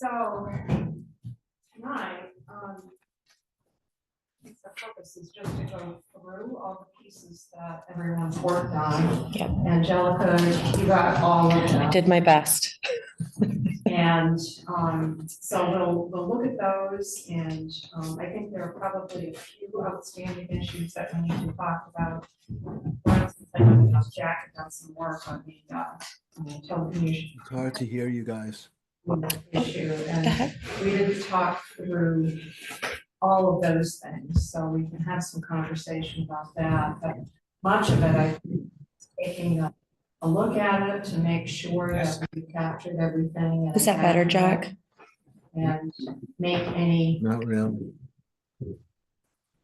So tonight, the purpose is just to go through all the pieces that everyone's worked on. Yep. Angelica, you got all of them. I did my best. And so we'll look at those, and I think there are probably a few outstanding issues that we need to talk about. For instance, I know Jack had done some work on the telecommunications. It's hard to hear you guys. Issue, and we didn't talk through all of those things, so we can have some conversation about that, but much of it, I think, is taking a look at it to make sure that we captured everything. And Is that better, Jack? and make any, Not really.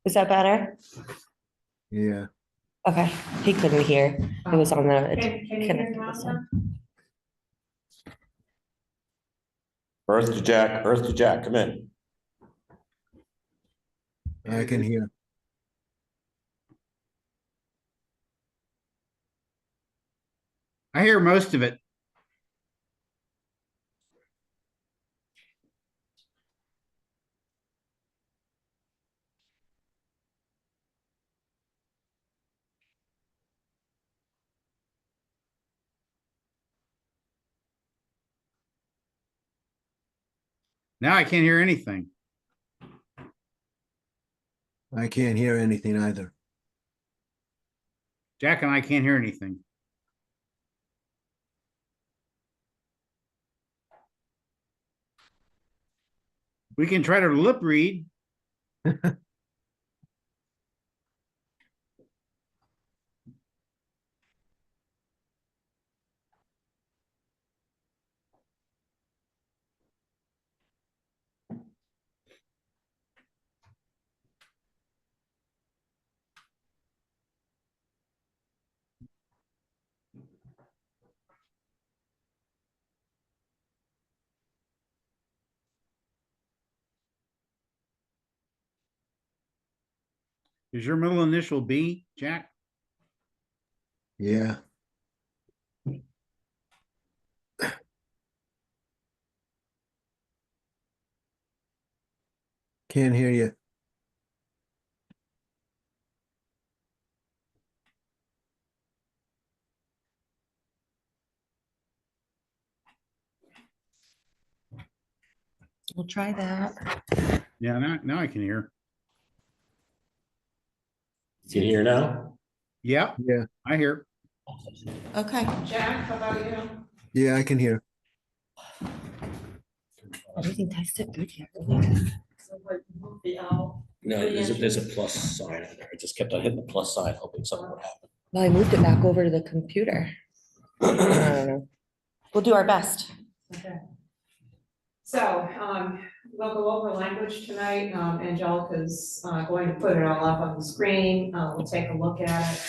Is that better? Yeah. Okay, he couldn't hear. It was on the. can you hear connected now, this sir? Earth to Jack, come in. I can hear. I hear most of it. Now I can't hear anything. I can't hear anything either. Jack and I can't hear anything. We can try to lip read. Is your middle initial B, Jack? Yeah. Can't hear you. We'll try that. Yeah, now I can hear. Can you hear now? Yeah, Yeah. I hear. Okay. Jack, how about you? Yeah, I can hear. Everything tested good here. So we're move the L. No, there's a plus sign on there. I just kept on hitting the plus sign, hoping something would happen. Well, I moved it back over to the computer. I don't know. We'll do our best. Okay. So, we'll go over language tonight. Angelica's going to put it all up on the screen. We'll take a look at it,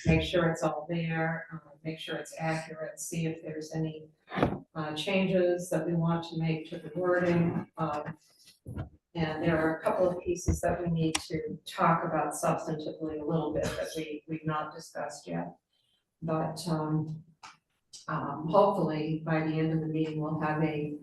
make sure it's all there, make sure it's accurate, see if there's any changes that we want to make to the wording. And there are a couple of pieces that we need to talk about substantively a little bit that we've not discussed yet. But hopefully by the end of the meeting, we'll have a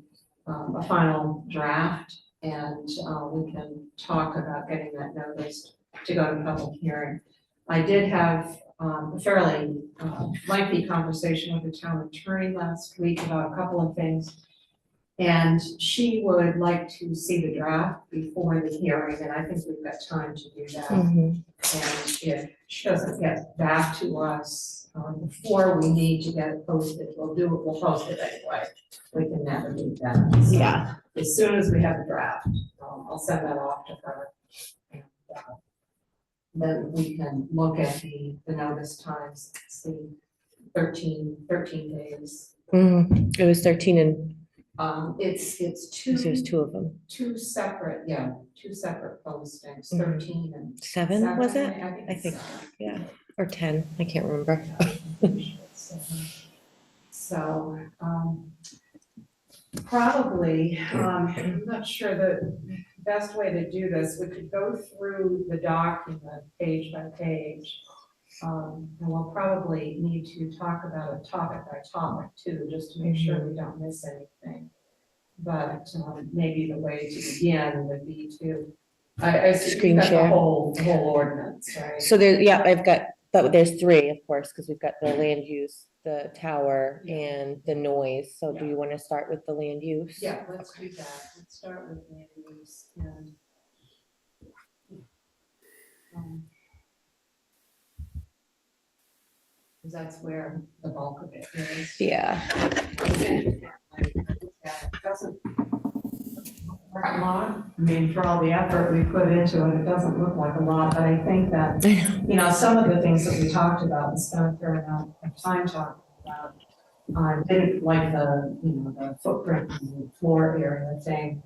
final draft, and we can talk about getting that noticed to go to public hearing. I did have a fairly lengthy conversation with the town attorney last week about a couple of things. And she would like to see the draft before the hearing, and I think we've got time to do that. Mhm. And if she doesn't get back to us before we need to get it posted, we'll post it anyway. We can navigate that. So Yeah. as soon as we have a draft, I'll send that off to her. And then we can look at the notice times, see 13 days. It was 13 and It's there's two of them. two separate postings, Mhm. 13 and 7, was it? I I think, so. yeah, or 10, I can't remember. So, probably, I'm not sure the best way to do this, we could go through the document page by page. And we'll probably need to talk about it topic by topic too, just to make sure we don't miss anything. but maybe the way to begin would be to, I see Screen you've got share. the whole ordinance, right? So there, yeah, I've got, but there's three, of course, because we've got the land use, the tower Yeah. and the noise. So do Yeah. you want to start with the land use? Yeah, let's do that. Let's start with land use and. um, 'Cause that's where the bulk of it is. Yeah. Doesn't. look like a lot. I mean, for all the effort we put into it, it doesn't look like a lot, but I think that, you know, some of the things that we talked about and spent a fair amount of time talking about. Didn't like the, you know, the footprint and the floor area thing.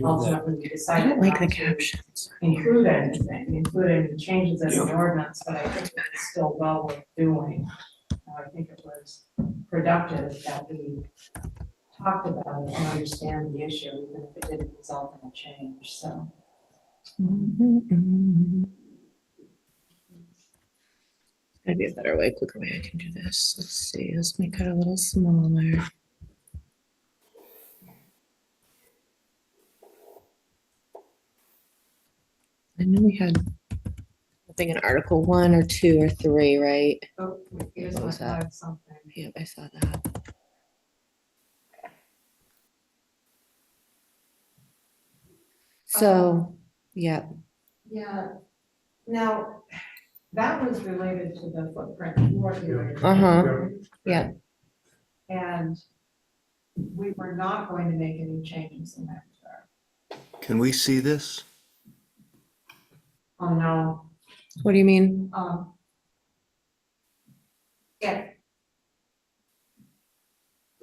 Ultimately, we I decided don't like not the to captions. include anything, including the changes in the ordinance, but I think it's still well worth doing. I think it was productive that we talked about it and understand the issue, even if it didn't result in a change, so. Gotta be a better way, quicker way I can do this. Let's see, let's make it a little smaller. I knew we had, I think, an article 1 or 2 or 3, right? Oh, here's What was my that? five something. Yep, I saw that. So, yeah, Yeah, now, that was related to the footprint floor area. Uh-huh. Yeah. And we were not going to make any changes in that regard. Can we see this? Oh, no, what do you mean? yeah,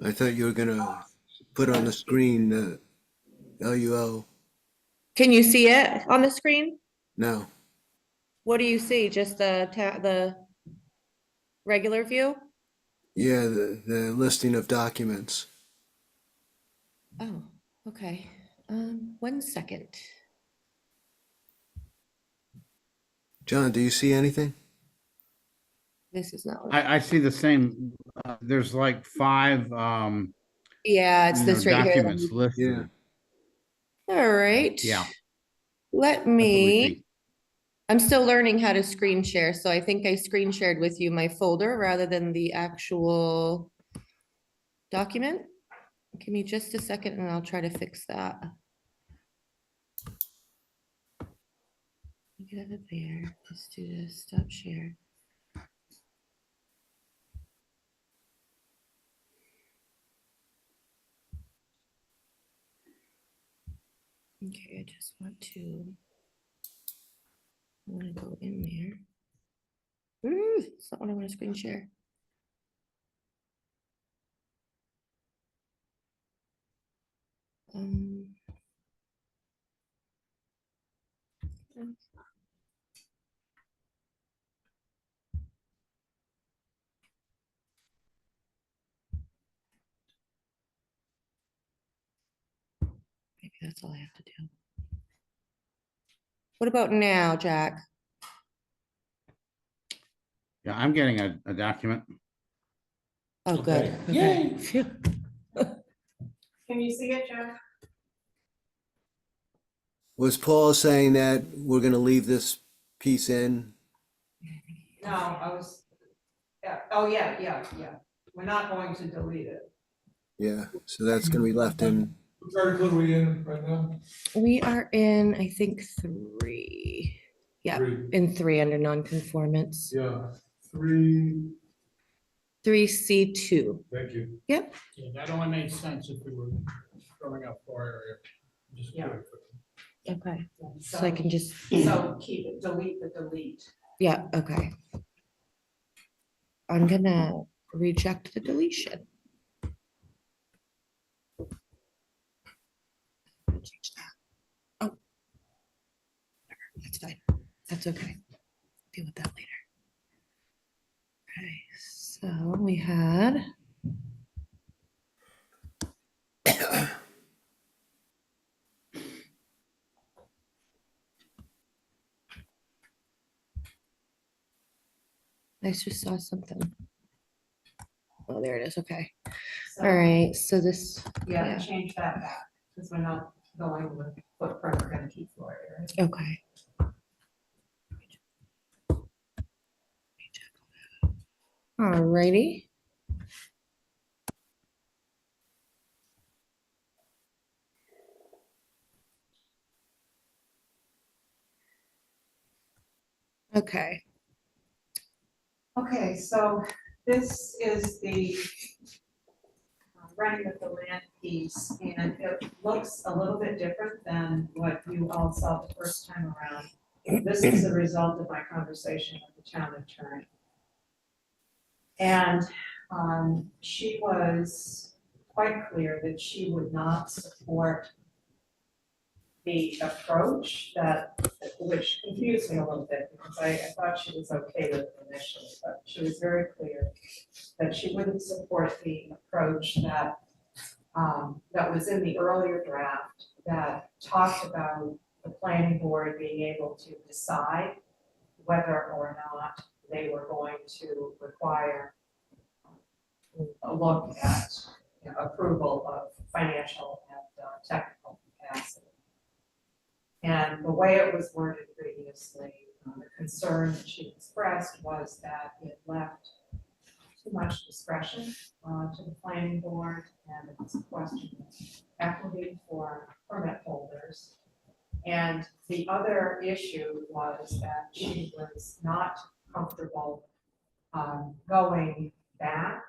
I thought you were gonna put on the screen the LUL. Can you see it on the screen? No, What do you see? Just the regular view? yeah, the listing of documents. Oh, okay. 1 second. John, do you see anything? This is not. I see the same, there's like 5, Yeah, it's you know, this right here. documents Yeah, listed. All right. Yeah. Let That's what we me, see. I'm still learning how to screen share, so I think I screen shared with you my folder rather than the actual document. Give me just a second and I'll try to fix that. Get out of there. Let's do this. Stop share. Okay, I just want to. I want to go in there. Ooh, it's not what I want to screen share. Um, maybe that's all I have to do. What about now, Jack? Yeah, I'm getting a document. Oh, good. Okay. Okay. Yay. Phew. can you see it, Jack? was Paul saying that we're gonna leave this piece in? No, I was, yeah, oh, yeah, we're not going to delete it. Yeah, so that's gonna be left in. Which article are we in right now? We are in, I think, 3. Yeah, 3. in 3 under non-conformance. Yeah, 3, 3C2. thank you. Yep. Yeah, that only makes sense if we were throwing up floor area. Just Yeah. do it. Okay. So So I can just, so keep it, delete the delete. yeah, okay. I'm gonna reject the deletion. Change that. Oh. That's fine. That's okay. Deal with that later. Okay, so we had. I just saw something. Oh, there it is. Okay. So, All right, so this, Yeah, yeah. change that back, because we're not going with footprint, we're gonna keep floor area. Okay. All righty. Okay, Okay, so this is the running with the land piece, and it looks a little bit different than what you all saw the first time around. This is a result of my conversation with the town attorney. And she was quite clear that she would not support the approach which confused me a little bit, because I thought she was okay with it initially, but she was very clear that she wouldn't support the approach that was in the earlier draft that talked about the planning board being able to decide whether or not they were going to require a look at approval of financial and technical capacity. And the way it was worded previously, the concern that she expressed was that it left too much discretion to the planning board, and it was a question of equity for permit holders. And the other issue was that she was not comfortable going back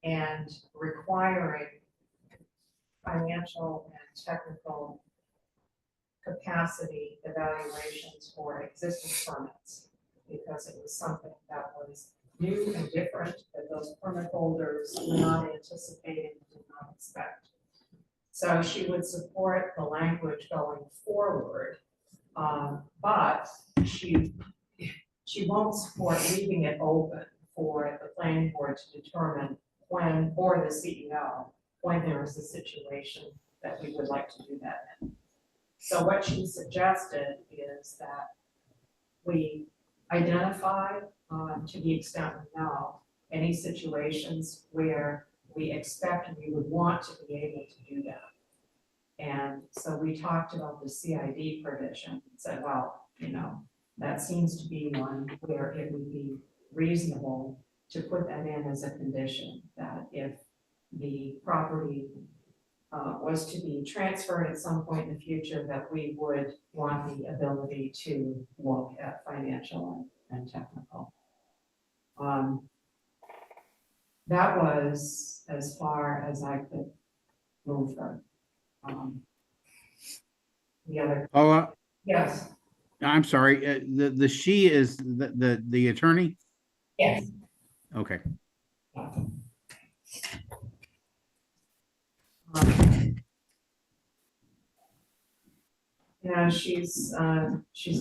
and requiring financial and technical capacity evaluations for existing permits, because it was something that was new and different that those permit holders were not anticipating, did not expect. So she would support the language going forward, but she won't support leaving it open for the planning board to determine when, or the CEO, when there is a situation that we would like to do that in. So what she suggested is that we identify, to the extent we know, any situations where we expect we would want to be able to do that. And so we talked about the CID provision, and said, well, that seems to be one where it would be reasonable to put that in as a condition, that if the property was to be transferred at some point in the future, that we would want the ability to look at financial and technical. That was as far as I could move her. The other, Paula, yes, I'm sorry, the she is the attorney? yes. Okay. She's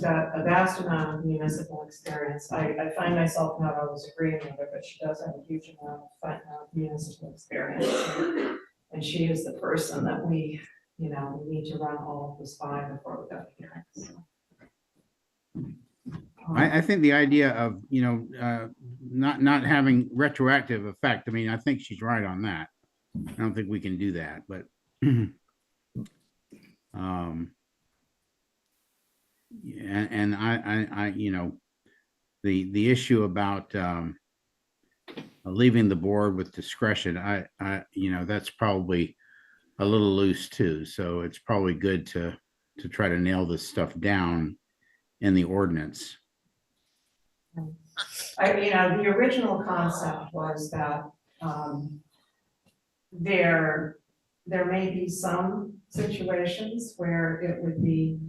got a vast amount of municipal experience. I find myself not always agreeing with her, but she does have a huge amount of municipal experience. And she is the person that we need to run all of this by before we go to hearings. I think the idea of, not having retroactive effect, I mean, I think she's right on that. I don't think we can do that, but and I the issue about leaving the board with discretion, I that's probably a little loose too. So it's probably good to try to nail this stuff down in the ordinance. The original concept was that there may be some situations where it would be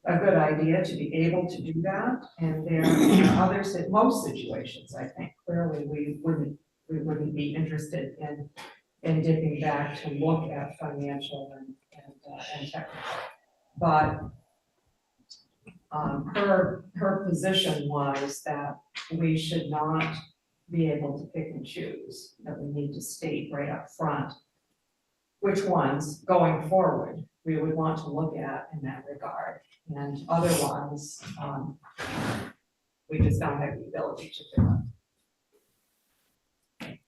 a good idea to be able to do that, and there are others, most situations, I think, clearly we wouldn't be interested in dipping back to look at financial and technical. But her position was that we should not be able to pick and choose, that we need to state right up front which ones going forward we would want to look at in that regard, and otherwise we just don't have the ability to do it.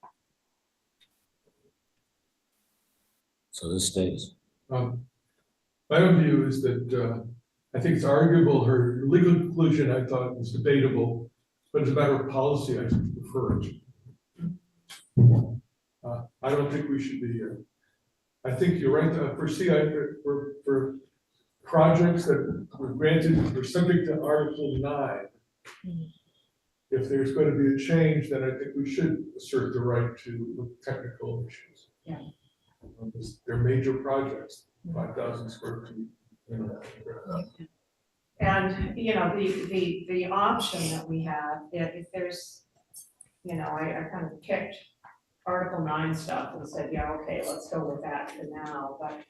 So this stays. My own view is that, I think it's arguable, her legal conclusion I thought was debatable, but as a matter of policy, I prefer it. I don't think we should be, I think you're right, for projects that were granted, were subject to Article 9. If there's going to be a change, then I think we should assert the right to look at technical issues. Yeah. They're major projects, 5,000 square feet. And, you know, the option that we have, if there's, you know, I kind of picked Article 9 stuff and said, yeah, okay, let's go with that for now, but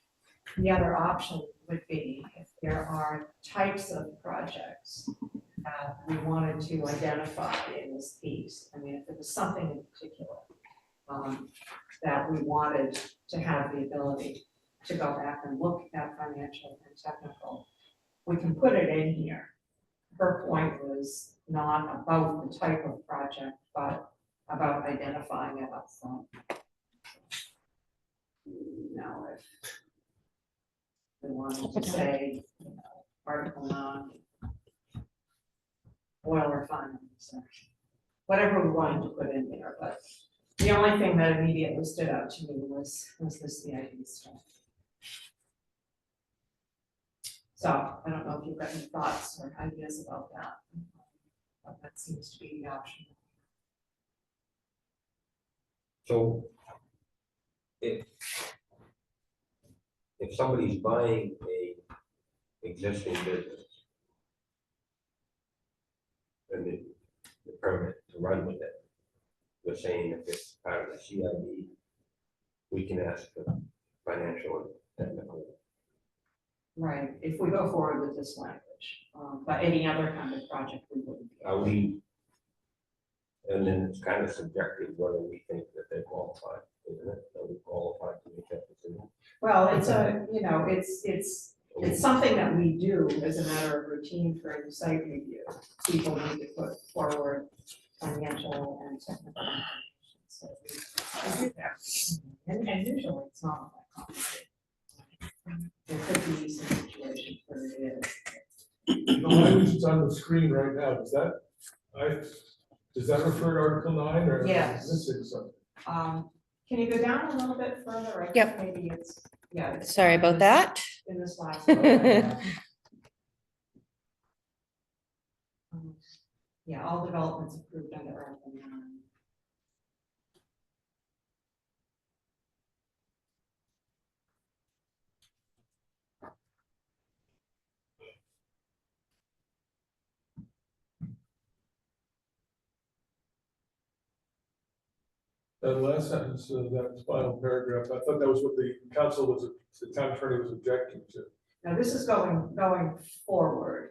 the other option would be if there are types of projects that we wanted to identify in this piece. I mean, if there was something in particular that we wanted to have the ability to go back and look at financial and technical, we can put it in here. Her point was not about the type of project, but about identifying it up front. Now, if we wanted to say, you know, Article 9, oil refineries, or whatever we wanted to put in there, but the only thing that immediately stood out to me was the CID stuff. So I don't know if you've got any thoughts or ideas about that, but that seems to be the option. So if somebody's buying a existing business and the permit to run with it, we're saying if it's part of the CID, we can ask for financial and technical. Right, if we go forward with this language, but any other kind of project, we wouldn't. Are we, and then it's kind of subjective whether we think that they're qualified, isn't it? Are we qualified to make that decision? Well, it's a, you know, it's something that we do as a matter of routine for a site review. People need to put forward financial and technical information, so we do that. And usually it's not that complicated. There could be some situations where it is. The language that's on the screen right now, does that refer to Article 9 or? Yes. Missing something? Can you go down a little bit further? I think Yep. maybe it's, yeah. it's Sorry about that. in this last one. Yeah. Yeah, all developments approved under Article 9. That last sentence, that final paragraph, I thought that was what the council was, the town attorney was objecting to. Now, this is going forward.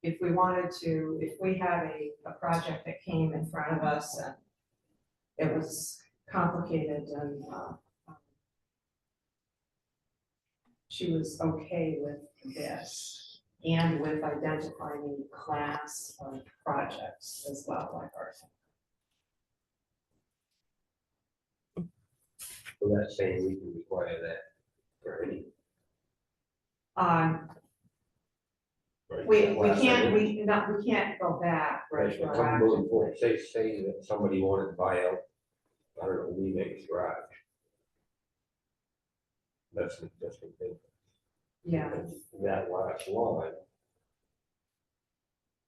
If we wanted to, if we had a project that came in front of us and it was complicated and she was okay with this and with identifying a class of projects as well, like ours. So that's saying we can require that for any. Right, we can't go back. Right, so come going forward, say that somebody wanted to buy out, I don't know, Lee's garage. That's an interesting thing. Yeah, That last line.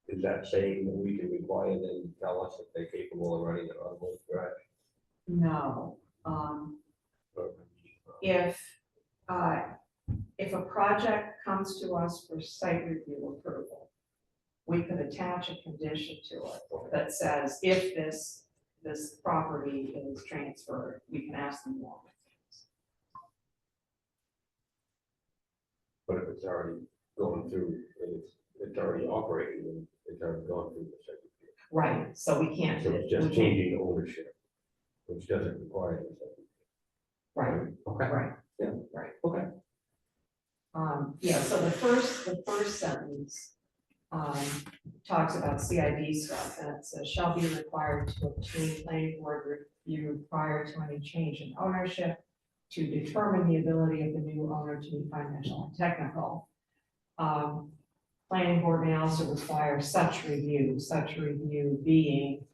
Is that saying that we can require them to tell us if they're capable of running an automotive garage? no, Or- if a project comes to us for site review approval, we could attach a condition to it that says if this property is transferred, we can ask them more. But if it's already going through, and it's already operating, and it's already gone through the second year. Right, so we can't. So it's just changing the ownership, which doesn't require the second. Right, Okay. right. Yeah. Right. Okay. Yeah, so the first sentence, talks about CID stuff, and it says, shall be required to obtain planning board review prior to any change in ownership to determine the ability of the new owner to meet financial and technical. Planning board may also require such review being,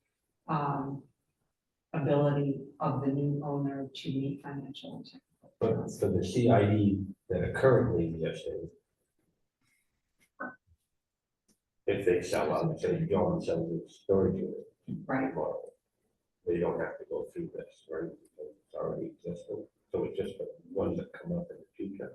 ability of the new owner to meet financial and technical. But for the CID that are currently existing, if they sell out, say John sells his storage unit Right, tomorrow, they don't have to go through this, right? Because it's already existing, so it's just the ones that come up in the future.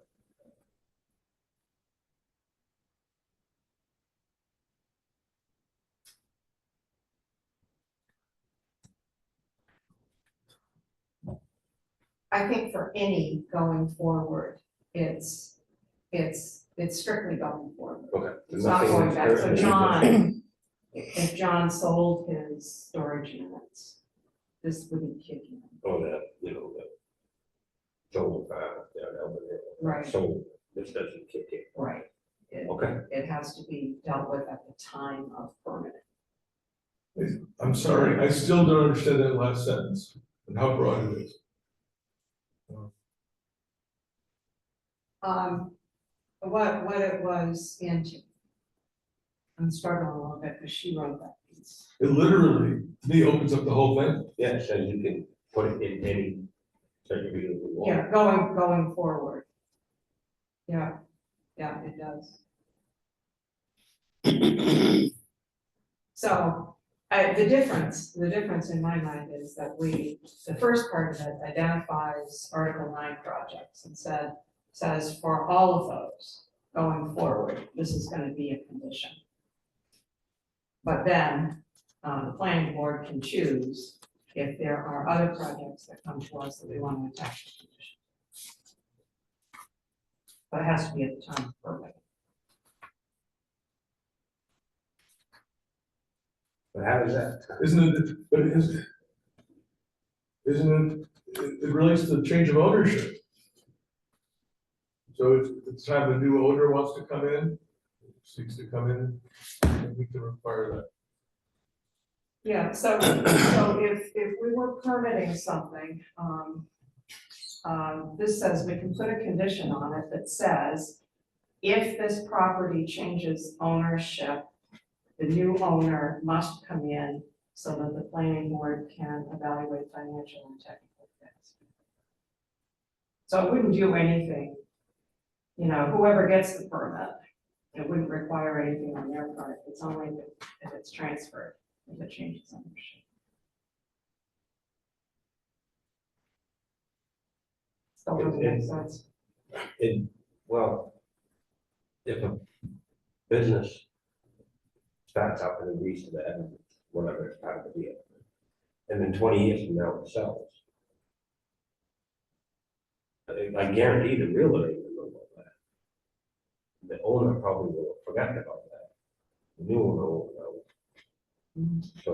I think for any going forward, it's strictly going forward. Okay. It's not Nothing going is back, so currently John, if John sold his storage units, this wouldn't kick in. Oh, that, you know, the solar farm up there, in Elbert Hill. Right. So this doesn't kick in. Right. Okay. It has to be dealt with at the time of permitting. I'm sorry, I still don't understand that last sentence and how broad it is. What it was into. I'm struggling a little bit because she wrote that piece. It literally, to me, opens up the whole thing. Yeah, so you can put it in any segregated wall. Yeah, going forward. Yeah, it does. So, the difference in my mind is that the first part of it identifies Article 9 projects and says for all of those going forward, this is gonna be a condition. But then, the planning board can choose if there are other projects that come to us that we want to attach to condition. But it has to be at the time of permit. But how does that? It relates to the change of ownership. So it's time the new owner wants to come in, seeks to come in, and we can require that. Yeah, so if we were permitting something, this says we can put a condition on it that says, if this property changes ownership, the new owner must come in so that the planning board can evaluate financial and technical things. So it wouldn't do anything, you know, whoever gets the permit, it wouldn't require anything on their part. It's only if it's transferred, if it changes ownership. So does it make sense? Well, if a business starts up and agrees to that, and whatever it's part of the deal, and then 20 years from now it sells, I guarantee the realtor ain't gonna know about that. The owner probably will have forgotten about that. The new owner won't know. So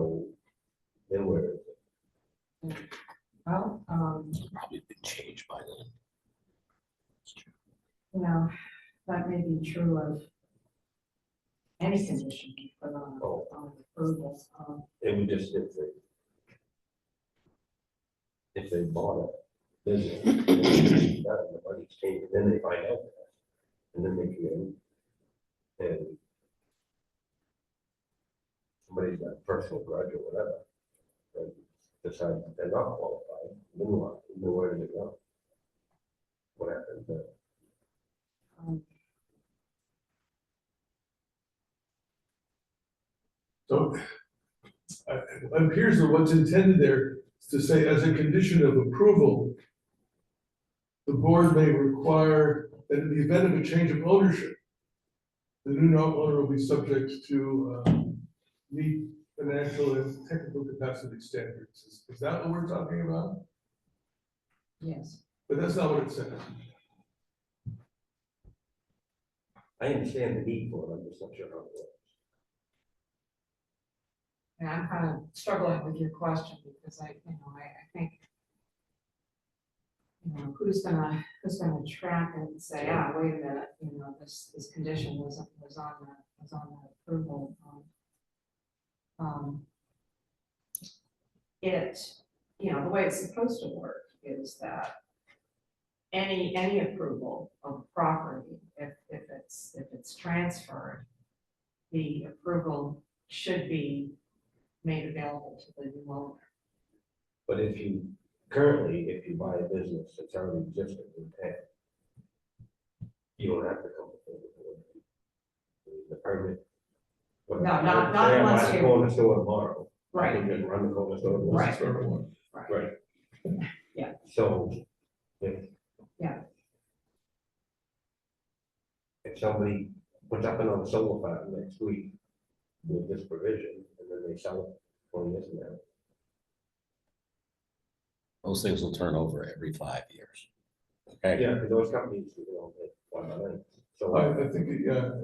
then where is it? Well, It's probably been changed by then. you know, that may be true of any condition you put on approval. It would just, if they bought it, business, the money's changed, and then they find out that, and then they come in, and somebody's got a personal grudge or whatever, and decide that they're not qualified, then what, then where do they go? What happens then? So it appears that what's intended there is to say, as a condition of approval, the board may require that in the event of a change of ownership, the new owner will be subject to meet financial and technical capacity standards. Is that what we're talking about? Yes. But that's not what it says. I understand the need for it, I'm just not sure how it works. And I'm kind of struggling with your question because I think, you know, who's gonna track it and say, wait a minute, you know, this condition was on the approval. It, you know, the way it's supposed to work is that any approval of property, if it's transferred, the approval should be made available to the new owner. But if you buy a business that's already existing in town, you don't have to come before the board. The permit. No, not unless I you- go in the store tomorrow. I Right. can just run the corner store. Right. Right. Right. Yeah. So, if. Yeah. If somebody puts up another solar farm next week with this provision, and then they sell it 20 years from now. Those things will turn over every 5 years. Okay, Yeah, and those companies, you know, they, so I think,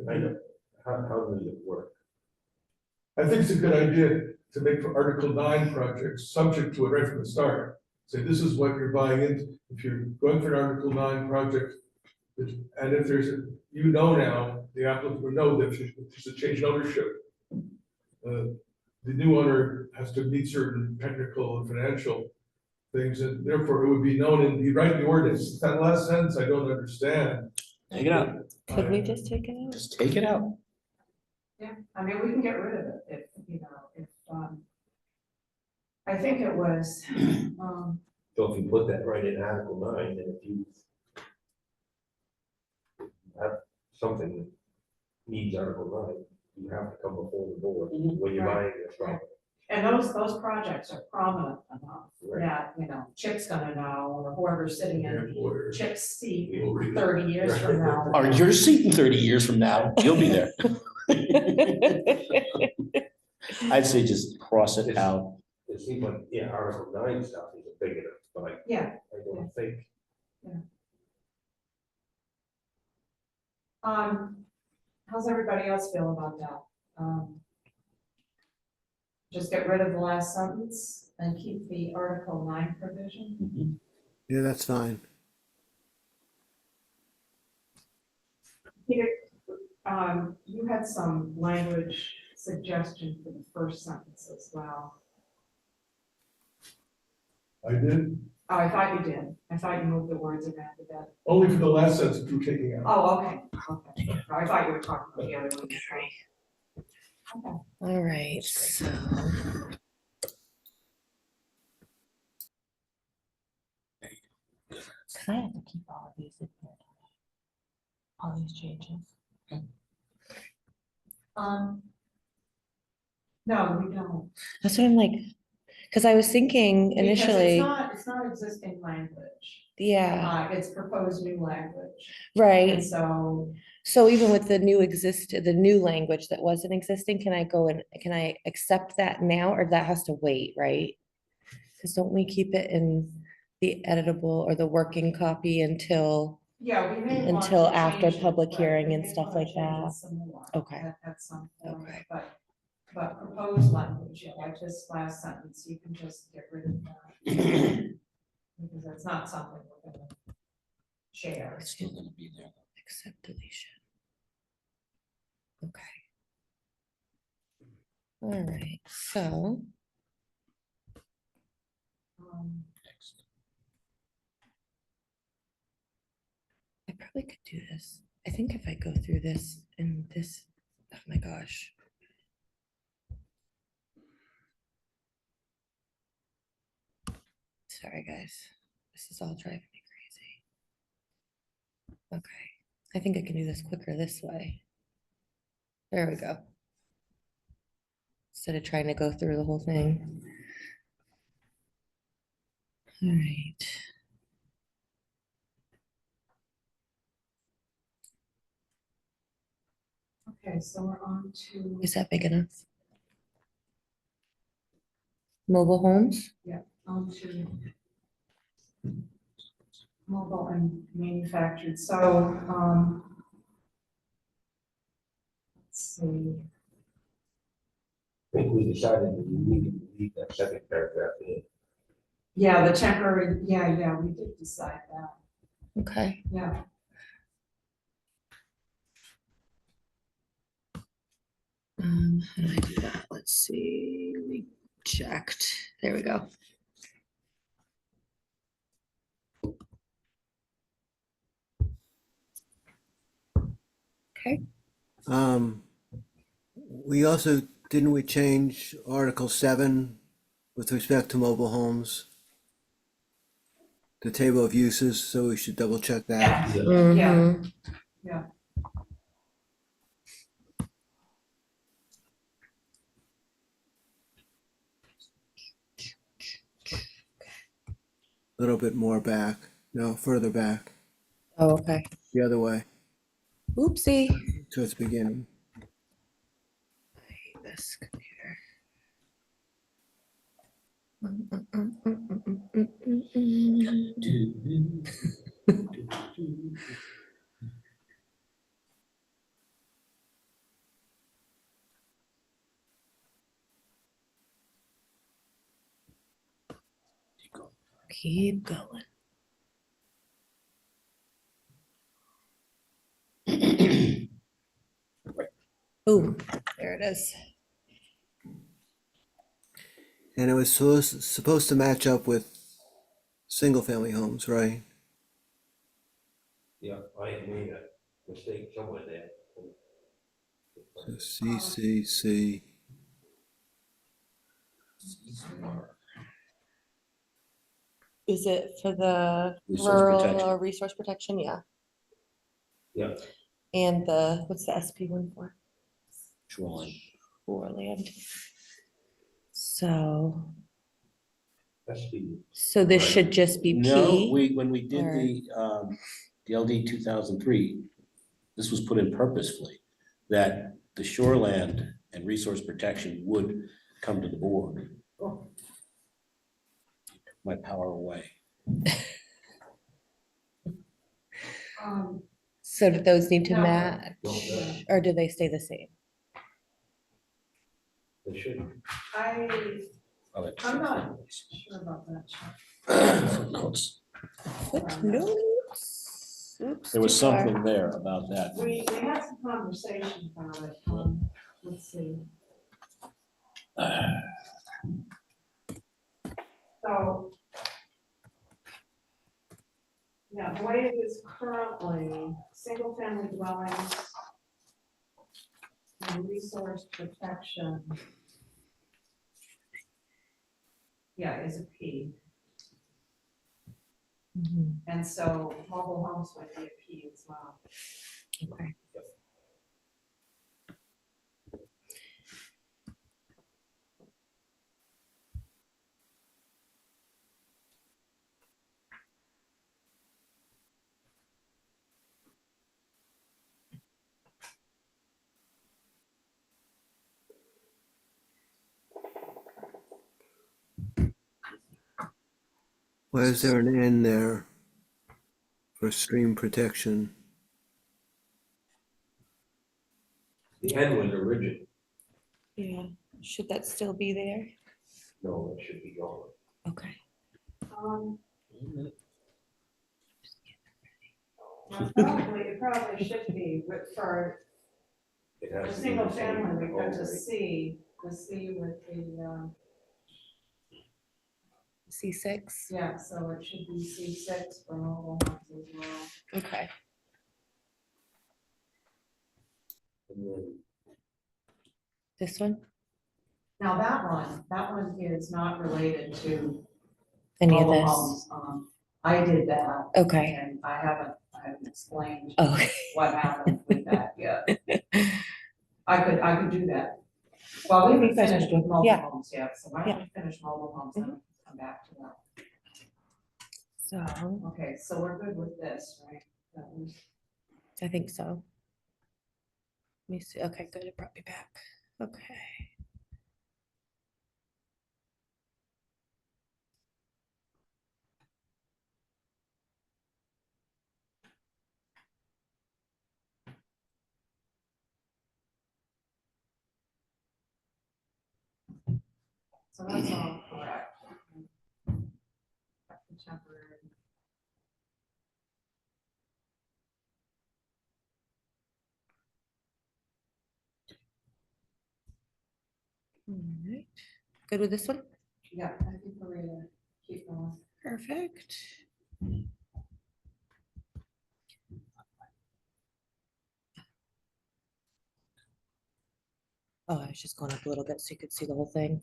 I know, how does it work? I think it's a good idea to make for Article 9 projects, subject to it right from the start. Say, this is what you're buying into, if you're going for an Article 9 project, and if there's, now, the applicant will know that if there's a change in ownership, the new owner has to meet certain technical and financial things, and therefore it would be known, and you write the ordinance. That last sentence I don't understand. take it out, Could we just take it out? just take it out. Yeah, I mean, we can get rid of it if, I think it was, So if you put that right in Article 9, then if you have something that needs Article 9, you have to come before the board when you're Right. buying this property. and those projects are prominent enough Right. that, Chip's gonna know, or whoever's sitting in Employer. Chip's seat Will read it. 30 years from now. Or your seat in 30 years from now, you'll be there. I'd say just cross it out. It seems like, yeah, Article 9 stuff is big enough, but Yeah, I don't think. how's everybody else feel about that? Just get rid of the last sentence and keep the Article 9 provision? Yeah, that's fine. Peter, you had some language suggestion for the first sentence as well. I did, Oh, I thought you did. I thought you moved the words around a bit. only for the last sentence that you're taking out. Oh, okay. I thought you were talking about the other one. Okay. All right, so. Cause I have to keep all of these in here. All these changes. No, we don't. That's what I'm like, cause I was thinking Because initially, it's not existing language. yeah, It's proposed new language. right. And so, So even with the new language that wasn't existing, can I accept that now, or that has to wait, right? Cause don't we keep it in the editable or the working copy until, yeah, we may want Until to after change it, public right, hearing we and may stuff wanna like change it that. some more Okay. At some point, Okay. but proposed language, like this last sentence, you can just get rid of that. Because it's not something we're gonna share. It's still gonna be there. accept deletion? Okay. All right, so, Next. I probably could do this. I think if I go through this and this, oh my gosh. Sorry, guys. This is all driving me crazy. Okay, I think I can do this quicker this way. There we go. Instead of trying to go through the whole thing. All right. Okay, so we're on to, Is that big enough? Mobile homes? on to mobile and manufactured, so, let's see. I think we decided that we need to leave that second paragraph in. Yeah, the temporary, yeah, we did decide that, Okay. yeah. How do I do that? Let's see, we checked. There we go. Okay. We also, didn't we change Article 7 with respect to mobile homes? The table of uses, so we should double check that. Mhm. A little bit more back, no, further back, Oh, okay. the other way, Oopsie. towards the beginning. This computer. Keep going. Boom, there it is. And it was supposed to match up with single-family homes, right? Yeah, I made a mistake somewhere there. So C, C, C. Is it for the Resource rural protection. resource protection? Yeah. Yeah, And the, what's the SP one for? Shoreline. Shoreland. So, that's the, so this should just be No, P. when we did or- the LD 2003, this was put in purposefully, that the shoreland and resource protection would come to the board. My power away. So do those need to No. match, No. or do they stay the same? they should. I'm I'm not sure about that. Notes. Footnotes. Oops, There was too far. something there about that. We had some conversation about it, let's see. So. Yeah, the way it is currently, single-family dwellings and resource protection. Yeah, is a P, Mhm. and so mobile homes would be a P as well. Okay. Why is there an N there for stream protection? The N was original, Yeah, should that still be there? no, it should be gone. Okay. It probably should be, but for It a has to be single the same family, we got to already. C with the, C6. yeah, so it should be C6 for mobile homes as well. Okay. And then This one? Now, that one is not related to Any of mobile this? homes. I did that. Okay. And I haven't explained Okay. what happened with that yet. I could do that. Well, we haven't finished with mobile Yeah. homes yet, so why don't we finish mobile homes and come back to that? So, Okay, so we're good with this, right? That was- I think so. Let me see. Okay, good. It brought me back. Okay. So that's all correct. Temporary. All right. Good with this one? Yeah, I think we're ready to keep going. Perfect. Oh, I was just going up a little bit so you could see the whole thing.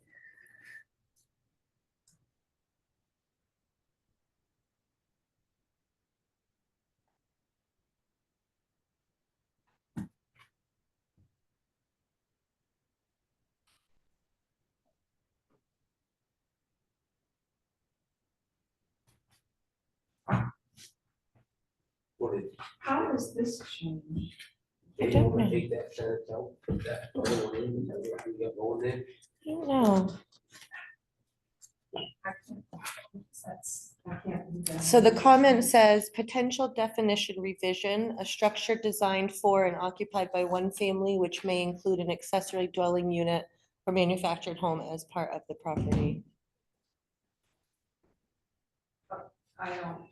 What is, How does this change? they don't wanna know. take that sentence out, put that other one in, and what we got going there? I don't know. I can't do that. So the comment says, potential definition revision, a structure designed for and occupied by one family, which may include an accessory dwelling unit or manufactured home as part of the property. I don't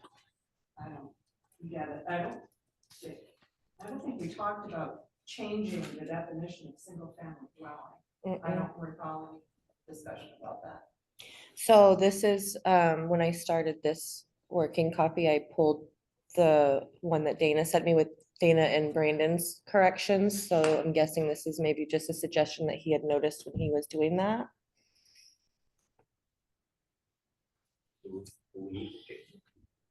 get it. I don't think we talked about changing the definition of single family dwelling. I don't recall any discussion about that. So this is, when I started this working copy, I pulled the one that Dana sent me with Dana and Brandon's corrections. So I'm guessing this is maybe just a suggestion that he had noticed when he was doing that. Do we need to change it?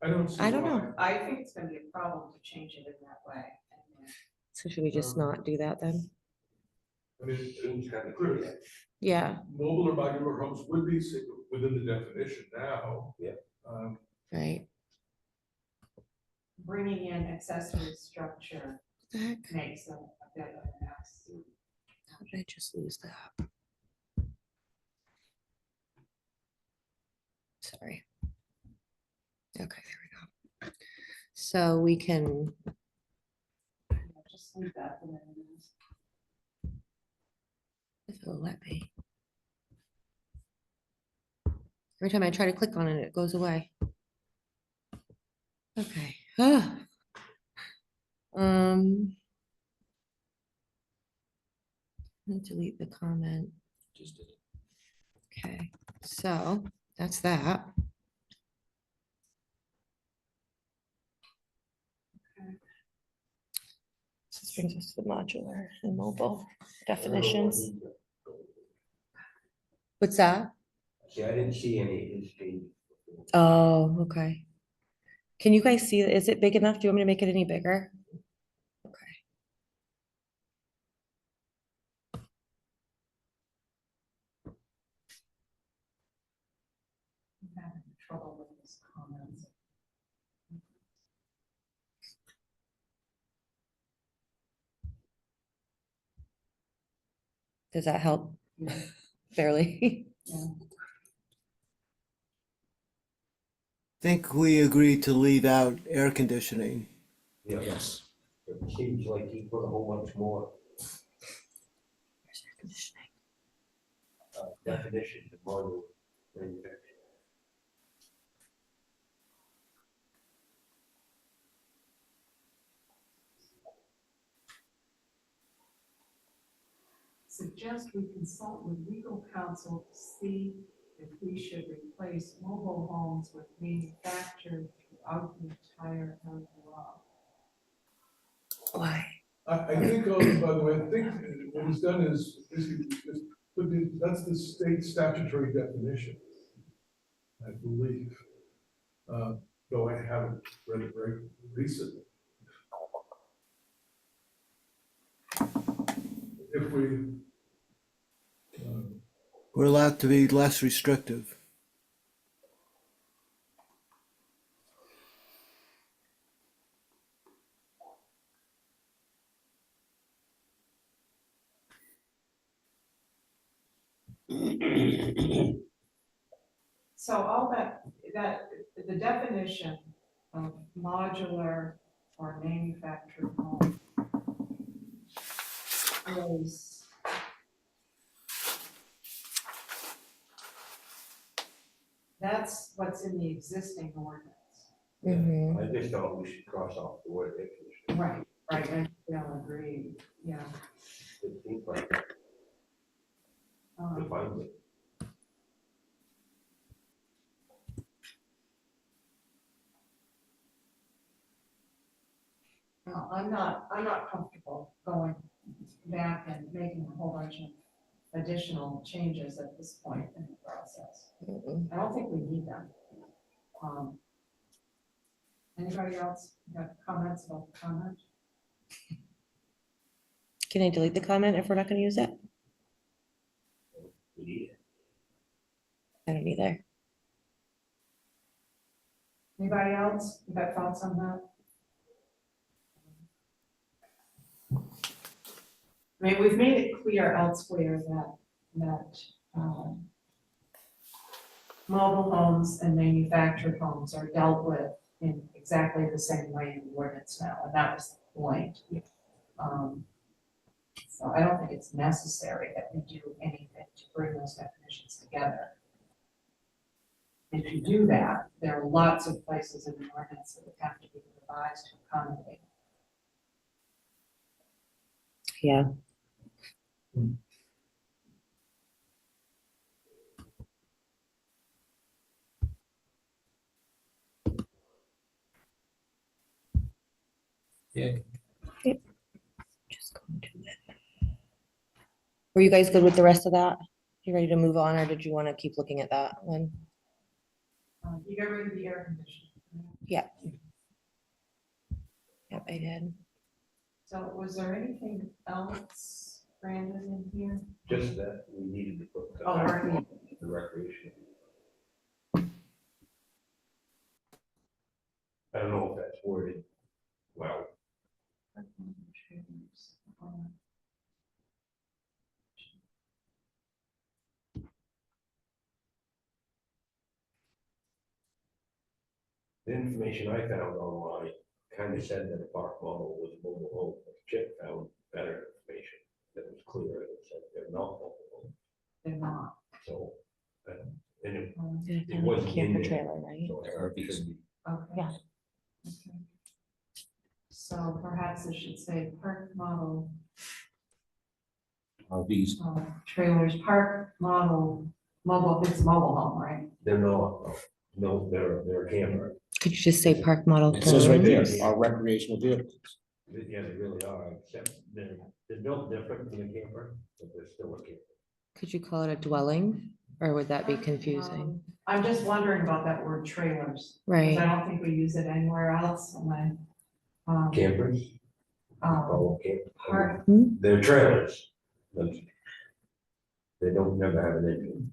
I don't see I don't why. know. I think it's gonna be a problem to change it in that way. So should we just not do that then? I mean, Seems kind of clear. clear. Yeah, Mobile or modular homes would be single within the definition now. Yeah. right. Bringing in accessory structure What the heck? makes a bit of a mess. How did I just lose that? Sorry. Okay, there we go. So we can, Just leave that the way it is. if it'll let me. Every time I try to click on it, it goes away. Okay. Delete the comment. Just did it. Okay, so that's that. This brings us to the modular and mobile definitions. What's that? See, I didn't see any of his changes. Oh, okay. Can you guys see, is it big enough? Do you want me to make it any bigger? Okay. I'm having trouble with this comments. Does that help? Yeah. Fairly. Yeah. Think we agreed to leave out air conditioning. Yeah, Yes. it seems like he put a whole bunch more definitions of model manufacturing. Suggest we consult with legal counsel to see if we should replace mobile homes with manufactured throughout the entire law. Why? I think, by the way, I think what he's done is basically just that's the state statutory definition, I believe. Though I haven't read it very recently. If we, We're allowed to be less restrictive. So all that, the definition of modular or manufactured home is that's what's in the existing ordinance. Mhm. I just thought we should cross off the word air conditioning. Right, right, I don't agree, yeah. It seems like Um, defines it. No, I'm not comfortable going back and making a whole bunch of additional changes at this point in the process. Mm-mm. I don't think we need them. Anybody else got comments about the comment? Can I delete the comment if we're not gonna use it? We need it. I don't either. Anybody else? You got thoughts on that? I mean, we've made it clear elsewhere that mobile homes and manufactured homes are dealt with in exactly the same way in the ordinance now, and that was the point. So I don't think it's necessary that we do anything to bring those definitions together. If you do that, there are lots of places in the ordinance that would have to be revised to accommodate. Yeah. Yeah. Just going to it. Were you guys good with the rest of that? You ready to move on, or did you want to keep looking at that one? You get rid of the air conditioning. Yeah. Yep, I did. So was there anything else, Brandon, in here? Just that we needed to put the Oh, right. the recreation. I don't know if that's worded well. The information I found online kind of said that a park model was a mobile home, but Chip found better information that was clearer, that said they're not mobile homes. They're not. So, and it Yeah, It kind of wasn't in camper there. trailer, right? so it should be. Okay. Yeah. Okay. So perhaps it should say park model, RVs. trailers, park model, mobile, it's mobile home, right? They're not, no, they're a camper. Could you just say park model? It says right there, homes? our recreational vehicles. Yeah, they really are, except they're built different than a camper, but they're still a camper. Could you call it a dwelling, or would that be confusing? I'm just wondering about that word trailers. Because Right. I don't think we use it anywhere else, and then, Campers, um, call them park, they're trailers, but they don't never have an engine.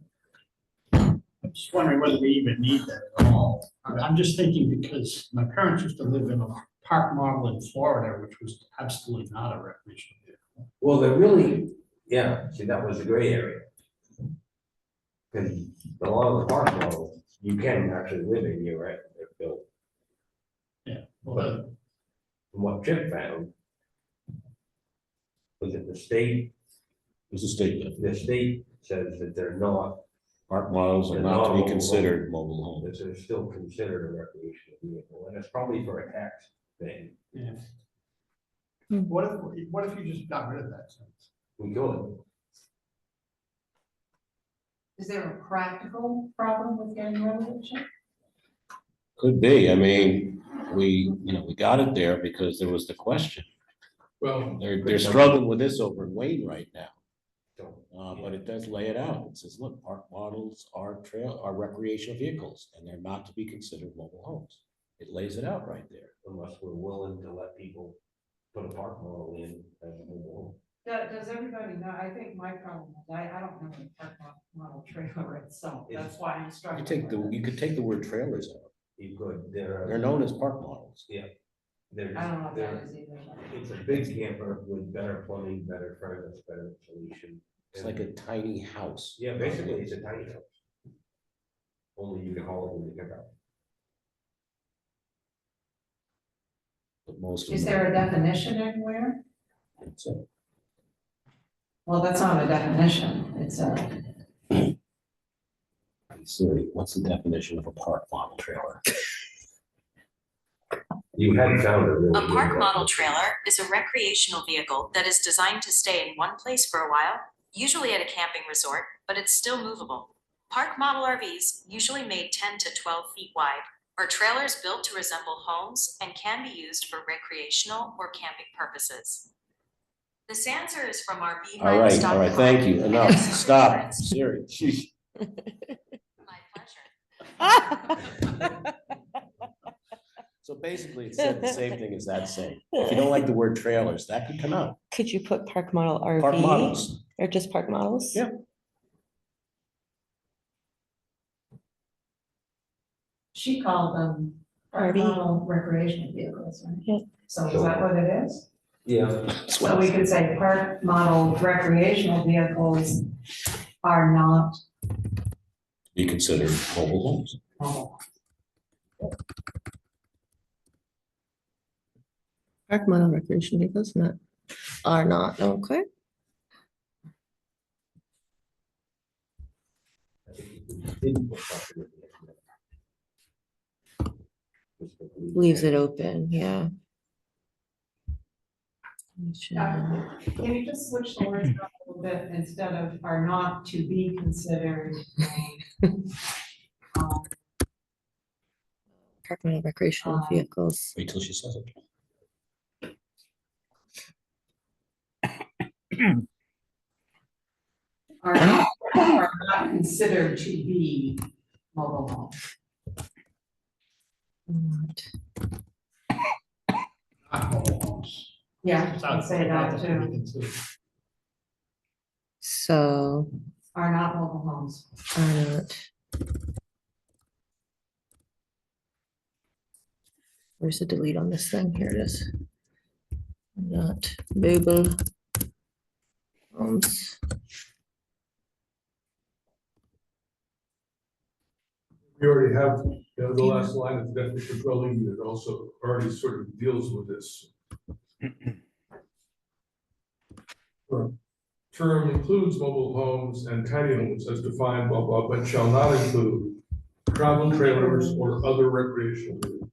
I'm just wondering whether we even need that at all. I'm just thinking because my parents used to live in a park model in Florida, which was absolutely not a recreational vehicle. Well, they're really, yeah, see, that was the gray area. Because a lot of the park models, you can actually live in here, right, they're built. Yeah. Well, But from what Chip found, was it the state? It's a state. The state says that they're not, Park models are They're not not to be mobile considered mobile homes. that they're still considered a recreational vehicle, and it's probably for a tax thing. yeah. Hmm. What if you just got rid of that sentence? We could, is there a practical problem with getting rid of it, Chip? Could be, I mean, we got it there because there was the question. Well, They're struggling with this over in Wayne right now. so, But it does lay it out. It says, look, park models are recreational vehicles and they're not to be considered mobile homes. It lays it out right there. unless we're willing to let people put a park model in as a mobile Does everybody know, I think my problem is, I don't know the park model trailer itself, that's why I'm You struggling. with it. you could take the word trailers out. home. You could, They're known as park models. there's, I don't know if there, that is either. it's a big camper with better plumbing, better furnace, better insulation. It's like a tiny house. Yeah, basically, it's a tiny house. Only you can haul it when you pick up. But most of Is them. there a definition anywhere? So, Well, that's not a definition, it's a, Siri, what's the definition of a park model trailer? You had found it really. A park good. model trailer is a recreational vehicle that is designed to stay in one place for a while, usually at a camping resort, but it's still movable. Park model RVs, usually made 10 to 12 feet wide, are trailers built to resemble homes and can be used for recreational or camping purposes. This answer is from RV. All right, thank you. Enough. Stop. Siri. My pleasure. So basically, it said the same thing as that saying. If you don't like the word trailers, that could come out. Could you put park model RV? Park models. Or just park models? Yeah. She called them RV. model recreational vehicles, right? Yeah. So is that what it is? Yeah. So we could say park model recreational vehicles are not Be considered mobile homes. mobile. Park model recreation vehicles are not, okay. Leaves it open, yeah. Can you just switch the words up a little bit instead of are not to be considered? um, Park model recreational vehicles. Wait till she says it. Are not considered to be mobile homes. Not mobile homes. Yeah, It's I'd say that to be too. considered. So Are not mobile homes. are not. Where's the delete on this thing? Here it is. Not mobile homes. We already have, the last line of the definition of dwelling unit also already sort of deals with this. Term includes mobile homes and tiny homes as defined, blah, blah, but shall not include travel trailers or other recreational vehicles.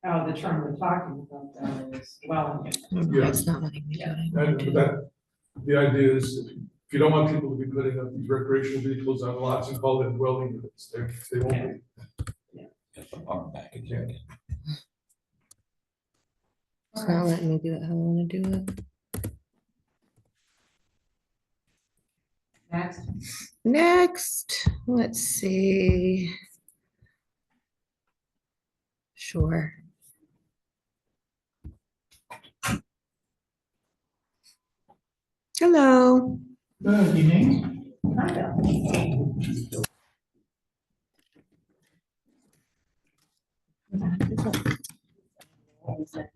Oh, the term we're talking about that is dwelling unit. Yeah. It's not letting me do what I want And to do. that, the idea is, if you don't want people to be putting up these recreational vehicles on lots and call them dwelling units, they won't be. Get the arm back again. It's not letting me do it how I want to do it. Next. Next, let's see. Sure. Hello. Good evening.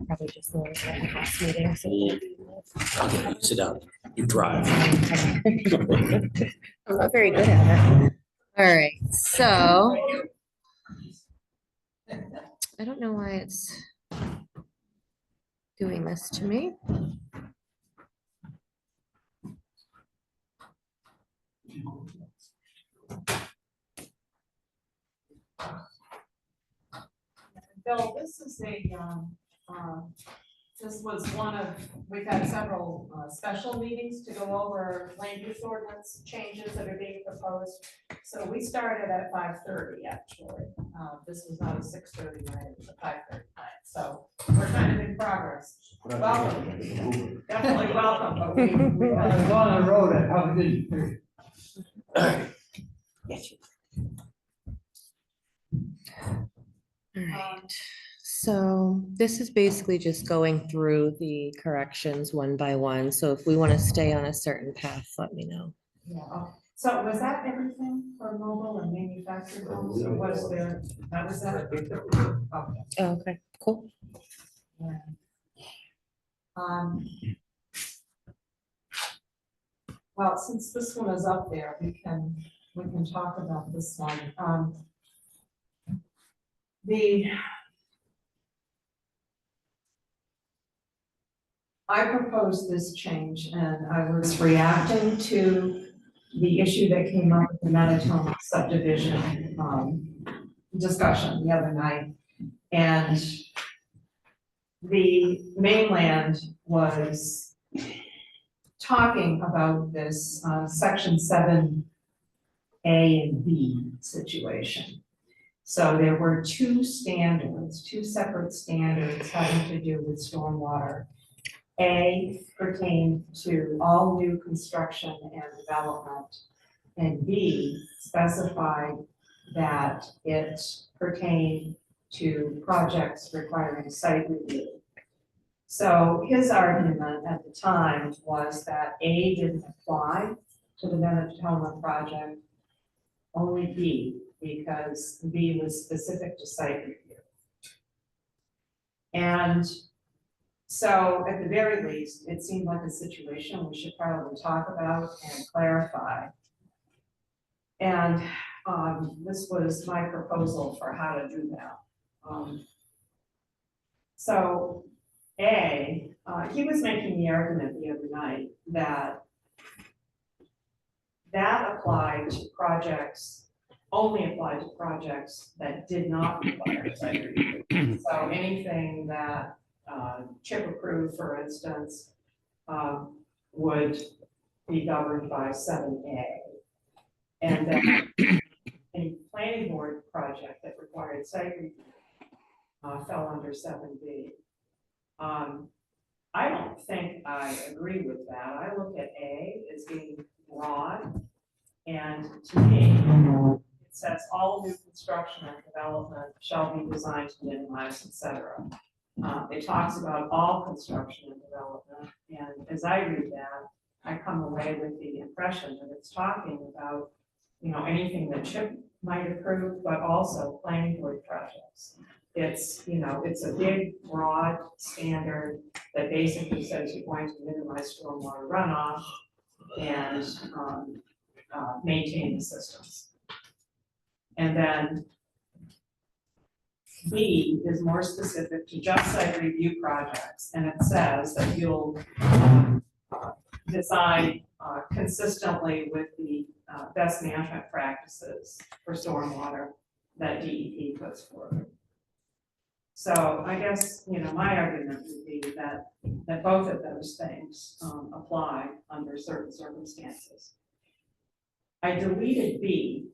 Probably just the last meeting. Okay, sit down. You drive. I'm not very good at it. All right, so. I don't know why it's doing this to me. Bill, this is this was we've had several special meetings to go over land use ordinance changes that are being proposed. So we started at 5:30 actually. This was not a 6:30 night, it was a 5:30 night. So we're kind of in progress. Welcome. Definitely welcome, but we I was on the road, I probably didn't. All right, so this is basically just going through the corrections one by one. So if we want to stay on a certain path, let me know. Yeah, okay. So was that everything for mobile and manufactured homes, or was there, that was that? Okay. Oh, okay, cool. Yeah. Well, since this one is up there, we can talk about this one. I proposed this change and I was reacting to the issue that came up with the Manitoba subdivision discussion the other night. And the mainland was talking about this section 7A and B situation. So there were two standards, two separate standards having to do with stormwater. A pertained to all new construction and development, and B specified that it pertained to projects requiring site review. So his argument at the time was that A didn't apply to the Benetton project, only B, because B was specific to site review. And so at the very least, it seemed like a situation we should probably talk about and clarify. And this was my proposal for how to do that. So A, he was making the argument the other night that applied to projects, only applied to projects that did not require site review. So anything that chip approved, for instance, would be governed by 7A. And then any planning board project that required site review fell under 7B. I don't think I agree with that. I look at A as being broad, and to me, it says all new construction and development shall be designed to minimize, et cetera. It talks about all construction and development, and as I read that, I come away with the impression that it's talking about, you know, anything that Chip might approve, but also planning board projects. It's, you know, it's a big, broad standard that basically says you're going to minimize stormwater runoff and maintain the systems. And then B is more specific to just site review projects, and it says that you'll design consistently with the best management practices for stormwater that DEP puts forward. So I guess, you know, my argument would be that both of those things apply under certain circumstances. I deleted B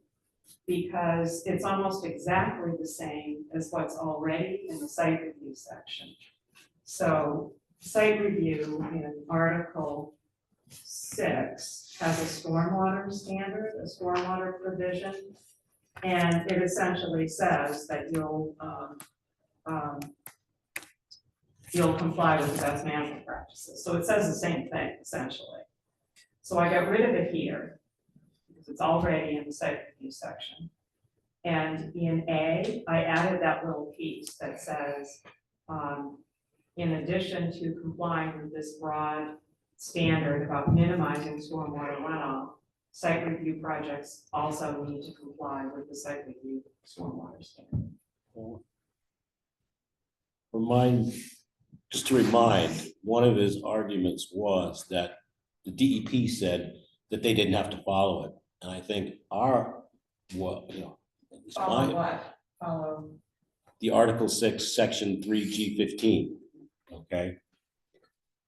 because it's almost exactly the same as what's already in the site review section. So site review in Article 6 has a stormwater standard, a stormwater provision, and it essentially says that you'll comply with the best management practices. So it says the same thing essentially. So I got rid of it here because it's already in the site review section. And in A, I added that little piece that says, in addition to complying with this broad standard about minimizing stormwater runoff, site review projects also need to comply with the site review stormwater standard. Just to remind, one of his arguments was that the DEP said that they didn't have to follow it. And I think Follow what? Follow. the Article 6, Section 3G15, okay?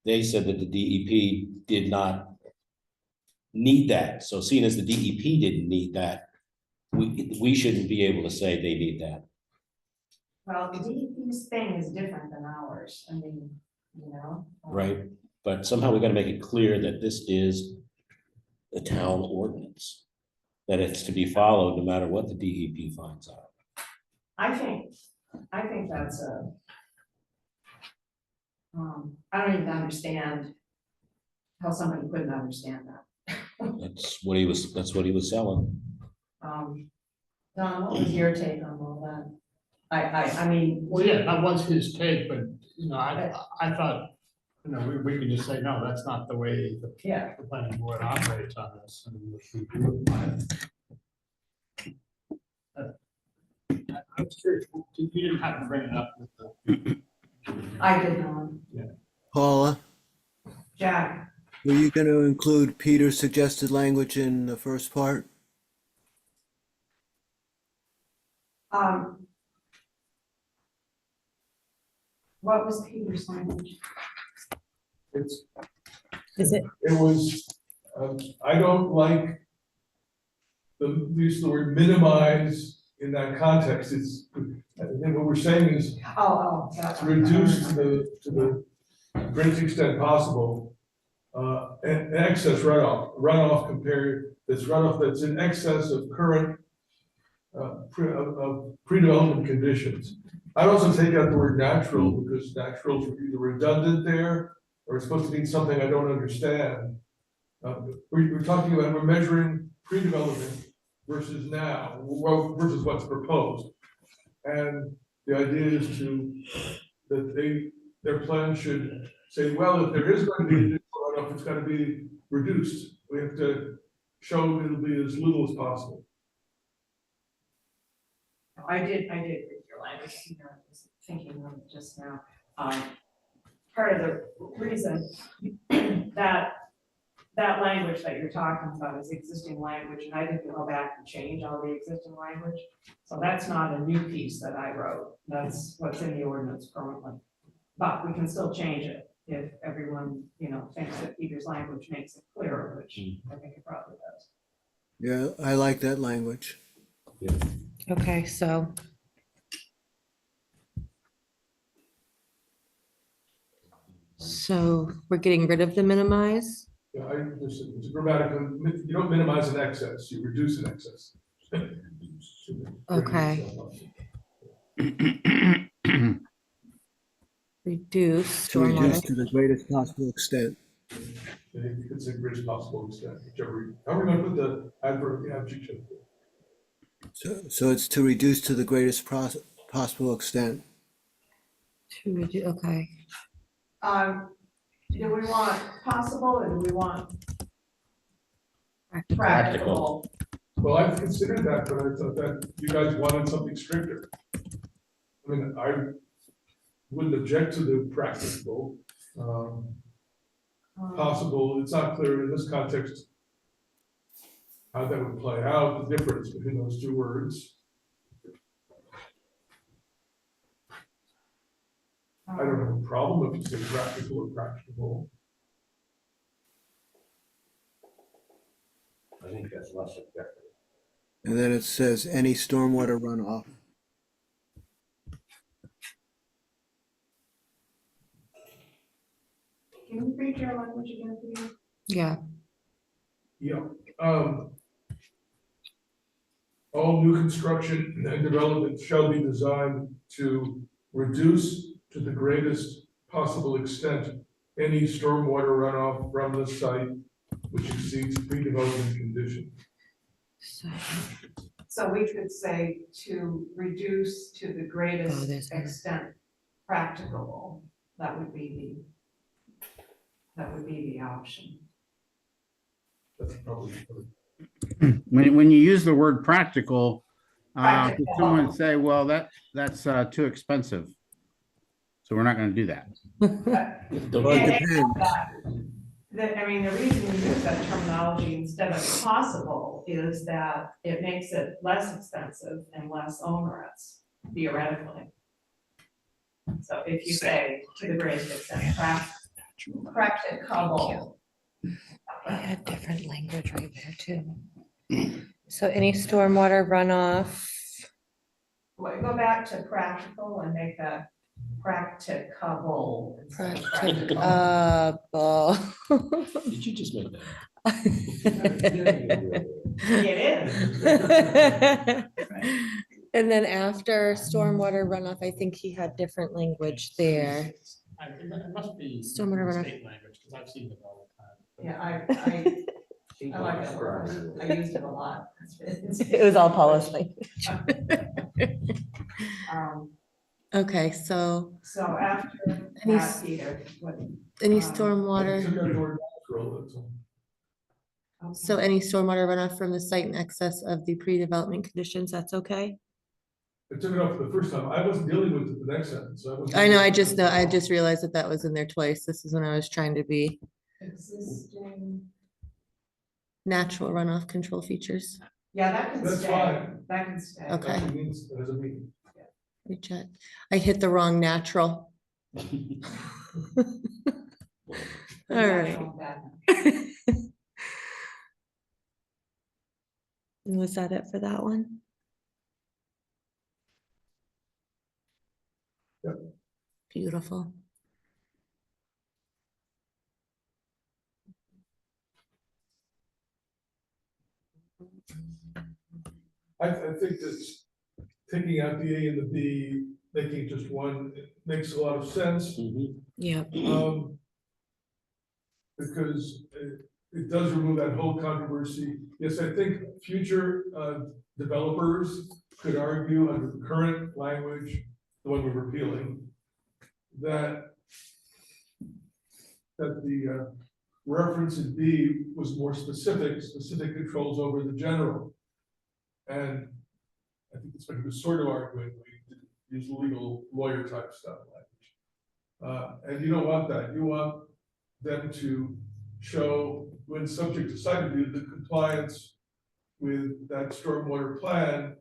They said that the DEP did not need that. So seeing as the DEP didn't need that, we shouldn't be able to say they need that. Well, the DEP's thing is different than ours. I mean, you know. Right, but somehow we gotta make it clear that this is the town ordinance, that it's to be followed no matter what the DEP finds out. I think that's I don't even understand how somebody couldn't understand that. That's what he was selling. Don, what was your take on all that? I mean. Well, yeah, that was his take, but, you know, I thought, you know, we could just say, no, that's not the way the Yeah. the planning board operates on this, and we do apply it. I was curious, you didn't have to bring it up with the. I did not. Paula, Jack, were you going to include Peter's suggested language in the first part? what was Peter's language? It's, Is it? it was, I don't like the use of the word minimize in that context, I think what we're saying is That's to reduce to the greatest extent possible, an excess runoff compared, this runoff that's in excess of current of pre-development conditions. I'd also take out the word natural, because natural is either redundant there, or it's supposed to mean something I don't understand. We're talking about, we're measuring pre-development versus now, well, versus what's proposed. And the idea is that their plan should say, well, if there is going to be additional runoff, it's going to be reduced. We have to show it'll be as little as possible. I did read your language, you know, I was thinking of it just now. Part of the reason that language that you're talking about is existing language, and I didn't go back and change all the existing language. So that's not a new piece that I wrote, that's what's in the ordinance currently. But we can still change it if everyone, you know, thinks that Peter's language makes it clearer, which I think it probably does. Yeah, I like that language. Okay, so. So we're getting rid of the minimize? Yeah, it's grammatical, you don't minimize an excess, you reduce an excess. Okay. Reduce To reduce stormwater. to the greatest possible extent. You could say greatest possible extent, whichever, how are we gonna put the adverb, the adjective? So it's to reduce to the greatest possible extent. To reduce, okay. Do we want possible or do we want Practical. practical? Well, I've considered that, but I thought that you guys wanted something stricter. I mean, I wouldn't object to the practical, possible, it's not clear in this context how that would play out, the difference between those two words. I don't have a problem if you say practical or practicable. I think that's less objective. And then it says any stormwater runoff. Can you read your language again, please? Yeah. Yeah, all new construction and development shall be designed to reduce to the greatest possible extent any stormwater runoff from the site which exceeds pre-development conditions. So we could say to reduce to the Oh, greatest there's one. extent practicable. That would be the option. That's probably. When you use the word practical, Practical. someone say, well, that's too expensive. So we're not going to do that. Well, it depends. I mean, the reason we use that terminology instead of possible is that it makes it less expensive and less onerous theoretically. So if you say to the greatest extent practicable. I had different language right there too. So any stormwater runoff, Well, go back to practical and make that practicable. instead of practicable. Did you just make that? It is. And then after stormwater runoff, I think he had different language there. It must be Stormwater runoff. state language, because I've seen it all the time. Yeah, I like that word. I used it a lot. It was all policy. Um, Okay, so So after Any that, Peter, what? any I took stormwater, out the word natural, that's all. so any stormwater runoff from the site in excess of the pre-development conditions, that's okay? I took it off the first time, I wasn't dealing with it the next sentence. I know, I just realized that that was in there twice. This is when I was trying to be Existing, natural runoff control features. yeah, that can That's stay, fine. that can stay. Okay. That's what it means, that doesn't mean. Recheck. I hit the wrong natural. All right. Was that it for that one? Beautiful. I think that taking out the A and the B, making it just one, it makes a lot of sense. Yep. Because it does remove that whole controversy. Yes, I think future developers could argue under the current language, the one we're repealing, that the reference in B was more specific controls over the general. And I think it's what he was sort of arguing, we didn't use legal lawyer type stuff language. And you don't want that. You want them to show, when subject to site review, the compliance with that stormwater plan,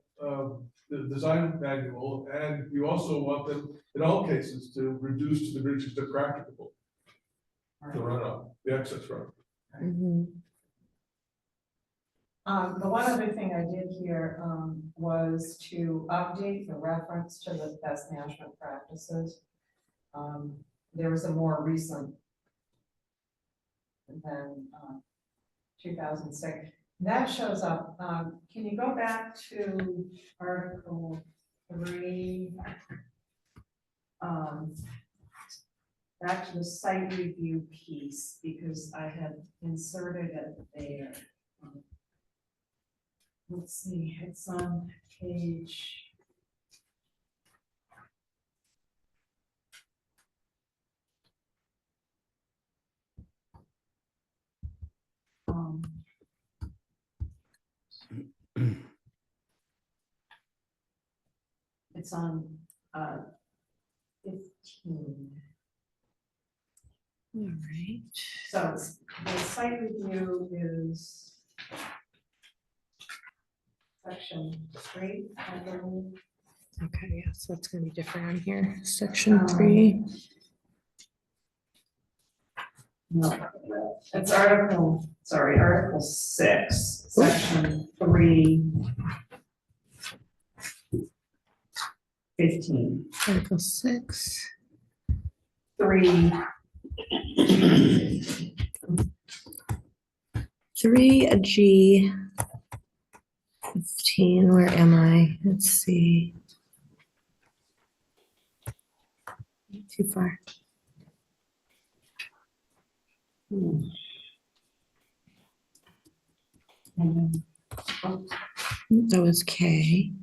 the design manual, and you also want them, in all cases, to reduce to the degree that practicable the runoff, the excess runoff. Mhm. The one other thing I did here, was to update the reference to the best management practices. There was a more recent than, 2006. That shows up, can you go back to Article 3? Back to the site review piece, because I had inserted it there. Let's see, it's on page. It's on 15. All right. So the site review is section 3, I believe. Okay, yeah, so it's gonna be different on here. Section 3. No, it's Article 6, section 3. 15. Article 6. 3. 3G 15. Where am I? Let's see. Too far. That was K.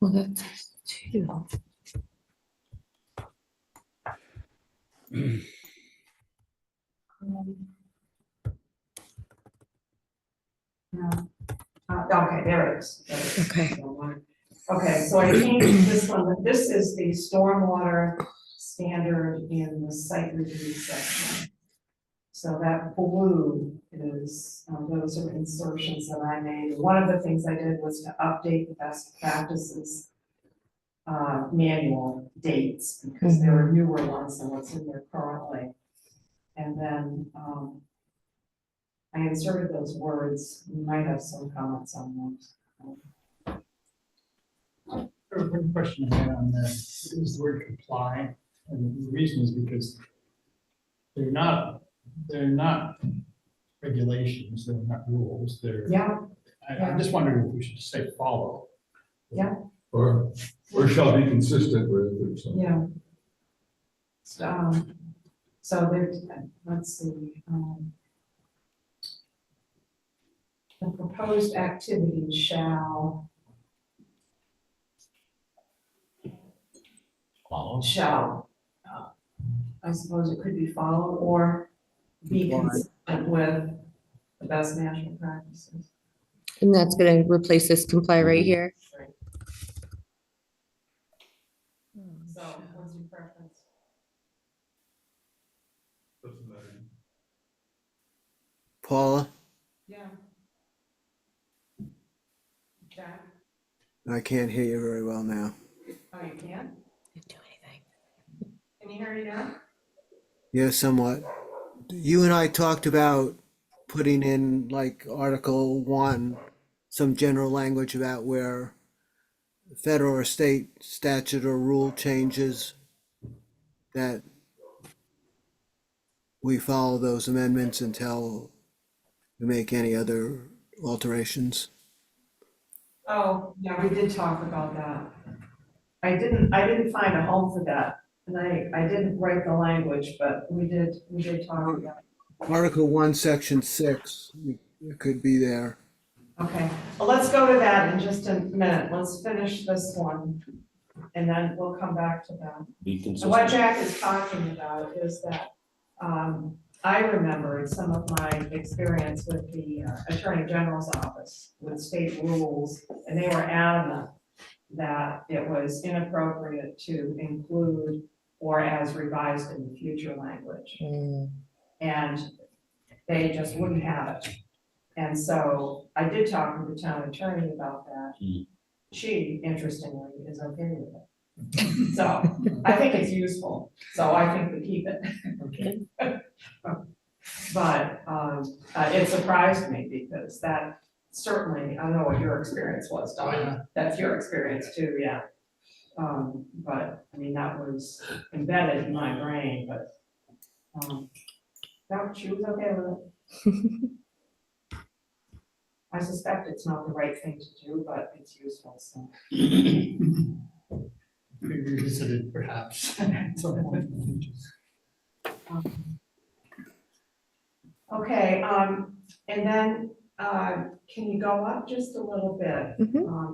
Well, that's 2. No. Okay, there it is. There it is. Okay. Okay, so I changed this one. This is the stormwater standard in the site review section. So that blue is, those are insertions that I made. One of the things I did was to update the best practices manual dates, because there are newer ones than what's in there currently. And then I inserted those words. You might have some comments on those. One question I had on that is the word comply, and the reason is because they're not regulations, they're not rules, they're. Yeah, I'm just wondering if we should say follow. yeah, Or shall be consistent with it or something. yeah. So there's, let's see. The proposed activity shall. Shall, I suppose it could be followed or be consistent with the best management practices. And that's gonna replace this comply right here. Right. So what's your preference? Doesn't matter. Paula, Yeah. Jack? I can't hear you very well now. Oh, you can? Didn't do anything. Can you hear me now? Yeah, somewhat. You and I talked about putting in like Article 1, some general language about where federal or state statute or rule changes, that we follow those amendments until we make any other alterations. Oh, yeah, we did talk about that. I didn't find a home for that, and I didn't write the language, but we did talk about it. Article 1, Section 6, it could be there. Okay, well, let's go to that in just a minute. Let's finish this one, and then we'll come back to that. Be And what consistent. Jack is talking about is that, I remembered some of my experience with the Attorney General's office with state rules, and they were adamant that it was inappropriate to include or as revised in the future language. And they just wouldn't have it. And so I did talk with the town attorney about that. She, interestingly, is okay with it. So I think it's useful, so I think we keep it. Okay. But it surprised me because that certainly, I don't know what your experience was, Oh, yeah. Don. That's your experience too, yeah. But I mean, that was embedded in my brain, but no, she was okay with it. I suspect it's not the right thing to do, but it's useful, so. We revisit it perhaps at some point in the future. Okay, and then, can you go up just a little bit?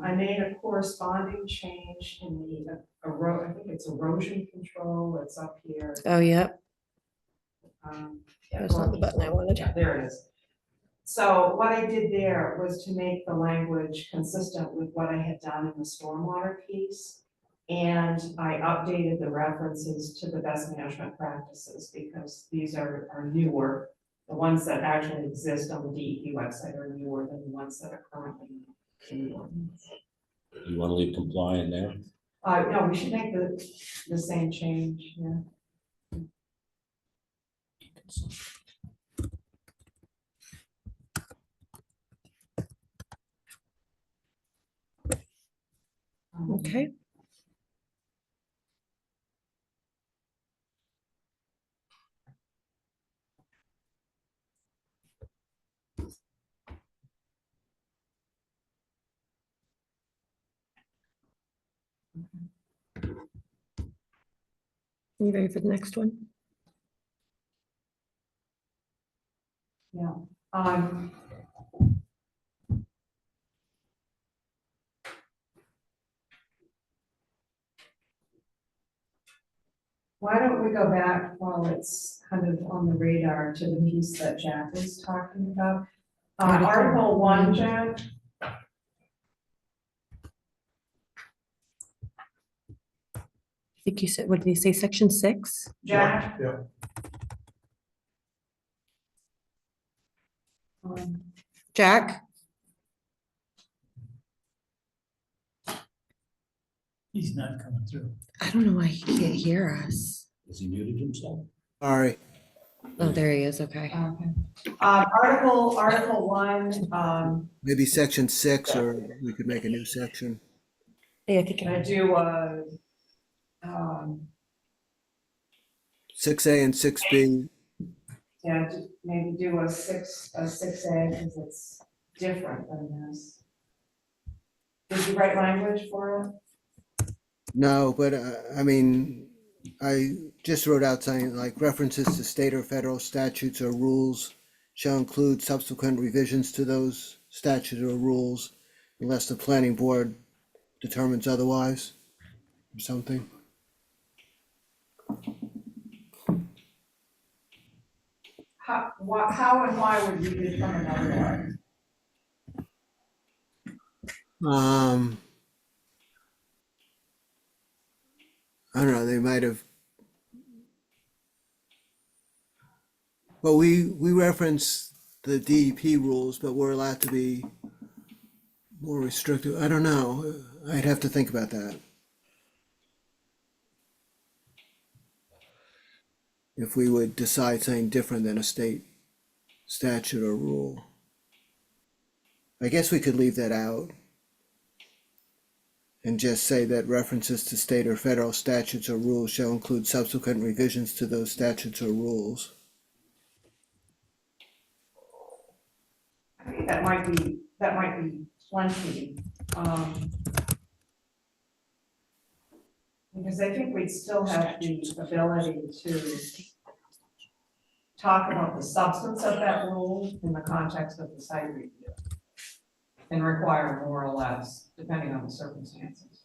I made a corresponding change in the I think it's erosion control, it's up here. Oh, yep. Yeah, That's not the button I wanted. Yeah, there it is. So what I did there was to make the language consistent with what I had done in the stormwater piece. And I updated the references to the best management practices because these are newer. The ones that actually exist on the DEP website are newer than the ones that are currently in the ordinance. You want to leave compliant there? No, we should make the same change, yeah. Okay. You ready for the next one? Yeah. Why don't we go back while it's kind of on the radar to the piece that Jack was talking about? Article 1, Jack. I think you said, what did he say, section 6? Jack? Yeah. Jack? He's not coming through. I don't know why he can't hear us. Has he muted himself? Sorry. Oh, there he is, okay. Okay. Article 1, Maybe Section 6, or we could make a new section. Yeah, I think can I do 6A and 6B. yeah, just maybe do a 6A because it's different than this. Did you write language for it? No, but I mean, I just wrote out something like references to state or federal statutes or rules shall include subsequent revisions to those statutes or rules unless the planning board determines otherwise or something. How and why would you determine otherwise? I don't know, they might have. Well, we reference the DEP rules, but we're allowed to be more restrictive. I don't know. I'd have to think about that. If we would decide something different than a state statute or rule. I guess we could leave that out and just say that references to state or federal statutes or rules shall include subsequent revisions to those statutes or rules. I think that might be plenty. Because I think we'd still have the ability to talk about the substance of that rule in the context of the site review. And require more or less, depending on the circumstances.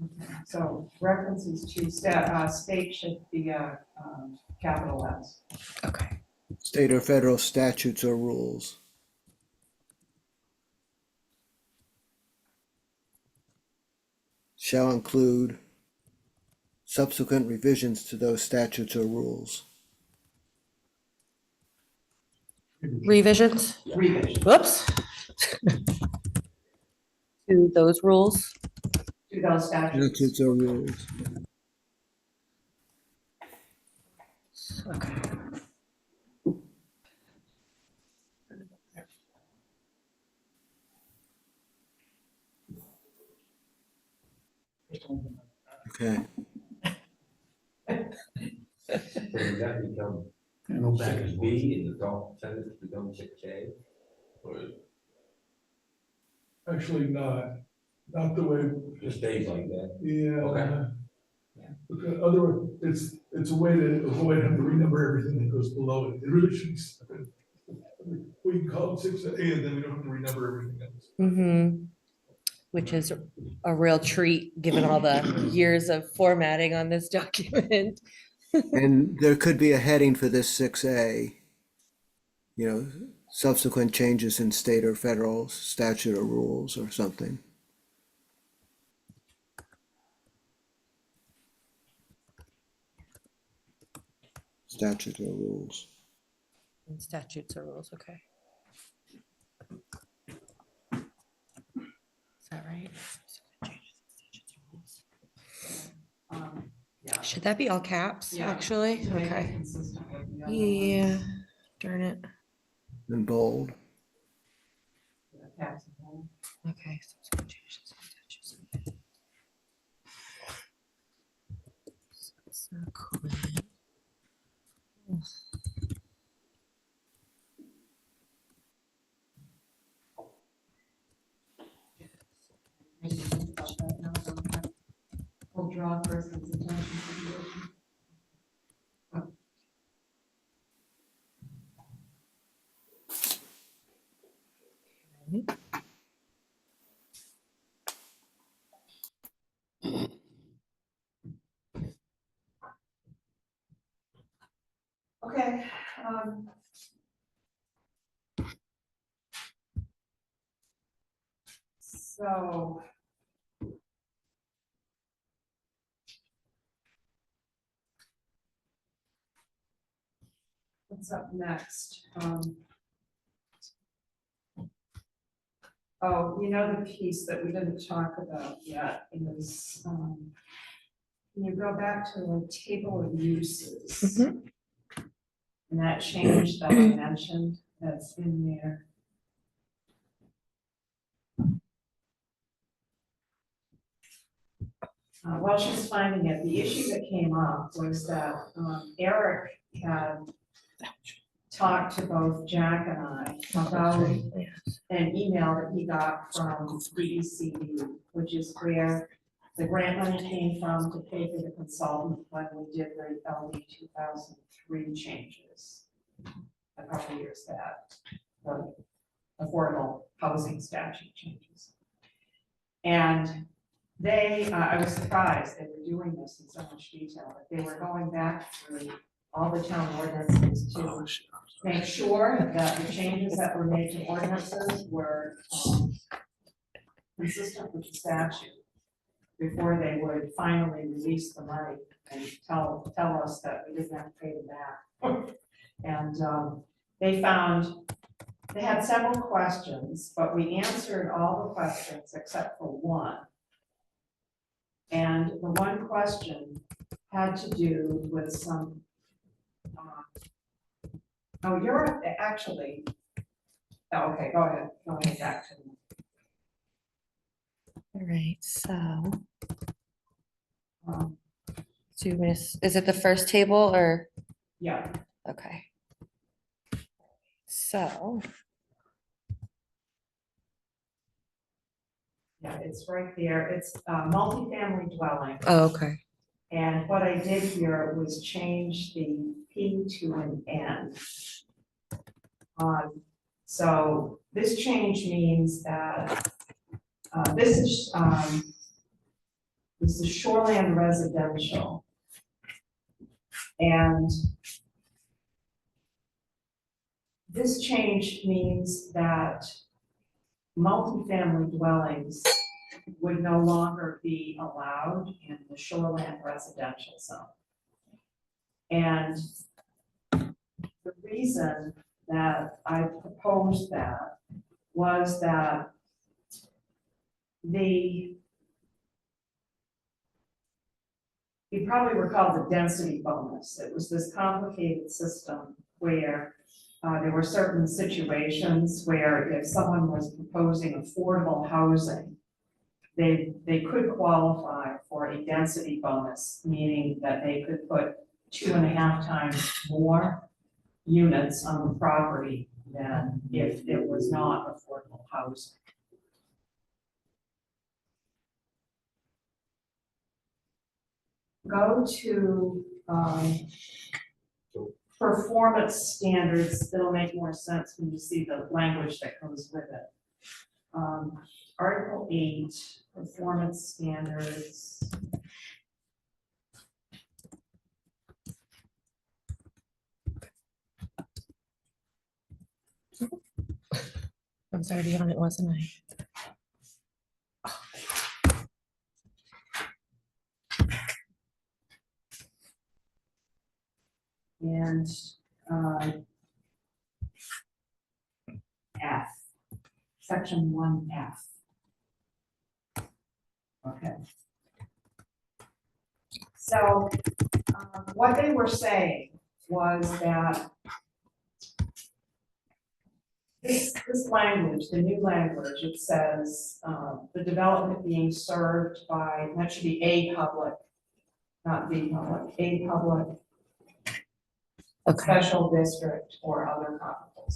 Okay, so references to state should be capital S. Okay. State or federal statutes or rules. Shall include subsequent revisions to those statutes or rules. Revisions? Revision Whoops. To those rules. to those statutes. Statutes or rules. Okay. Okay. Does that become Go back six and B and the top sentence become six A? Or Actually, not the way, it just stays like that? yeah. Okay. Because otherwise, it's a way to avoid having to renumber everything that goes below it. It really should be. We can call it 6A and then we don't have to renumber everything else. Mm-hmm. Which is a real treat, given all the years of formatting on this document. And there could be a heading for this 6A, you know, subsequent changes in state or federal statute or rules or something. Statute or rules. And statutes or rules, okay. Is that right? Yeah. Should that be all caps, Yeah. actually? To make it Okay. consistent with the other Yeah, darn it. And bold. ones. Caps and bold. Okay. Subsequent changes in statutes. Subsequent. Maybe think about that now, don't I? We'll draw a person's attention to the issue. Okay, so. What's up next? Oh, you know, the piece that we didn't talk about yet is, can you go back to the table of uses? Mhm. And that change that I mentioned that's in there. While she's finding it, the issue that came up was that Eric had talked to both Jack and I about an email that he got from DECD, which is where the grant money came from to pay for the consultant when we did the LD 2003 changes a couple of years back, the affordable housing statute changes. And they, I was surprised they were doing this in so much detail, but they were going back through all the town ordinances to make sure that the changes that were made to ordinances were consistent with the statute before they would finally release the money and tell us that we didn't have to pay them back. And they found, they had several questions, but we answered all the questions except for one. And the one question had to do with some, oh, you're actually, oh, okay, go ahead, back to me. All right, so Um, is it the first table or, Yeah, okay. So, yeah, it's right there, it's multifamily dwelling. oh, okay. And what I did here was change the P to an N. So this change means that this is shoreland residential. And this change means that multifamily dwellings would no longer be allowed in the shoreland residential zone. And the reason that I proposed that was that you probably recall the density bonus. It was this complicated system where there were certain situations where if someone was proposing affordable housing, they could qualify for a density bonus, meaning that they could put 2.5 times more units on the property than if it was not affordable housing. Go to performance standards. It'll make more sense when you see the language that goes with it. Article 8, performance standards. I was already on it, wasn't I? And F, section 1F. Okay. So what they were saying was that this language, the new language, it says the development being served by, that should be a public, not the public, a public Okay. special district or other comparable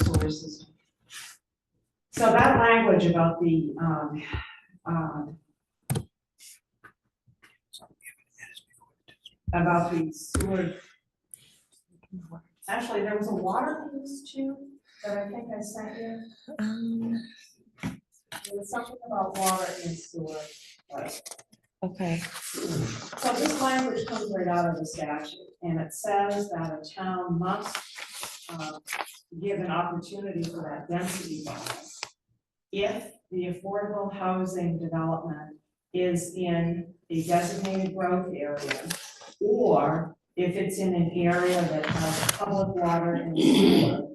sources. So that language about the sewer. Actually, there was a water piece too that I think I sent you. There was something about water and sewer. But Okay. so this language comes right out of the statute, and it says that a town must give an opportunity for that density bonus if the affordable housing development is in a designated growth area, or if it's in an area that has public water and sewer,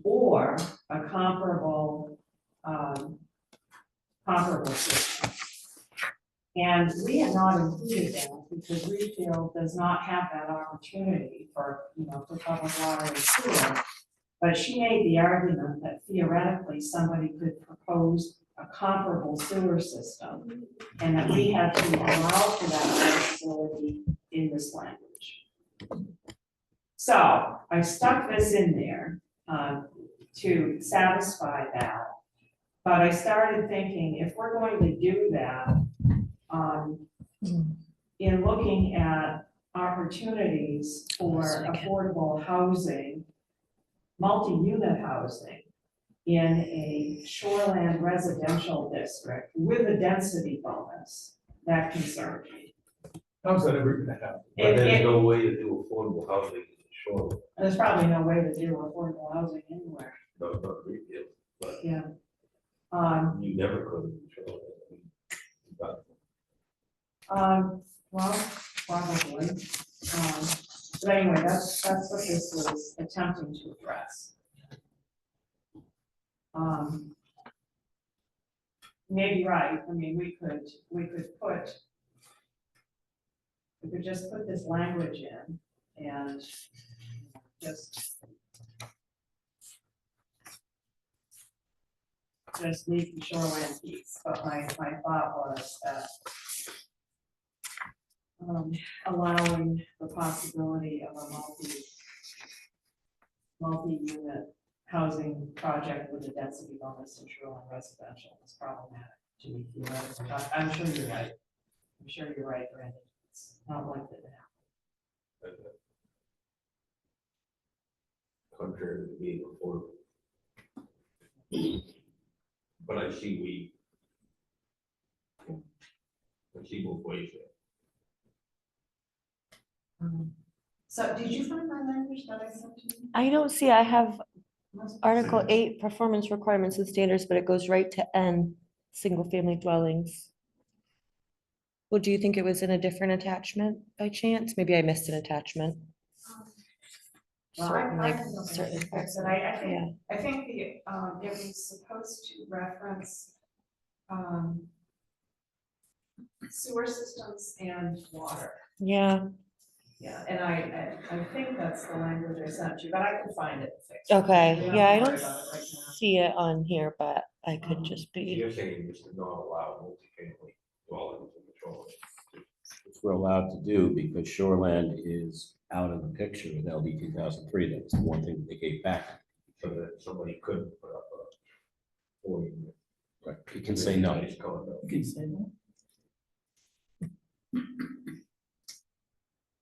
or a comparable system. And we have not included that because Readfield does not have that opportunity for public water and sewer. But she made the argument that theoretically somebody could propose a comparable sewer system and that we have to allow for that facility in this language. So I stuck this in there to satisfy that. But I started thinking, if we're going to do that, in looking at opportunities for affordable housing, multi-unit housing in a shoreland residential district with a density bonus, that concerns me. How's that ever gonna happen? But there's no way to do affordable housing in Shoreland, There's probably no way to do affordable housing anywhere, not Readfield, but yeah. you never could in Shoreland. But Well, probably. But anyway, that's what this was attempting to address. Maybe right, I mean, we could put we could just put this language in and just leave the shoreline piece, but my thought was that allowing the possibility of a multi-unit housing project with a density bonus in shoreline residential is problematic to me. Theoretically. I'm sure you're right. I'm sure you're right, Brandon. It's not likely to happen. Contrary to being affordable. But I see both ways there. So did you find my language that I sent to you? I don't see, I have Must be- Article 8, performance requirements and standards, but it goes right to N, single-family dwellings. Well, do you think it was in a different attachment by chance? Maybe I missed an attachment. Well, Certain, I like, can look at certain it, parts but of it, I think, yeah. I think it was supposed to reference sewer systems and water. Yeah, Yeah, and I think that's the language I sent you, but I can find it and fix it. okay, We don't yeah, I have to don't worry about it right now. see it on here, but I could just So be, you're saying just to not allow multifamily dwellings in the shoreline. Which we're allowed to do because shoreland is out of the picture with LD 2003. That was the one thing that they gave back. So that somebody could put up a 4-unit. Right. You can say no. nice condo.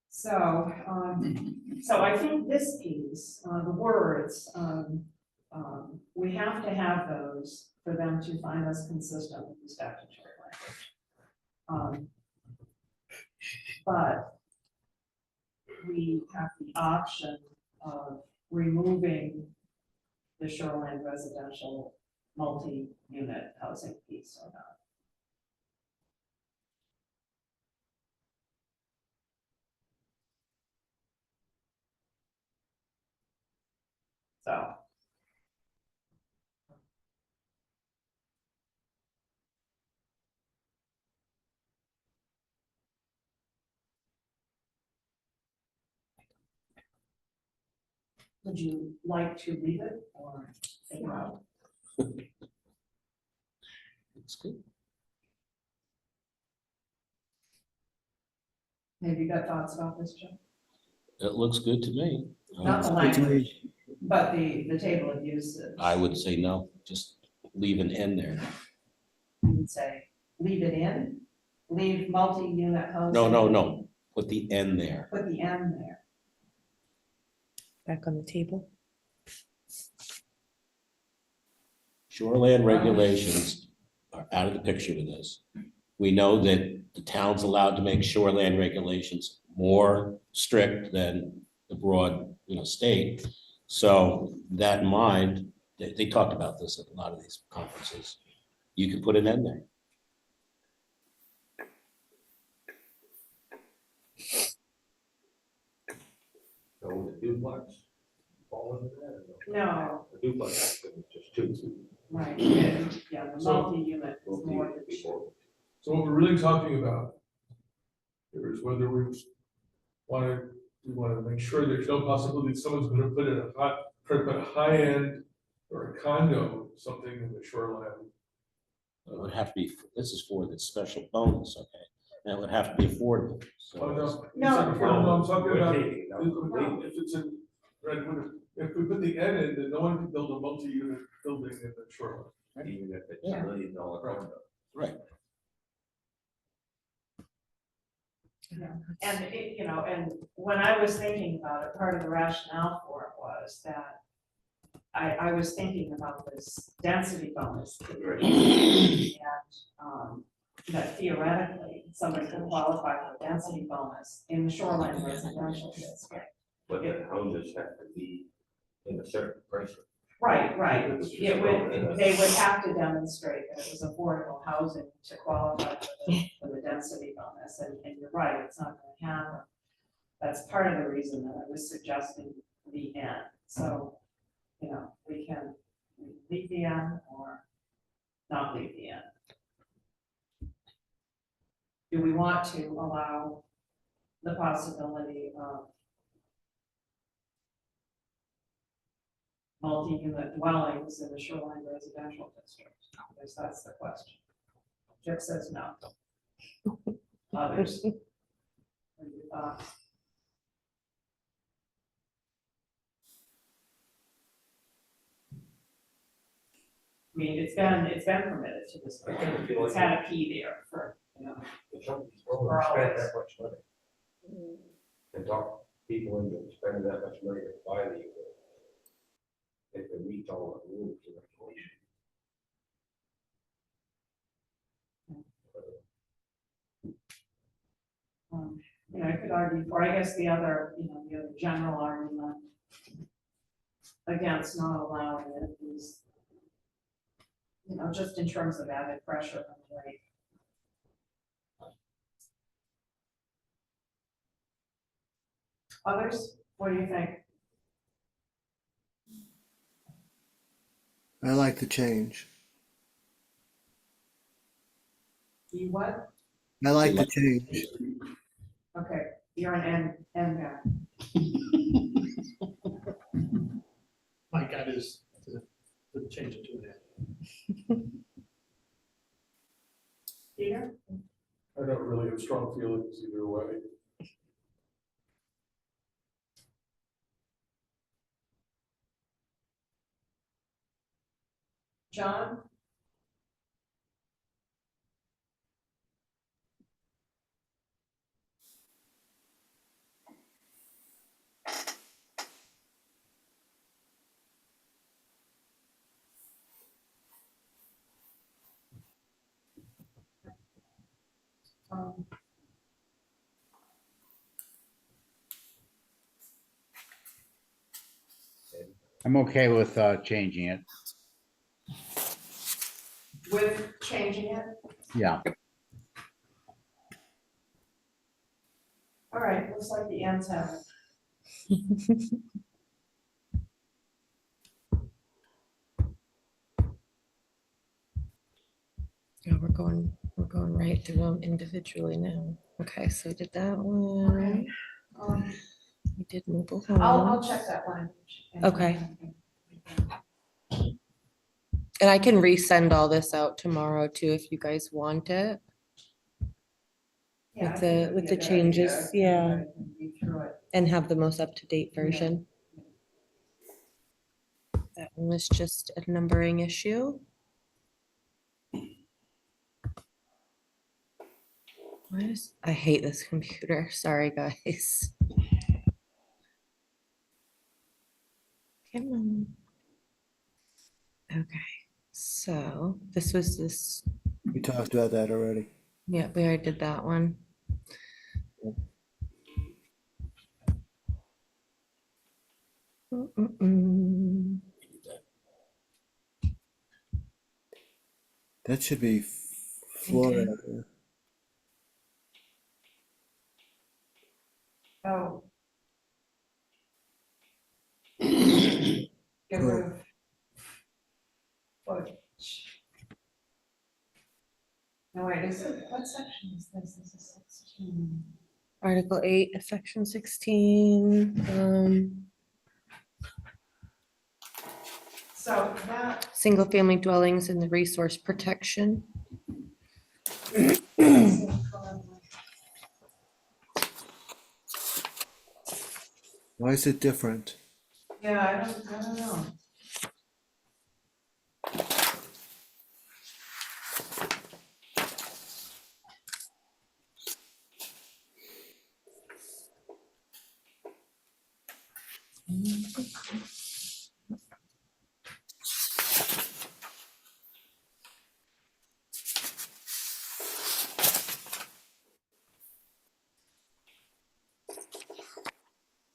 So, so I think this piece, the words, we have to have those for them to find us consistent with the statutory language. But we have the option of removing the shoreline residential multi-unit housing piece or not. So. Would you like to leave it or take it out? It's good. Have you got thoughts about this, Jim? It looks good to me. Not the Good to me. language, but the table of uses. I would say no, just leave an N there. You would say, leave it in, leave multi-unit housing. No. Put the N there. Put the N there. back on the table. Shoreland regulations are out of the picture with this. We know that the town's allowed to make shoreland regulations more strict than the broad, state. So that in mind, they talked about this at a lot of these conferences. You can put an end there. So the duplex fall into that? or No, The duplex is just two. right, yeah, the So- multi-unit is more than Before. So what we're really talking about here is whether we want to make sure there's no possibility someone's gonna put in a high-end or a condo, something in the shoreline. It would have to be, this is for the special bonus, okay? And it would have to be affordable. Oh, So no, No. I'm talking about, Rotating, that was completely- if it's in, right, if we put the N in, then no one can build a multi-unit building in the shoreline. Even if it's Yeah. $1 million condo. right. And it, and when I was thinking about it, part of the rationale for it was that I was thinking about this density bonus. theory. And, that theoretically, somebody could qualify for a density bonus in the shoreline residential district. But the houses have to be in a certain price. Right, they would have to demonstrate that it was affordable housing to qualify for the density bonus, and you're right, it's not gonna happen. That's part of the reason that I was suggesting the N, so, we can leave the N or not leave the N. Do we want to allow the possibility of multi-unit dwellings in the shoreline residential district? Because that's the question. Jeff says no. Others? What are your thoughts? I mean, it's been permitted to this point. It's had a P there for, you know. If somebody's willing to spend that much money. And talk people into spending that much money to buy the unit. If it meets all the rules and regulations. You know, I could argue for, I guess the other, you know, the other general argument against not allowing it is, you know, just in terms of added pressure on the rate. Others, what do you think? I like the change. You what? I like the change. Okay, you're an N guy. My gut is to change it to an. Peter? I don't really have strong feelings either way. John? Um, I'm okay with changing it. with changing it? Yeah. All right, looks like the N's have it. Yeah, we're going right through them individually now. Okay, so we did that one. Okay. Um, We did mobile I'll homes. check that language. Okay. And I can resend all this out tomorrow too, if you guys want it. Yeah, With I think the- it'd with be a the good changes, idea. yeah. Everybody can read through it. And have the most up-to-date version. That one was just a numbering issue. I hate this computer. Sorry, guys. Come on. Okay, so this was this, We talked about that already. yeah, we already did that one. Mm-mm-mm. That should be Florida. Oh. Get rid of footage. No, wait, what section is this? This is 16. Article 8, Section 16, So that, single-family dwellings and the resource protection. Why is it different? yeah, I don't know.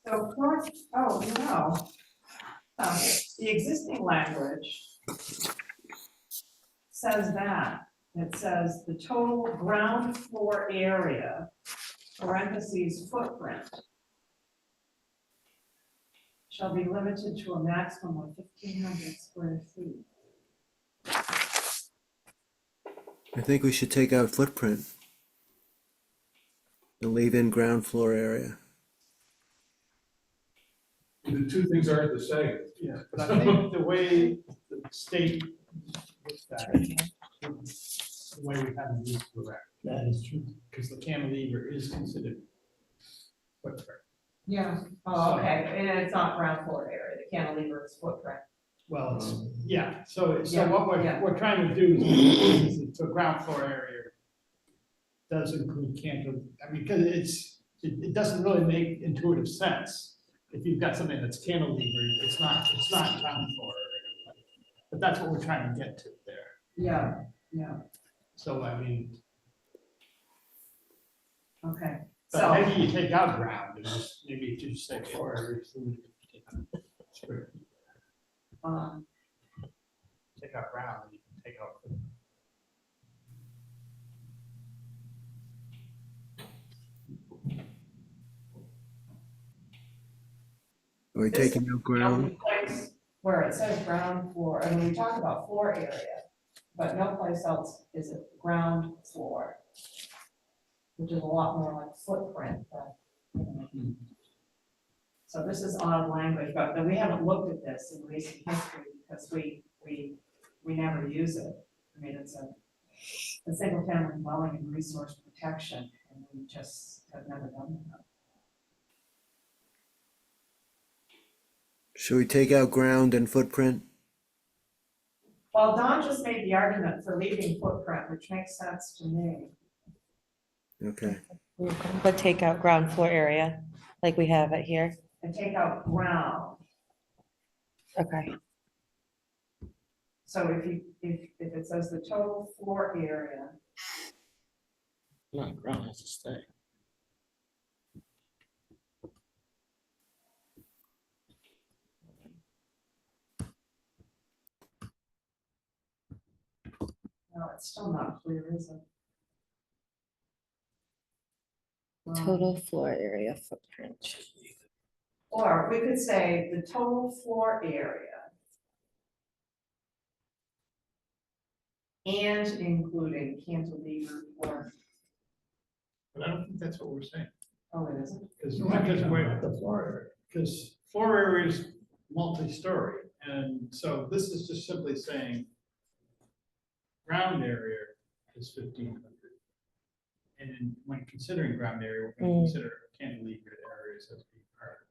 So current, oh, no. The existing language says that. It says the total ground floor area, parentheses, footprint, shall be limited to a maximum of 1,500 square feet. I think we should take out footprint. And leave in ground floor area. The two things aren't the same. Yeah, but I think the way the state looks at it, the way we have it is correct. That is true. Because the cantilever is considered footprint. Yeah. Oh, okay, and it's not ground floor area, the cantilever is footprint. Well, it's, yeah, so Yeah, what yeah. we're trying to do is the ground floor area does include cantilever, I mean, because it doesn't really make intuitive sense. If you've got something that's cantilevered, it's not ground floor area. But that's what we're trying to get to there. Yeah, yeah, So, I mean, okay. but So, maybe you take out ground, and just, maybe you just say floor area. um, Take out ground, and you can take out. Are we This- taking out the ground? only place where it says ground floor, and we talk about floor area, but no place else is it ground floor. Which is a lot more like footprint, but. So this is odd language, but we haven't looked at this in recent history because we never use it. I mean, it's a single family dwelling and resource protection, and we just have never done that. Should we take out ground and footprint? Well, Don just made the argument for leaving footprint, which makes sense to me. Okay, But take out ground floor area, like we have it here. And take out ground. Okay. So if it says the total floor area, No, ground has to stay. no, it's still not clear, is it? Total floor area footprint. Or we could say the total floor area. And including cantilever or, But I don't think that's what we're saying. oh, it isn't? Because The floor area. because floor area is multi-story, and so this is just simply saying ground area is 1,500. And when considering ground area, we're going to consider cantilevered areas as being part of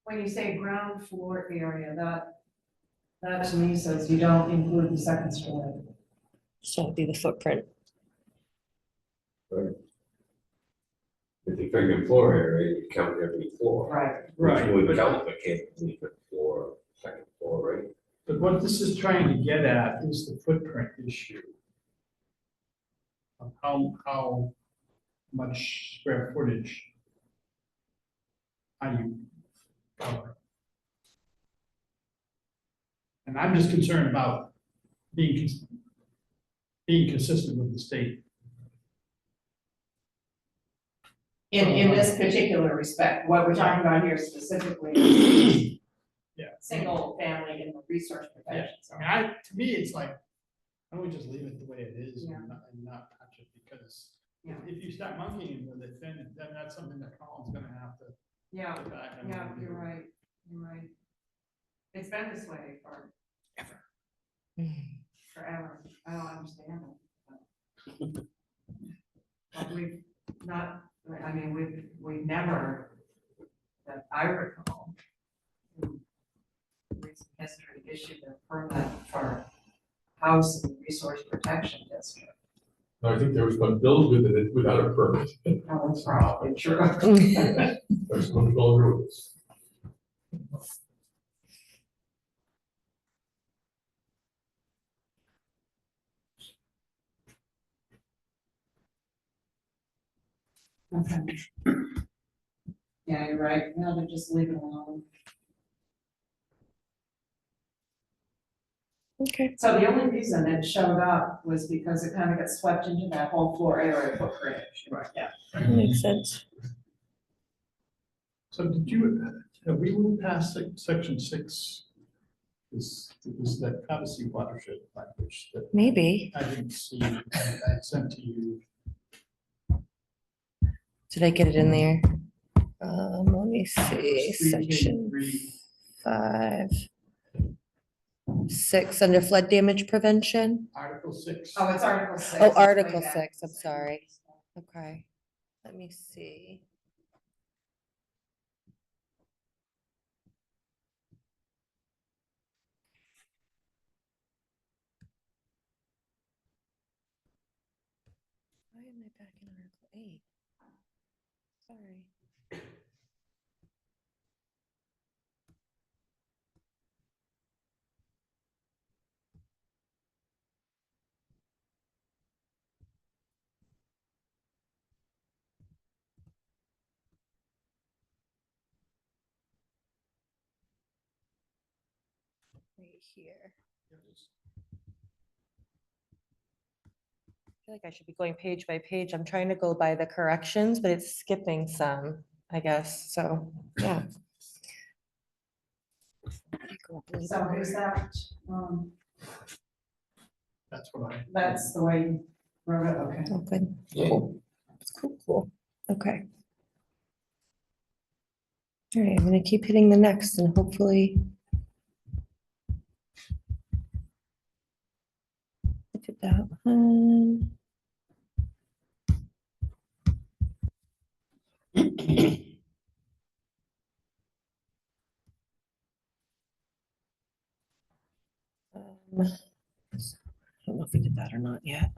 When you say ground floor area, that to me says you don't include the second story. So it'd be the footprint. Right. If you figure floor area, you count every floor. Right. Which would count the cantilever floor, second floor, right? But what this is trying to get at is the footprint issue. Of how much square footage are you covering? And I'm just concerned about being consistent with the state. In this particular respect, what we're talking about here specifically is Yeah. single family in the resource protection I mean, zone. to me, it's like, why don't we just leave it the way it is Yeah. and not touch it, because Yeah. if you start monkeying with it, then that's something that Colin's gonna have to. Yeah, go back and yeah, review. you're right, you're right. It's been this way forever. I don't understand it. But we've not, I mean, we've never, that I recall, in recent history, issued a permit for house and resource protection district. I think there was one built with it without a permit. Oh, that's probably true. That's what we call rules. Okay. Yeah, you're right. Now to just leave it alone. Okay, So the only reason it showed up was because it kind of got swept into that whole floor area for creation. Right. Yeah. makes sense. So have we moved past section 6? This that privacy watershed language that Maybe. I didn't see, I sent to you. Did I get it in there? Let me see, Street section read 5. 6 under flood damage prevention. Article 6. Oh, it's Article 6. Oh, It's way Article back. 6, I'm sorry. Okay, let me see. Why am I back in Article 8? Sorry. Right here. I feel like I should be going page by page. I'm trying to go by the corrections, but it's skipping some, I guess, so, yeah. Go up a little So bit is more. that, That's what I. that's the way you wrote it, okay. Oh, good. Cool. Cool, cool. Okay. All right, I'm gonna keep hitting the next and hopefully. Look at that one. I don't know if we did that or not yet.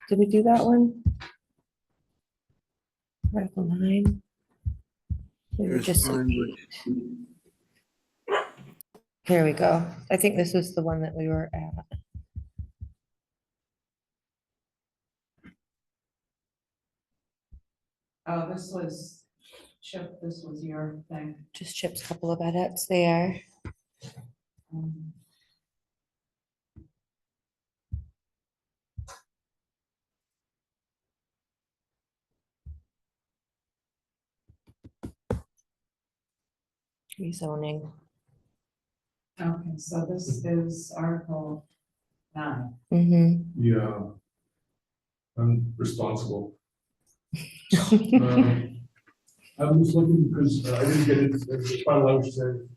Did we do that one? Article 9. We were Here's just at language. 8. Here we go. I think this is the one that we were at. Oh, this was, Chip, this was your thing. Just Chip's couple of edits there. Um, Rezoning. Okay, so this is Article 9. Mm-hmm. Yeah. I'm responsible. I was looking because I didn't get it, the final language said,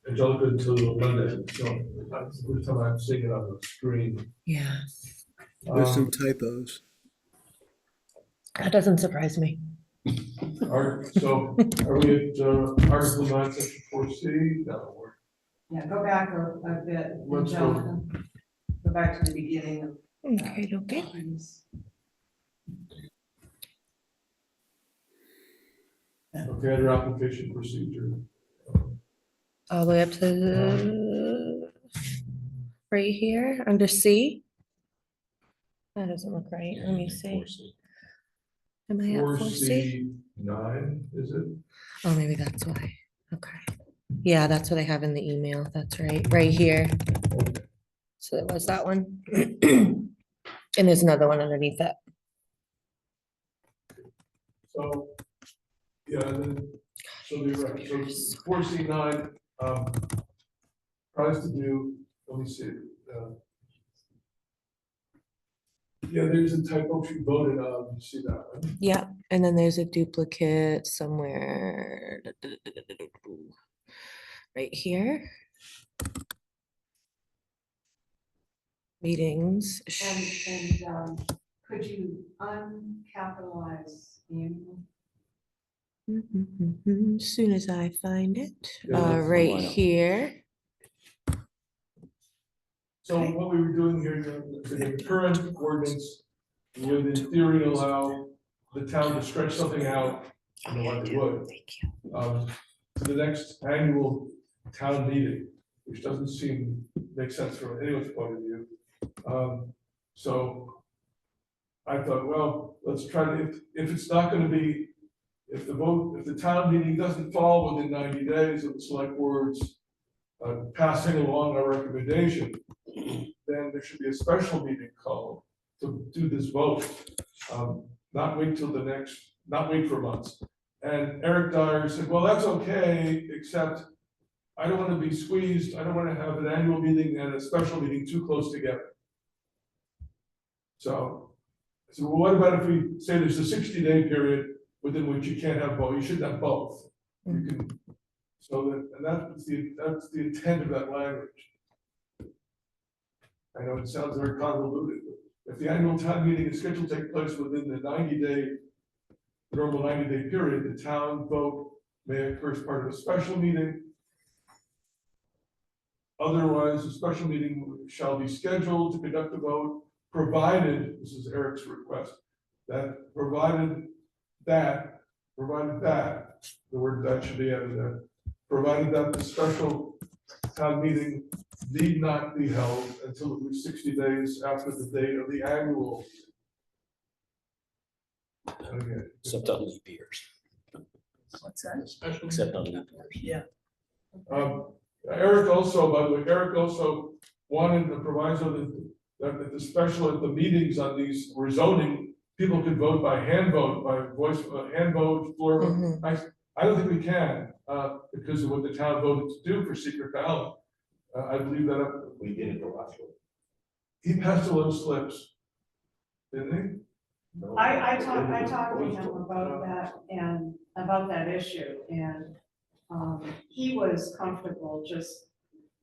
Angelica until Monday, so that's the first time I'm seeing it on the screen. Yeah, There's some Um, typos. that doesn't surprise me. So are we at Article 9, Section 4C? That'll work. Yeah, go back a bit, Let's go. Angelica. Go back to the beginning of. Okay, okay. things. Okay, under application procedure. All the way up to the, right here, under C. That doesn't look right. Let me see. Am I at 4C? 4C9, is it? Oh, maybe that's why. Okay. Yeah, that's what I have in the email. That's right, right here. So it was that one. And there's another one underneath it. So, yeah, and then, so you're right, so 4C9, tries to do, let me see. Yeah, there's a typo she voted on, you see that one? Yeah, and then there's a duplicate somewhere. Right here. Meetings. Could you uncapitalize annual? As soon as I find it, Yeah, that's the right one. here. So what we were doing here, the current ordinance, would in theory allow the town to stretch something out, you know, like it would, Thank you. to the next annual town meeting, which doesn't seem, make sense from anyone's point of view. So I thought, well, let's try to, if it's not gonna be, if the town meeting doesn't fall within 90 days of the select board's passing along our recommendation, then there should be a special meeting called to do this vote. Not wait till the next, not wait for months. And Eric Dyer said, well, that's okay, except I don't want to be squeezed. I don't want to have an annual meeting and a special meeting too close together. So, well, what about if we say there's a 60-day period within which you can't have both, you shouldn't have both. You can, so that, and that's the intent of that language. I know it sounds very convoluted, but if the annual town meeting is scheduled to take place within the 90-day, normal 90-day period, the town vote may occur as part of a special meeting. Otherwise, a special meeting shall be scheduled to conduct a vote, provided, this is Eric's request, that provided that, the word that should be added there, provided that the special town meeting need not be held until at least 60 days after the date of the annual. Okay. Except on leap years, What's that? except on leap years. Yeah. Eric also, by the way, Eric also wanted the proviso that the special at the meetings on these rezoning, people could vote by hand vote, by voice, hand vote, floor vote. I don't think we can, because of what the town voted to do for secret ballot. I believe that We did it the last one. he passed a little slips, didn't he? No, I talked to him about that and about that issue, and he was comfortable just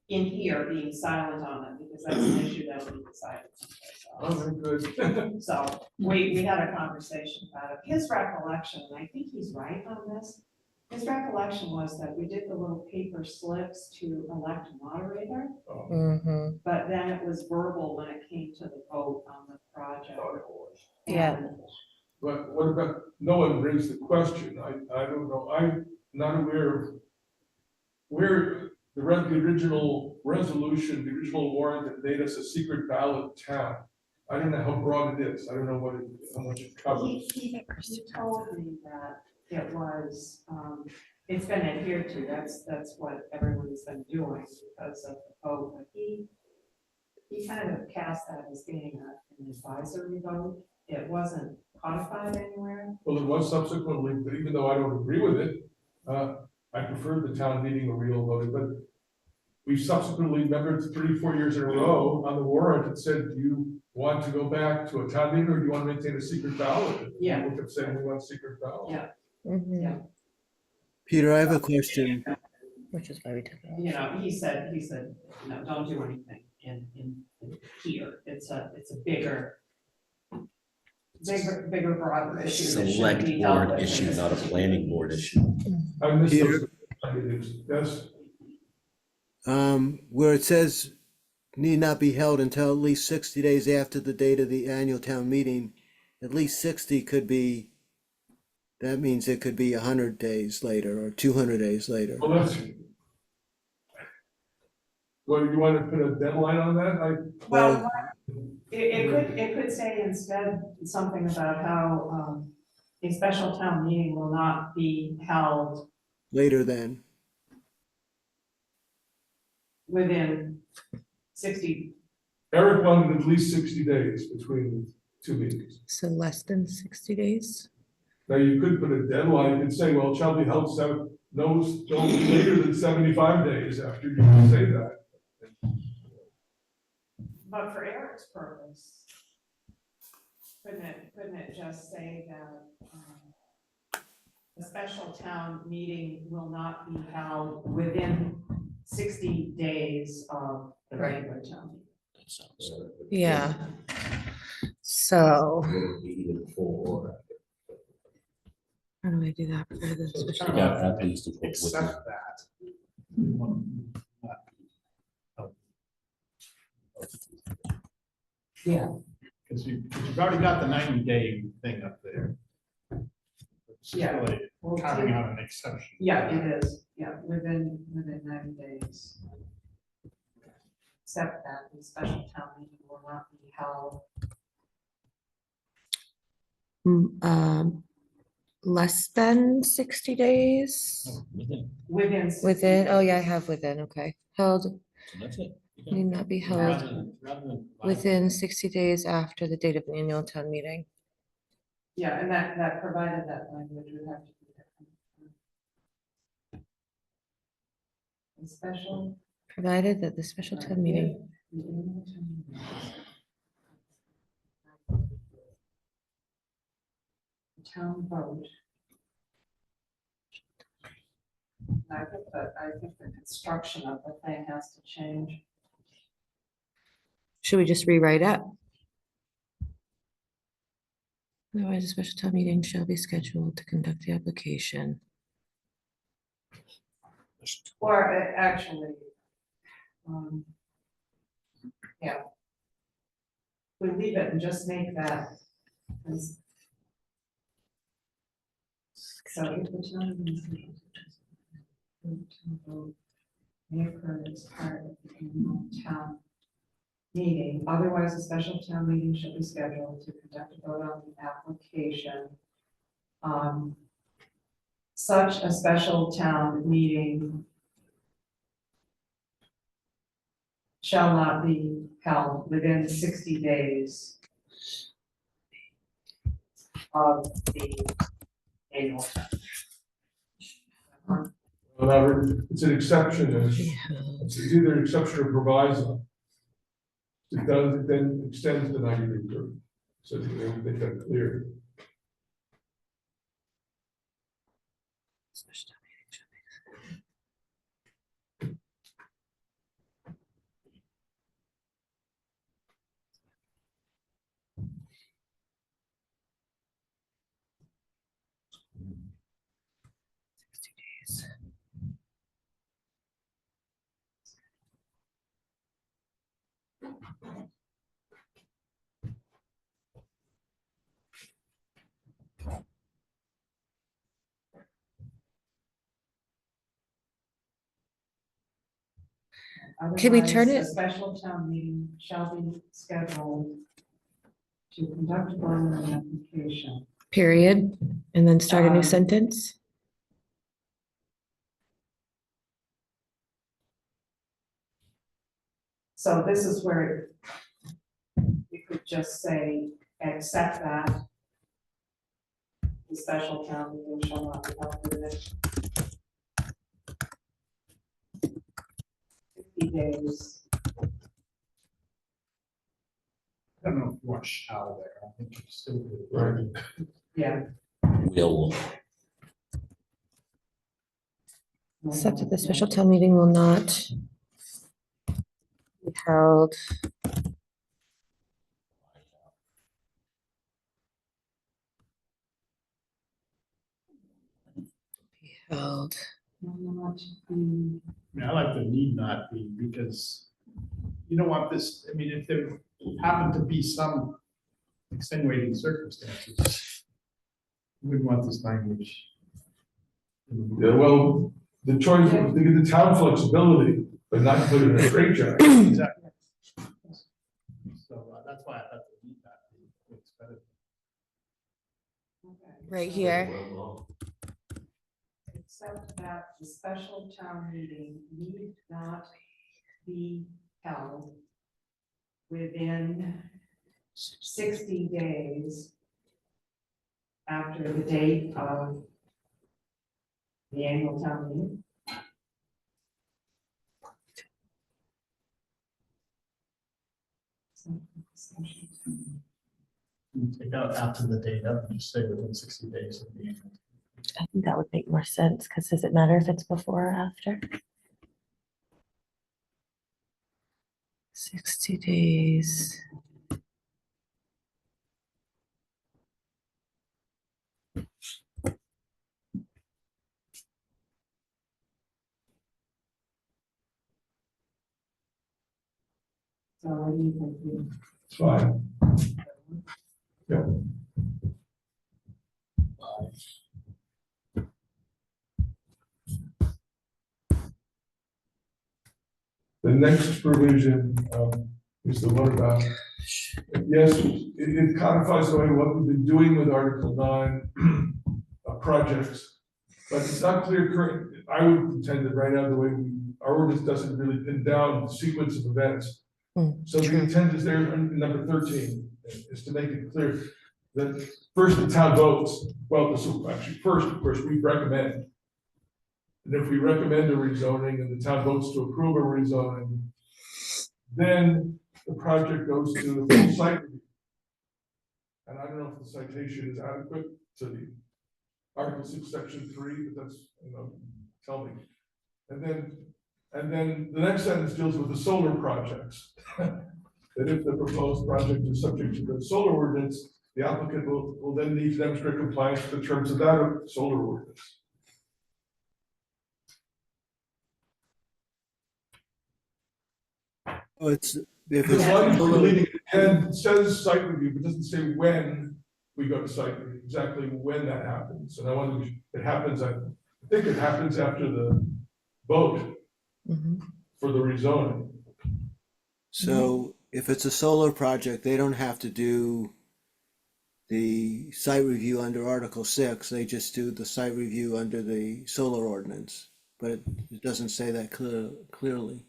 in here being silent on it, because that's an issue that we decided. Oh, very good. So we had a conversation about it. His recollection, and I think he's right on this, his recollection was that we did the little paper slips to elect a moderator, but then it was verbal when it came to the vote on the project. Yeah. And But what about, no one raised the question, I don't know, I'm not aware of where the original resolution, the original warrant that made us a secret ballot town. I don't know how broad it is, I don't know how much it covers. he told me that it was, it's been adhered to, that's what everyone's been doing because of the vote, but he kind of cast that as being an advisory vote. It wasn't codified anywhere. Well, it was subsequently, but even though I don't agree with it, I prefer the town meeting a real vote, but we subsequently, remember 3-4 years in a row on the warrant, it said, do you want to go back to a town meeting or do you want to maintain a secret ballot? Yeah. People kept saying we want a secret ballot. Yeah. Peter, I have a question. Which is why we took it off. You know, he said, no, don't do anything in here. It's a bigger, broader issue. that should Select be dealt board with. issue, not a planning board issue. I missed Peter? those. Yes, Where it says need not be held until at least 60 days after the date of the annual town meeting, at least 60 could be, that means it could be 100 days later or 200 days later. well, well, you want to put a deadline on that? Well, it could say instead something about how, a special town meeting will not be held Later than. within 60. Eric wanted at least 60 days between the two meetings. So less than 60 days? Now, you could put a deadline, you could say, well, it shall be held no later than 75 days after you say that. But for Eric's purpose, couldn't it just say that, a special town meeting will not be held within 60 days of the regular town meeting? That sounds. Yeah. So Either before or after. how do I do that? For the So special- kind Yeah, of that needs to put with accept that. Yeah. Because you've already got the 90-day thing up there. It's Yeah. really Well, carving out an exception. Yeah, it is, yeah, within 90 days. Except that the special town meeting will not be held. less than 60 days? Within, oh yeah, I have within, okay. Held, So that's it. You need got not be it. held Rather than- within 60 days after the date of the annual town meeting. Yeah, and that provided that language would have to be different. A special. Provided that the special town meeting, The annual town meeting. The town vote. I think the construction of the thing has to change. should we just rewrite it? Otherwise, a special town meeting shall be scheduled to conduct the application. Or actually, yeah. We leave it and just make that. So if the town meeting may occur as part of the annual town meeting, otherwise a special town meeting shall be scheduled to conduct a vote on the application. Such a special town meeting shall not be held within 60 days of the annual. However, it's an exception, it's either an exception or proviso. It does, it then extends the 90-day period, so they make that clear. Can we turn Otherwise, it- a special town meeting shall be scheduled to conduct a vote on the application. Period, and then start a new Um, sentence? So this is where you could just say, accept that. The special town meeting shall not be held within 60 days. I don't know if you want shall there, I think you still do. Right. Yeah. Will. Except that the special town meeting will not be held held. Not be- I mean, I like the need not be, because you don't want this, I mean, if there happen to be some extenuating circumstances, we wouldn't want this language. Yeah, well, the choice, they give the town flexibility, but not put it in a straitjacket. Exactly. So that's why I thought the need not be looks better. Okay, Right so here. Except that the special town meeting need not be held within 60 days after the date of the annual town meeting. You take out after the date of, and just say within 60 days of the end. I think that would make more sense, because does it matter if it's before or after? 60 days. So what do you think? It's fine. Yeah. The next provision, is the one about, yes, it codifies away what we've been doing with Article 9. projects. But it's not clear current, I would contend that right now, the way our ordinance doesn't really pin down the sequence of events. So the true. intent is there in number 13, is to make it clear that first the town votes, well, this will actually, first, of course, we recommend. And if we recommend a rezoning and the town votes to approve a rezoning, then the project goes to the full site review. And I don't know if the citation is adequate to the Article 6, Section 3, but that's, tell me. And then the next sentence deals with the solar projects. That if the proposed project is subject to the solar ordinance, the applicant will then need to demonstrate compliance with the terms of that solar ordinance. Oh, it's, if Because it's, language we're leading and says site review, but doesn't say when we go to site review, exactly when that happens. And I wonder, it happens, I think it happens after the vote Mhm. for the rezoning. so if it's a solar project, they don't have to do the site review under Article 6, they just do the site review under the solar ordinance. But it doesn't say that clearly.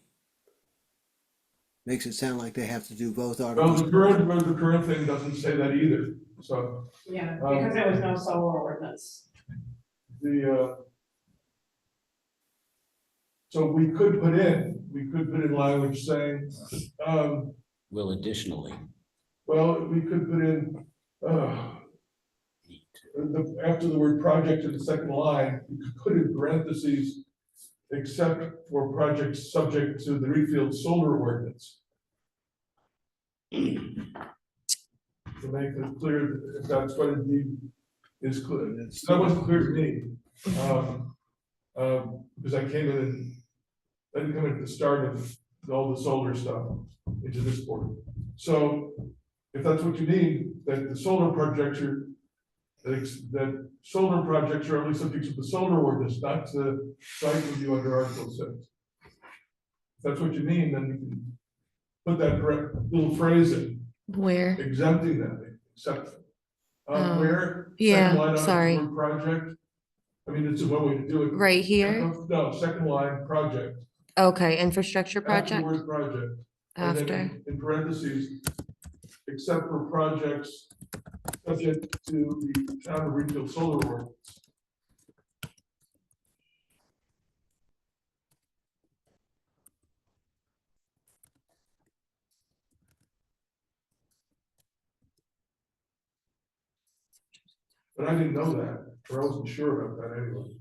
Makes it sound like they have to do both Well, articles. the current thing doesn't say that either, so Yeah, because there was no solar ordinance. so we could put in language saying, Will additionally. well, we could put in, after the word project in the second line, you could put in parentheses, except for projects subject to the Readfield solar ordinance. To make it clear if that's what indeed is clear. That wasn't clear to me. Because I came in I didn't come in at the start of all the solar stuff into this board. So if that's what you mean, that the solar projects are, that solar projects are only subject to the solar ordinance, not to site review under Article 6. If that's what you mean, then you can put that little phrase in, Where? exempting them, except where. yeah, second line on the sorry. word project. I mean, it's one way to do it. Right here? No, second line, project. Okay, infrastructure After project the word project. And then after. in parentheses, except for projects subject to the town of Readfield solar ordinance. But I didn't know that, or I wasn't sure about that anyway.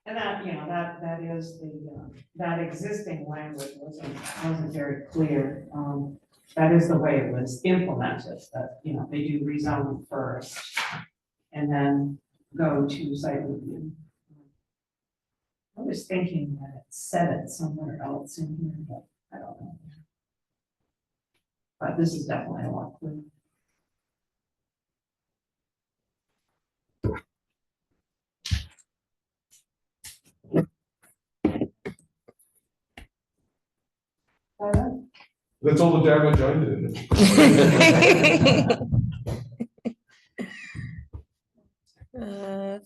And that, that is that existing language wasn't very clear. That is the way it was implemented, that, they do rezone first and then go to site review. I was thinking that it said it somewhere else in here, but I don't know. But this is definitely a lot clearer. That's all the damage I did.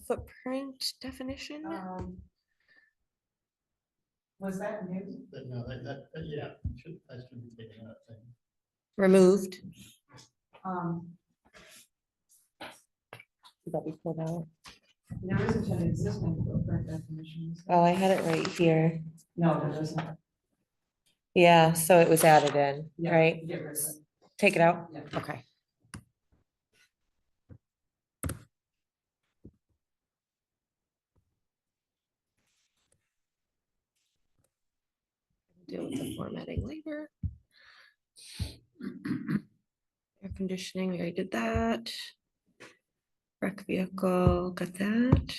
Footprint definition? Was that new? No, yeah, that should be taken out, I think. Removed. There isn't an existing footprint definition. is there? Oh, I had it right here. No, there isn't. Yeah, so it was added in, Yeah, right? Get rid of it. Take it out? Yeah. Okay. Deal with the formatting later. Air conditioning, we already did that. Rec vehicle, got that.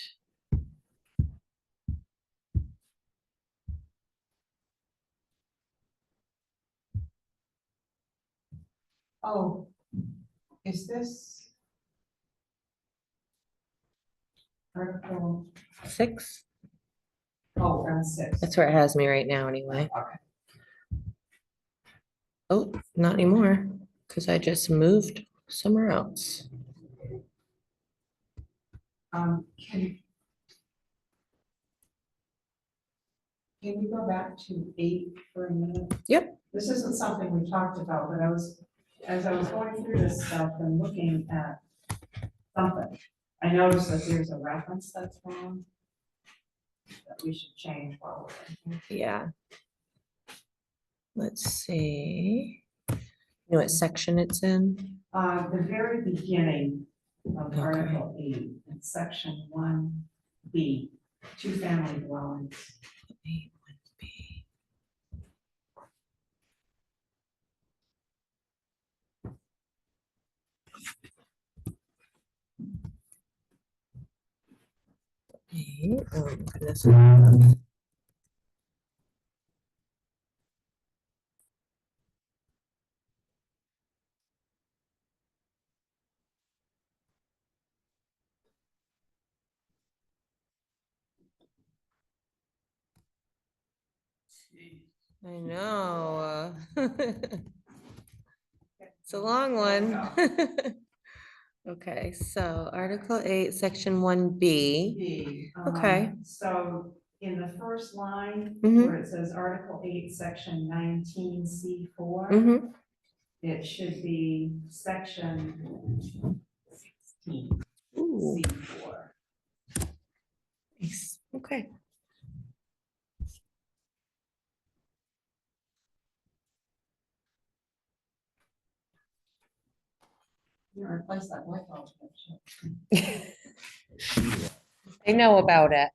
Oh, is this article, 6? oh, round 6? That's where it has me right now anyway. Okay. Oh, not anymore, because I just moved somewhere else. Can you go back to 8 for a minute? Yep. This isn't something we talked about, but as I was going through this stuff and looking at something, I noticed that there's a reference that's wrong that we should change while we're in here. Yeah. Let's see. You know what section it's in? The very beginning of Okay. Article 8, in section 1B, two-family dwellings. Goodness. I know. It's a long one. Okay, so Article 8, Section 1B. B. Okay. So in the first line, Mhm. where it says Article 8, Section 19C4, Mhm. it should be Section 16, Ooh, C4. nice. Okay. You replace that with all the They know about it.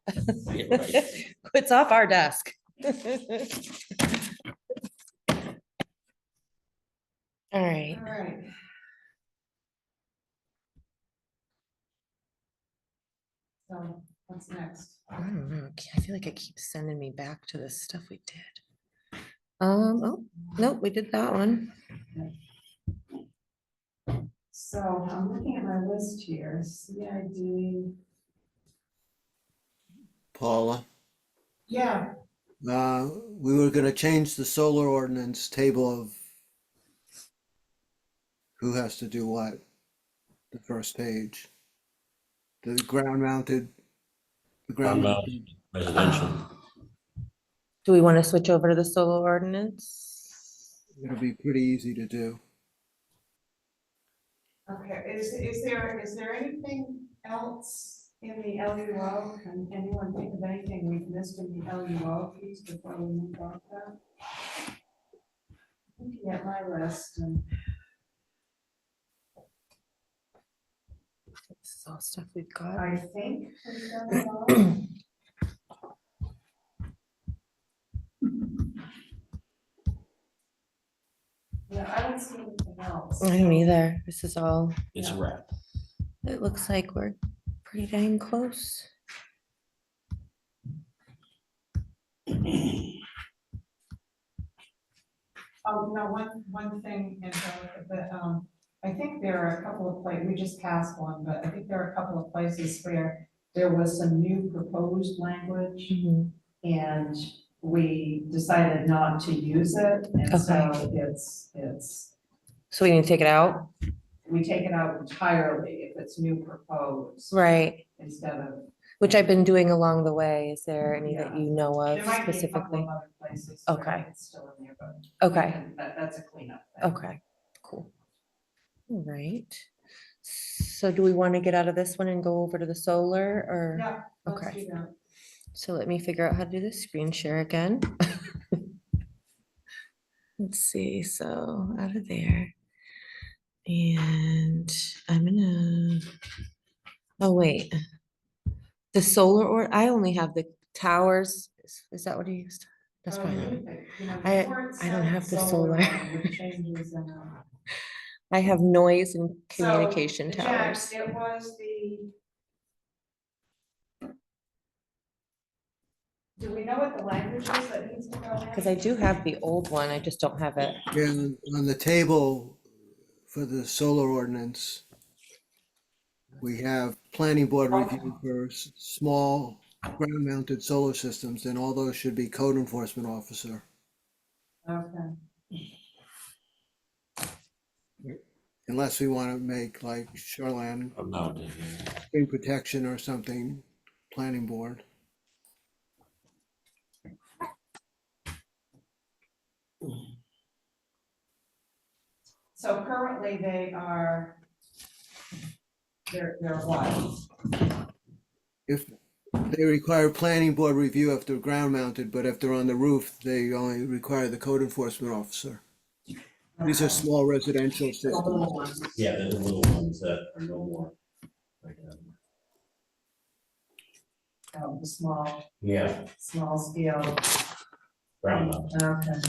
Yeah, right. It's off our desk. All right. All right. So what's next? I don't know. I feel like it keeps sending me back to the stuff we did. Oh, nope, we did that one. So I'm looking at my list here, CID. Paula, Yeah, we were gonna change the solar ordinance table of who has to do what, the first page. The ground mounted, the ground mounted. Residential. Do we want to switch over to the solar ordinance? It'll be pretty easy to do. okay, is there anything else in the LUO? Can anyone think of anything we've missed in the LUO piece before we move on to that? Looking at my list, and This is all stuff we've got. I think we've done it all. Yeah, I don't see anything else. I don't either. This is all, It's a wrap. it looks like we're pretty dang close. Oh, no, one thing, Angelica, that, I think there are a couple of places, we just passed one, but I think there are a couple of places where there was some new proposed language, and we decided not to use it, and so it's, So we need to take it out? we take it out entirely if it's new proposed, Right, instead of, which I've been doing along the way. Is there any that Yeah. you know of there might be a couple specifically? of other places Okay. where it's still in there, but. Okay, That's a cleanup thing. okay, cool. All right. So do we want to get out of this one and go over to the solar or? Yeah, let's Okay. do that. So let me figure out how to do this screen share again. Let's see, so out of there. And I'm gonna, oh wait. The solar, or I only have the towers. Is that what he used? That's fine. I don't have the solar. I have noise and communication towers. It was the. Do we know what the language is that needs to go in? Because I do have the old one, I just don't have it. And on the table, for the solar ordinance, we have planning board review for small ground mounted solar systems, and all those should be code enforcement officer. Okay. Unless we want to make like shoreline No. stream protection or something, planning board. So currently they're what? If they require planning board review if they're ground mounted, but if they're on the roof, they only require the code enforcement officer. These are small residential The systems. little ones. Yeah, they're the little ones that are no more. Like, Oh, the small yeah, scale. ground mount. Okay.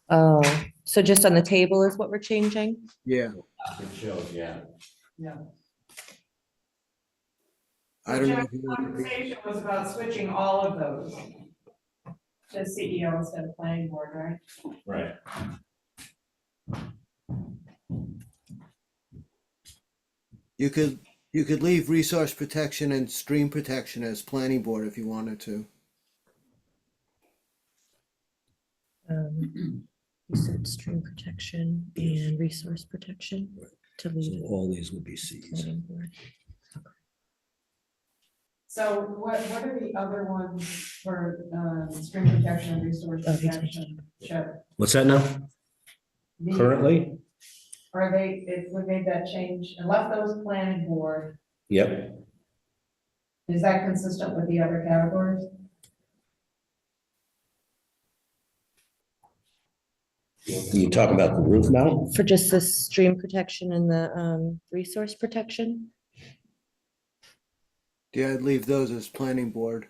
Oh, so just on the table is what we're changing? Yeah, It shows, yeah. Yeah. I don't know. Jack's conversation was about switching all of those to CEO instead of planning board, right? Right. You could leave resource protection and stream protection as planning board if you wanted to. You said stream protection and resource protection to leave. All these would be Cs. planning board. So what are the other ones for stream protection and resource protection? Chip? What's that now? The- Currently? Are they, if we made that change and left those planning board, Yep. is that consistent with the other categories? You talk about the roof mount? For just the stream protection and the resource protection? Yeah, I'd leave those as planning board,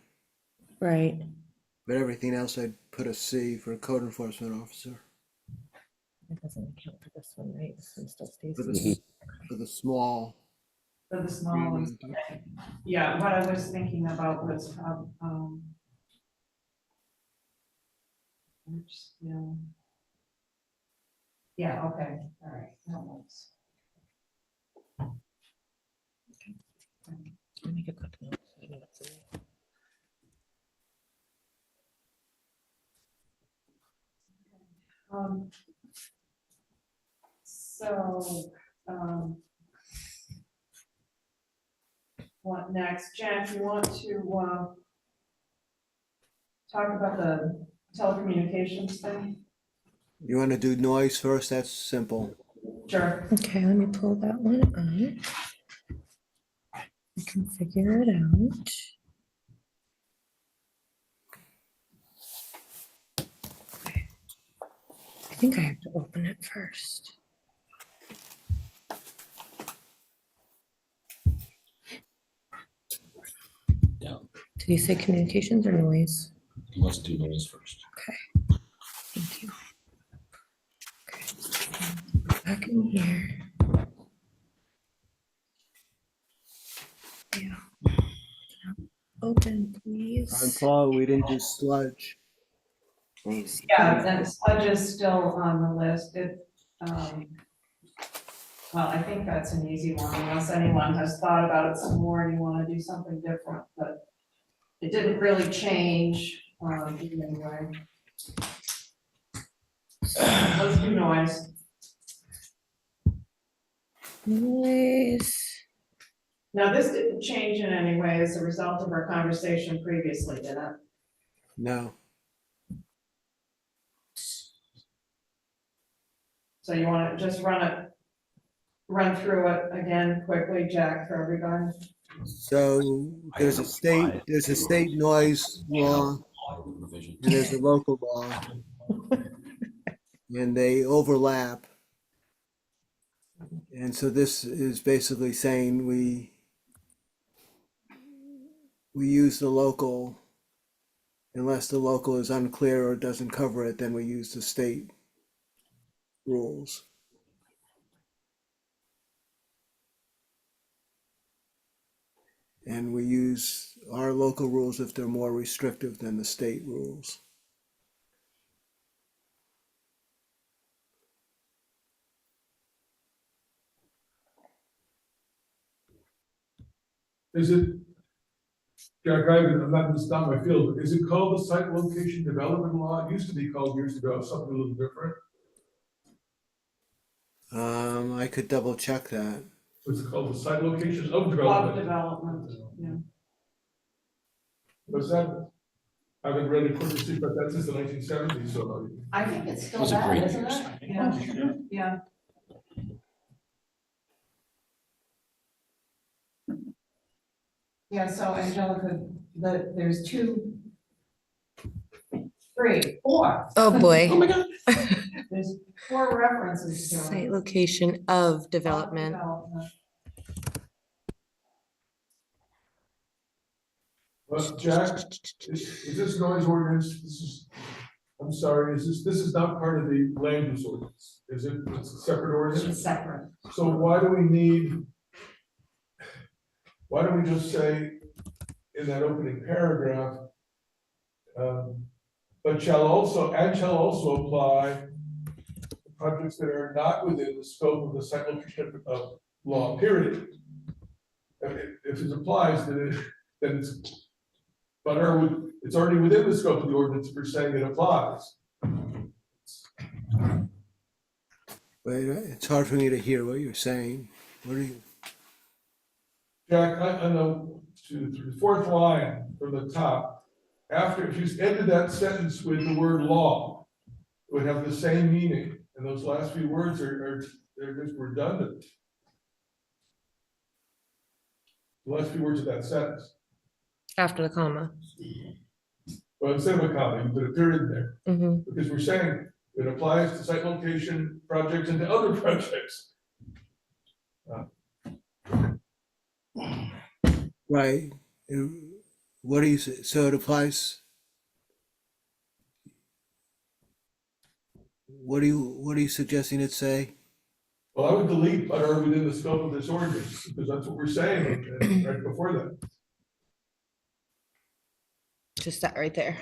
Right. but everything else I'd put a C for code enforcement officer That doesn't account for this one, right? This one still stays. for the, for the small. For the small ones? Yeah, what I was thinking about was, oops, yeah. Yeah, okay, all right, that works. Let me make a quick note. So I know what's in there. So, what next? Jack, you want to, talk about the telecommunications thing? You want to do noise first? That's simple. Sure. Okay, let me pull that one up. I can figure it out. I think I have to open it first. Down. Did you say communications or noise? Let's do noise first. Thank you. Okay. Back in here. Yeah. Open, On please. Paul, we didn't do sludge. Yeah, that sludge is still on the list. Well, I think that's an easy one unless anyone has thought about it some more and you want to do something different, but it didn't really change, anyway. Let's do noise. Noise. Now, this didn't change in any way as a result of our conversation previously, did it? No. So you want to just run through it again quickly, Jack, for everybody? So there's a state noise law Revision. and there's a local law. And they overlap. And so this is basically saying we use the local, unless the local is unclear or doesn't cover it, then we use the state rules. And we use our local rules if they're more restrictive than the state rules. Is it, Jack, I'm not, this is not my field, but is it called the site location development law? It used to be called years ago, something a little different. I could double check that. Was it called the site location of Of development? development, yeah. Was that, I haven't read it quickly, see, but that's since the 1970s, so. I think it's still Was it that, great isn't years? it? Yeah, yeah. Yeah, so Angelica, there's two, three, four. Oh, boy. Oh my God. There's four references to it. Site location of development. But Jack, is this noise ordinance, this is, I'm sorry, this is not part of the land use ordinance, is it, it's a separate It's ordinance? separate. So why do we just say in that opening paragraph, but shall also apply to projects that are not within the scope of the site location of law, period. If it applies, then it's, but it's already within the scope of the ordinance for saying it applies. Wait, it's hard for me to hear what you're saying. What are you? Jack, I know, the fourth line from the top, after, if you ended that sentence with the word law, it would have the same meaning, and those last few words they're just redundant. The last few words of that sentence, After the comma. well, instead of a comma, you put a period in there, Mhm. because we're saying it applies to site location projects and to other projects. Right. What do you say? So it applies. What are you suggesting it say? Well, I would delete but are within the scope of this ordinance, because that's what we're saying right before that. Just that right there.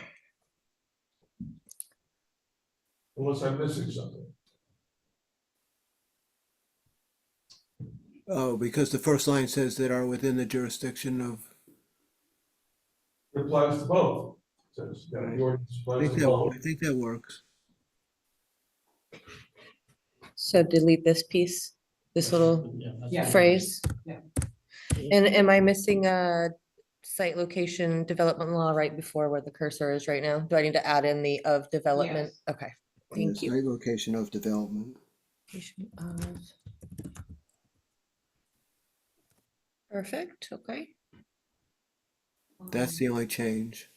Unless I'm missing something. Oh, because the first line says that are within the jurisdiction of. It applies to both. Says that the ordinance I applies think to both. that works. So delete this piece, this little Yeah. phrase. Yeah. And am I missing a site location development law right before where the cursor is right now? Do I need to add in the of development? Yes. Okay, thank you. Site location of development. Location of- Perfect, okay. That's the only change.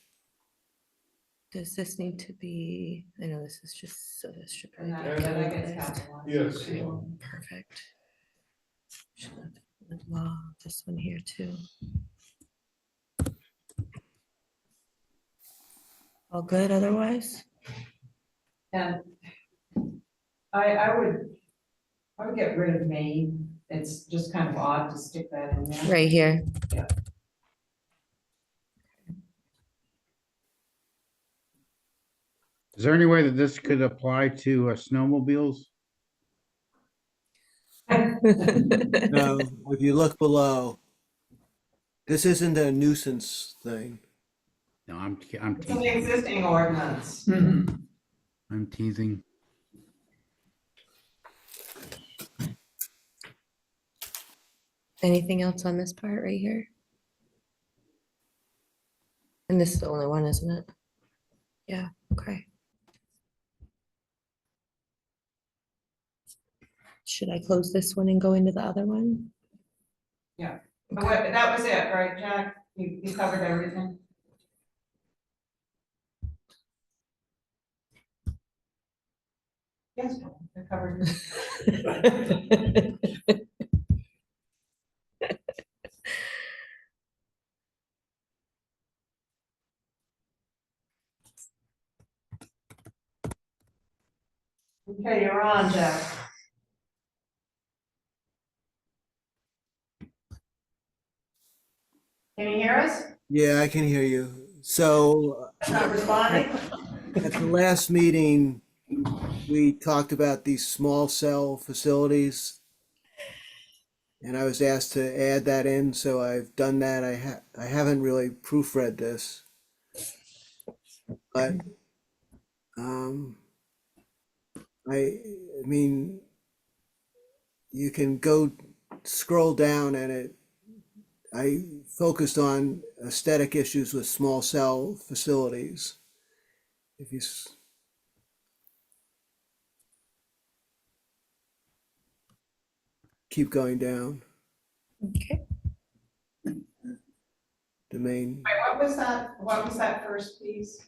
Does this need to be, I know this is just, so this should And probably that, be yeah, that gets capitalized. Yes. Okay, perfect. Should have the law, this one here too. All good otherwise? And I would get rid of Maine. It's just kind of odd to stick that in there. Right here. Is there any way that this could apply to snowmobiles? No, if you look below, this isn't a nuisance thing. No, I'm It's an teasing. existing ordinance. I'm teasing. Anything else on this part right here? And this is the only one, isn't it? Yeah, okay. Should I close this one and go into the other one? Yeah. Okay. That was it, right, Jack? You covered everything? Yes, I covered it. Okay, you're on, Jack. Can you hear us? Yeah, I can hear you. So Not responding? at the last meeting, we talked about these small cell facilities. And I was asked to add that in, so I've done that. I haven't really proofread this. But, um, I mean, you can go scroll down and I focused on aesthetic issues with small cell facilities. If you keep going down, Okay. the main, What was that first piece?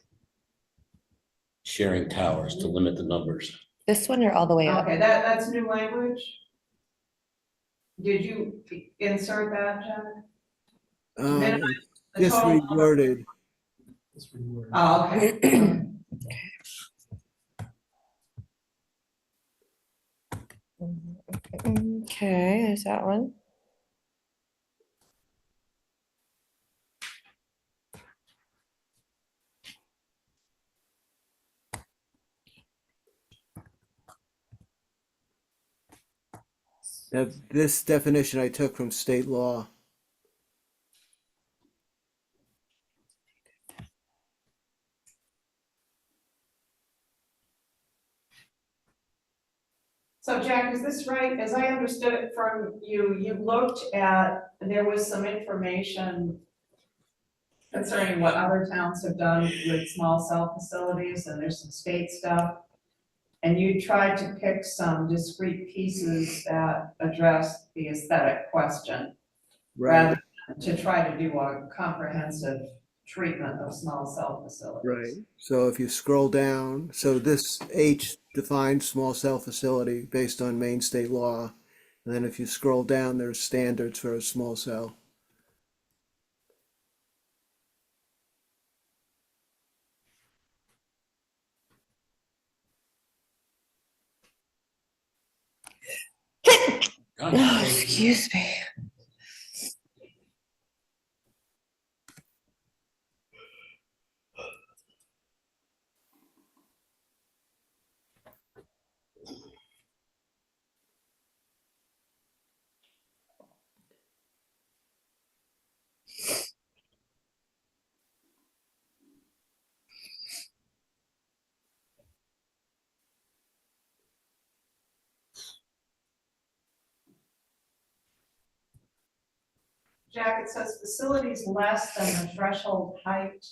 Sharing towers to limit the numbers. This one or all the way up? Okay, that's new language? Did you insert that, Jen? it's The just total number- reworded. It's reworded. Oh, okay. Okay, there's that one. Now, this definition I took from state law. So Jack, is this right? As I understood it from you, you looked at, there was some information concerning what other towns have done with small cell facilities, and there's some state stuff. And you tried to pick some discrete pieces that address the aesthetic question, Right, rather than to try to do a comprehensive treatment of small cell facilities. right. So if you scroll down, so this H defines small cell facility based on Maine state law. And then if you scroll down, there's standards for a small cell. Oh, excuse me. Jack, it says facilities less than the threshold height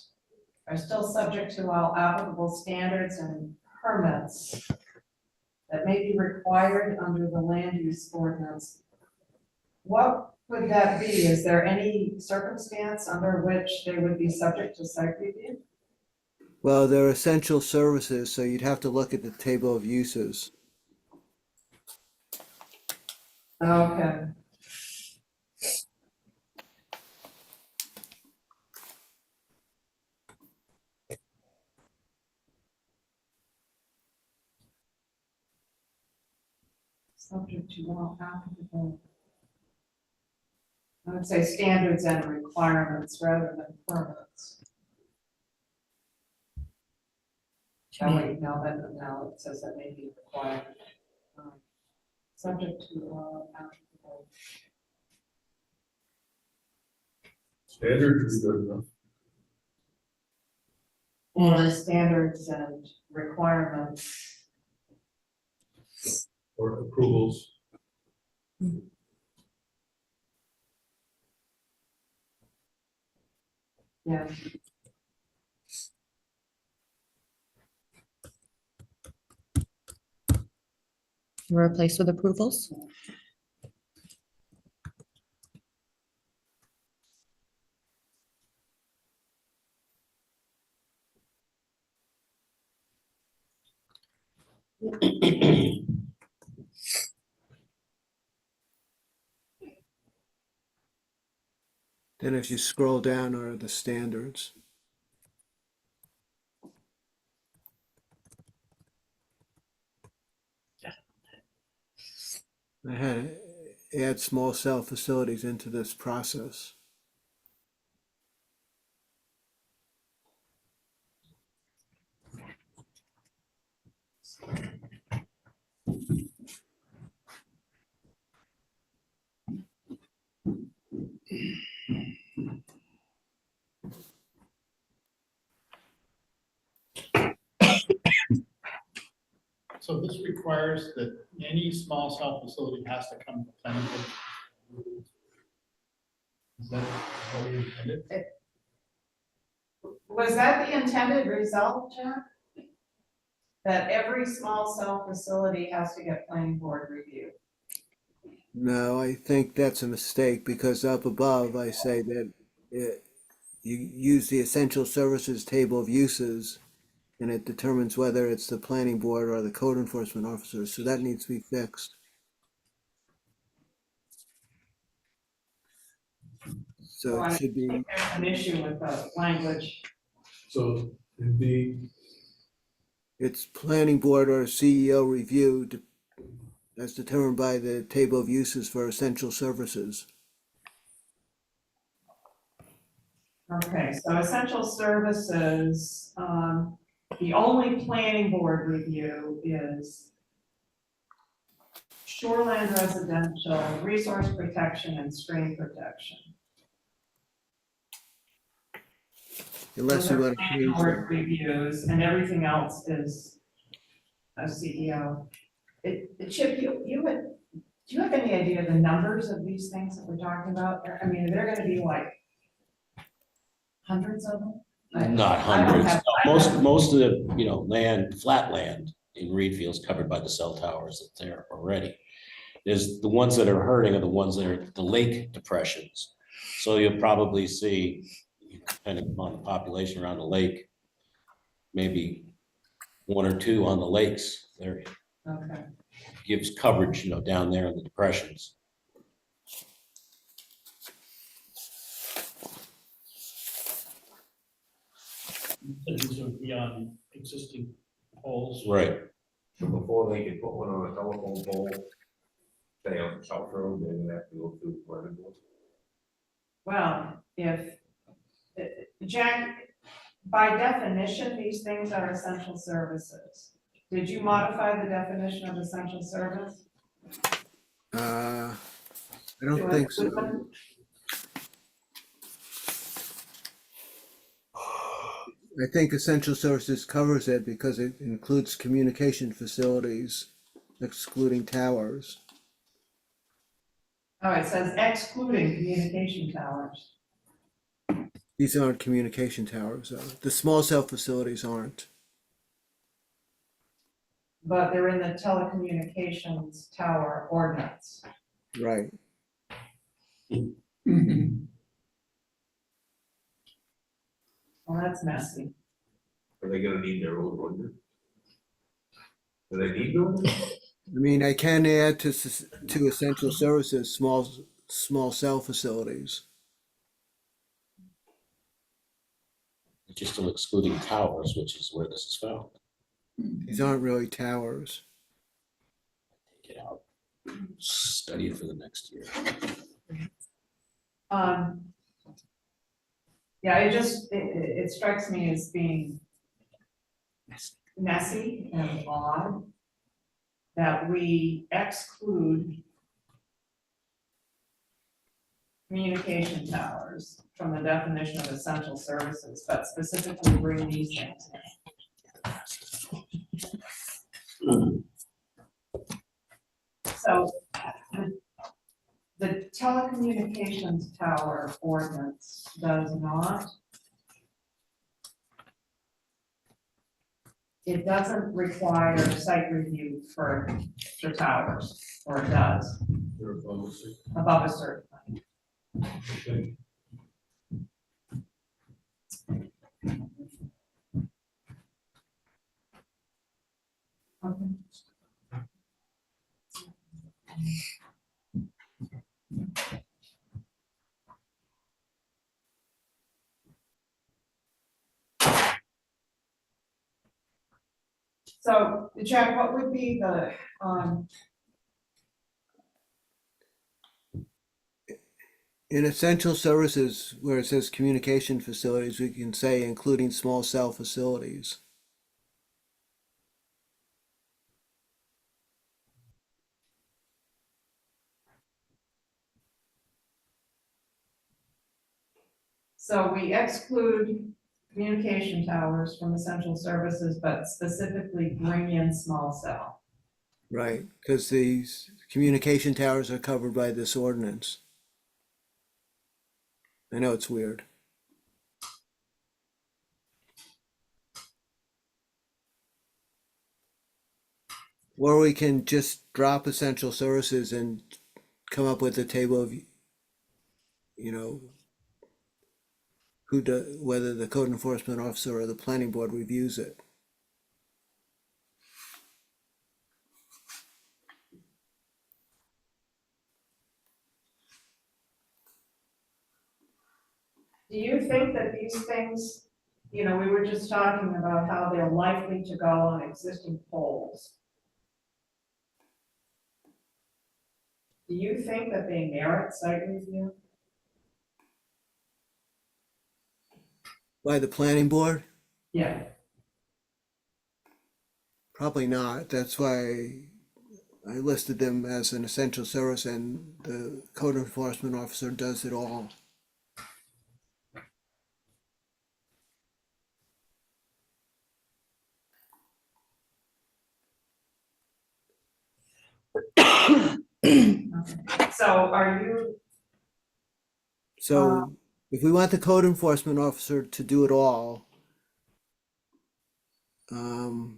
are still subject to all applicable standards and permits that may be required under the land use ordinance. What would that be? Is there any circumstance under which they would be subject to site review? Well, they're essential services, so you'd have to look at the table of uses. Okay. Subject to all applicable. I would say standards and requirements rather than permits. Oh, wait, no, no, it says that may be required. Subject to all applicable. Standards is good enough. Or standards and requirements. Or approvals. Yeah. Replace with approvals? Then if you scroll down are the standards. I had to add small cell facilities into this process. So this requires that any small cell facility has to come to planning board. Is that what we intended? Was that the intended result, Jack? That every small cell facility has to get planning board review? No, I think that's a mistake because up above, I say that you use the essential services table of uses and it determines whether it's the planning board or the code enforcement officer. So that needs to be fixed. So it should I be, think there's an issue with the language. So the, it's planning board or CEO review as determined by the table of uses for essential services. Okay, so essential services, the only planning board review is shoreland residential, resource protection, and stream protection. Unless Those you are want to planning change board them. reviews, and everything else is a CEO. Chip, do you have any idea the numbers of these things that we're talking about? I mean, they're gonna be like hundreds of them? Not I don't hundreds. have- Most of the, land, flat land in Readfield is covered by the cell towers that's there already. There's the ones that are hurting are the ones that are the lake depressions. So you'll probably see, depending upon the population around the lake, maybe one or two on the lakes. There Okay. gives coverage, down there in the depressions. These would be on existing poles. Right. So before they could put one on a telephone pole, say on South Road, they would have to go through planning board. Well, if, Jack, by definition, these things are essential services. Did you modify the definition of essential service? I don't think so. I think essential services covers it because it includes communication facilities, excluding towers. Oh, it says excluding communication towers. These aren't communication towers, though. The small cell facilities aren't. But they're in the telecommunications tower ordinance. Right. Well, that's messy. Are they gonna need their own ordinance? Do they need one? I mean, I can add to essential services, small cell facilities. Which is still excluding towers, which is where this is found. These aren't really towers. Take it out. Study it for the next year. Yeah, it strikes me as being messy and odd that we exclude communication towers from the definition of essential services, but specifically bring these things in. So the telecommunications tower ordinance does not, it doesn't require site review for towers, or it does, they're above us. above a certain height. Okay. Okay. So, Jack, what would be the, In essential services, where it says communication facilities, we can say including small cell facilities. so we exclude communication towers from essential services, but specifically bring in small cell. Right, because these communication towers are covered by this ordinance. I know it's weird. Or we can just drop essential services and come up with a table of, you know, whether the code enforcement officer or the planning board reviews it. Do you think that these things, we were just talking about how they're likely to go on existing poles. Do you think that they merit site review? By the planning board? Yeah. Probably not. That's why I listed them as an essential service, and the code enforcement officer does it all. So are you, So if we want the code enforcement officer to do it all, then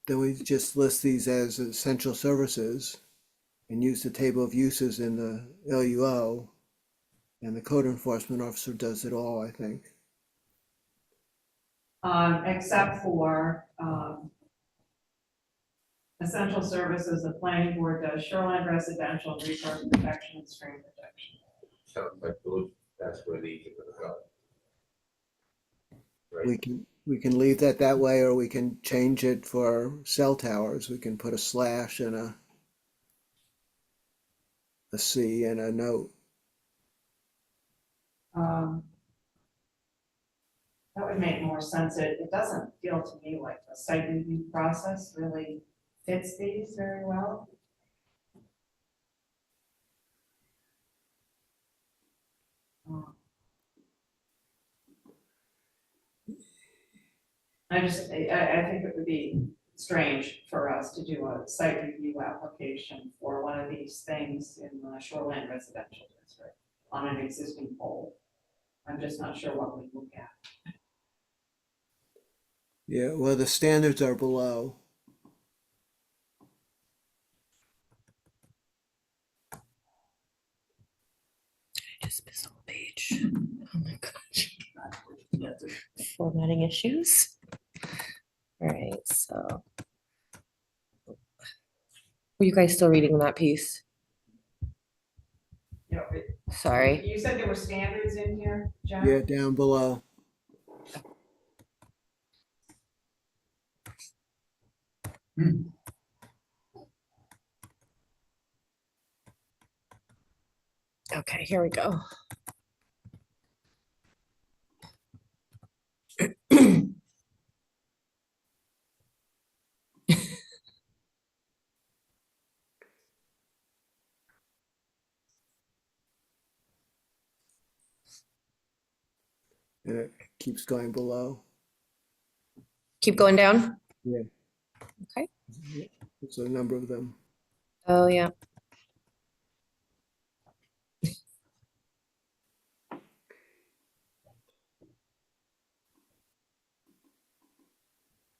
we just list these as essential services and use the table of uses in the LUO, and the code enforcement officer does it all, I think. except for, essential services, the planning board does shoreline residential, resource protection, and stream protection. Sounds like those, that's where these are gonna go. We Right, can leave that way, or we can change it for cell towers. We can put a slash and a C and a note. That would make more sense. It doesn't feel to me like the site review process really fits these very well. I think it would be strange for us to do a site review application for one of these things in the shoreline residential district on an existing pole. I'm just not sure what we look at. Yeah, well, the standards are below. I just missed a whole page. Oh my gosh. Formatting issues. All right, so. Were you guys still reading that piece? Sorry. You said there were standards in here, John? Yeah, down below. Okay, here we go. And it keeps going below. Keep going down. Yeah. Okay. There's a number of them. Oh, yeah.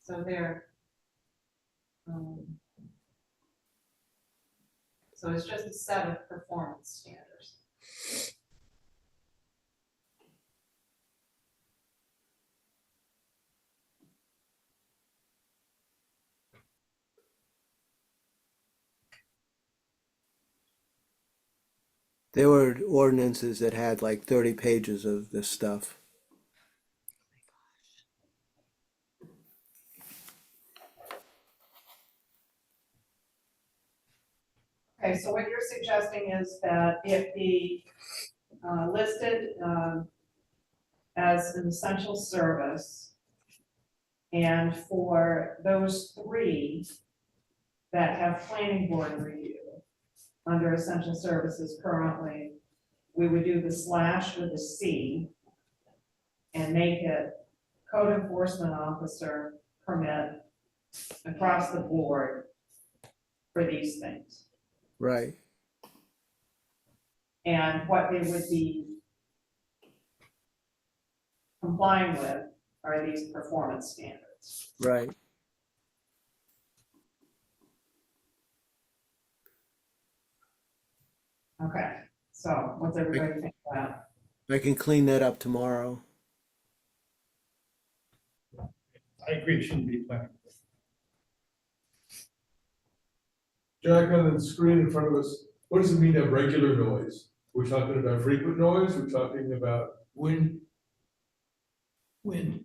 So there. So it's just a set of performance standards. There were ordinances that had like 30 pages of this stuff. Okay, so what you're suggesting is that it be listed as an essential service, and for those three that have planning board review under essential services currently, we would do the slash with a C and make it code enforcement officer permit across the board for these things. right, And what they would be complying with are these performance standards. right. Okay, so what's everybody think about? I can clean that up tomorrow. I agree, it shouldn't be planning. Jack, on the screen in front of us, what does it mean to have regular noise? We're talking about frequent noise, we're talking about Wind. wind.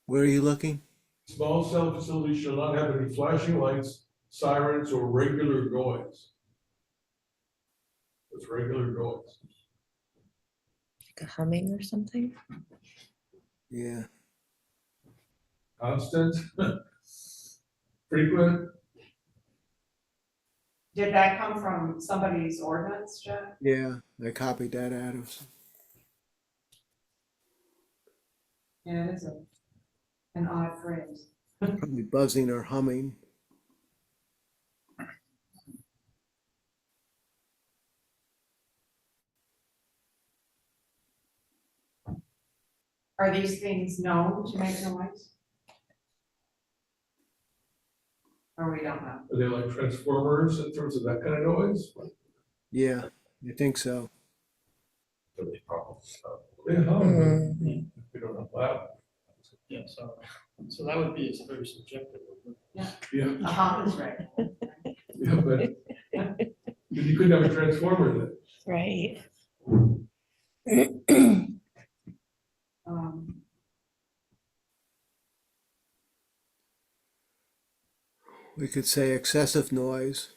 Where are you looking? Small cell facilities shall not have any flashing lights, sirens, or regular noise. What's regular noise? Like a humming or something? Yeah, Constant? Frequent? Did that come from somebody's ordinance, Jeff? yeah, I copied that out of. Yeah, it is an odd phrase. Probably buzzing or humming. Are these things known to make noise? Or we don't know? Are they like transformers in terms of that kind of noise? Yeah, I think so. So there's problems. They hum, Mhm. we don't know loud. Yeah, so that would be, it's very subjective. Yeah, A hum is right. yeah, but you couldn't have a transformer then. Right. Um, We could say excessive noise.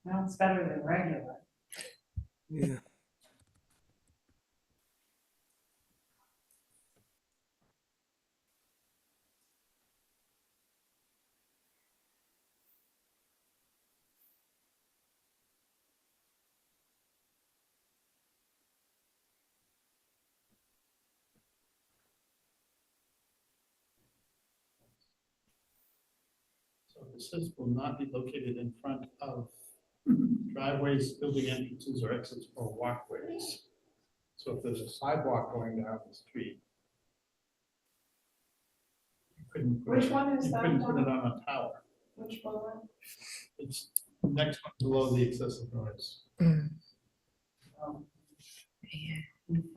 well, it's better than regular. Yeah, So it says will not be located in front of driveways, building entrances or exits or walkways. So if there's a sidewalk going down the street. You couldn't put Which it- one is you that, couldn't put it Tom? on a tower. Which one? It's next one below the excessive noise. Mm. Um, Yeah.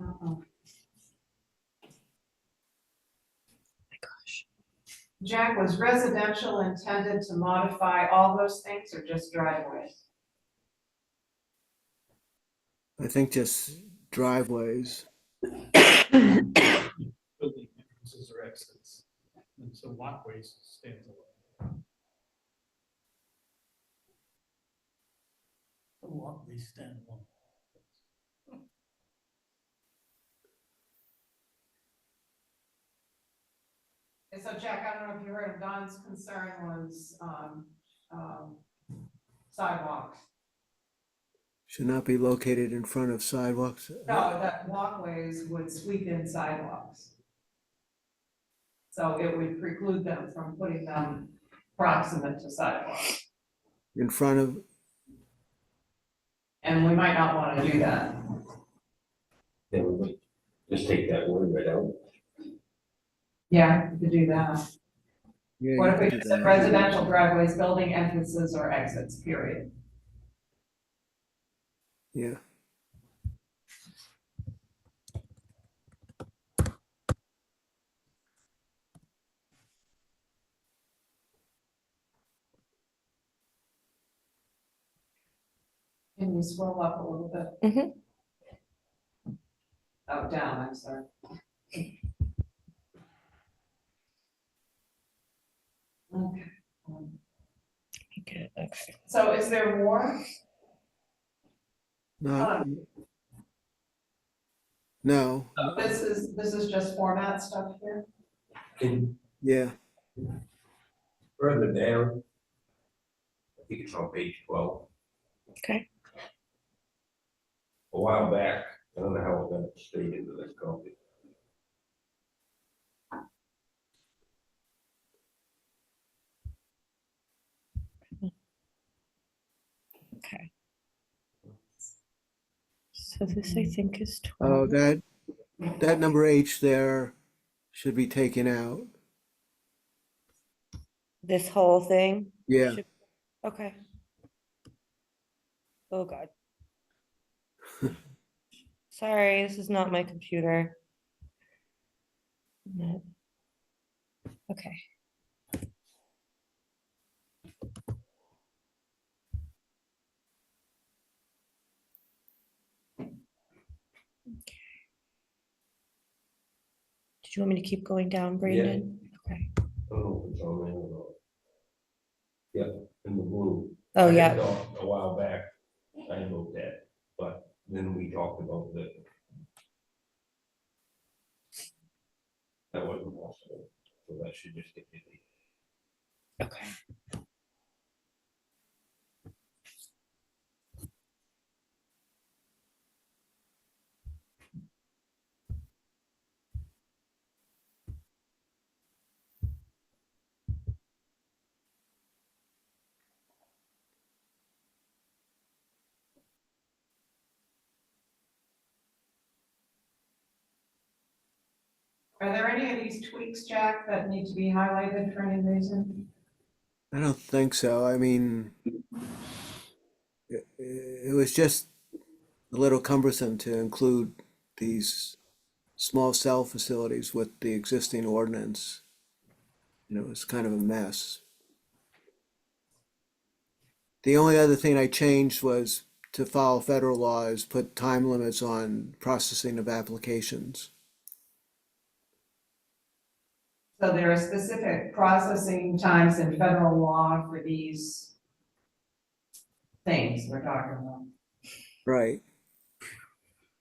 uh-uh. My gosh. Jack, was residential intended to modify all those things or just driveways? I think just driveways. Building entrances or exits. And so walkways stands alone. Walkways stand alone. And so Jack, I don't know if you heard, Don's concern was, sidewalks. Should not be located in front of sidewalks. No, that walkways would sweep in sidewalks. So it would preclude them from putting them proximate to sidewalks. In front of, And we might not want to do that. Then we would just take that word right out. Yeah, we could do that. yeah. What you if we could just do said that. residential driveways, building entrances or exits, period? Yeah, Can you scroll up a little bit? Mhm. Oh, down, I'm sorry. Okay. Good, okay. So is there more? no. No, This is just format stuff here? Can, yeah, further down, I think it's on page 12. Okay. A while back, I don't know how we're gonna stay into this copy. Okay. So this I think is Oh, 12. that number H there should be taken out. This whole thing? Yeah. should- Okay. Oh, God. Sorry, this is not my computer. No. Okay. Did you want me to keep going down, Brandon? Okay. I don't know if it's on there or not. Yeah, in the blue. Oh, I had yeah. thought a while back, I looked at, but then we talked about that. That wasn't possible, so that should just get deleted. Okay. Are there any of these tweaks, Jack, that need to be highlighted for any reason? I don't think so. I mean, it was just a little cumbersome to include these small cell facilities with the existing ordinance. You know, it was kind of a mess. The only other thing I changed was to follow federal laws, put time limits on processing of applications. So there are specific processing times in federal law for these things we're talking about. Right.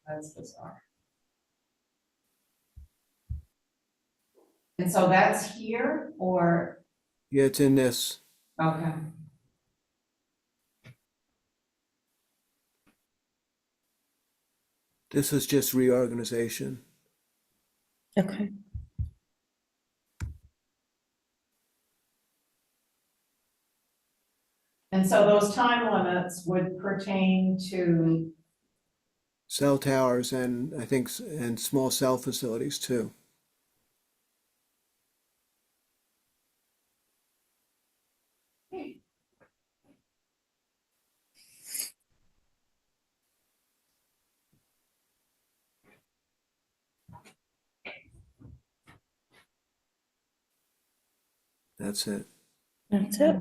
That's bizarre. And so that's here or, Yeah, it's in this. okay. This was just reorganization. Okay. And so those time limits would pertain to, Cell towers and I think and small cell facilities too. That's it. That's it.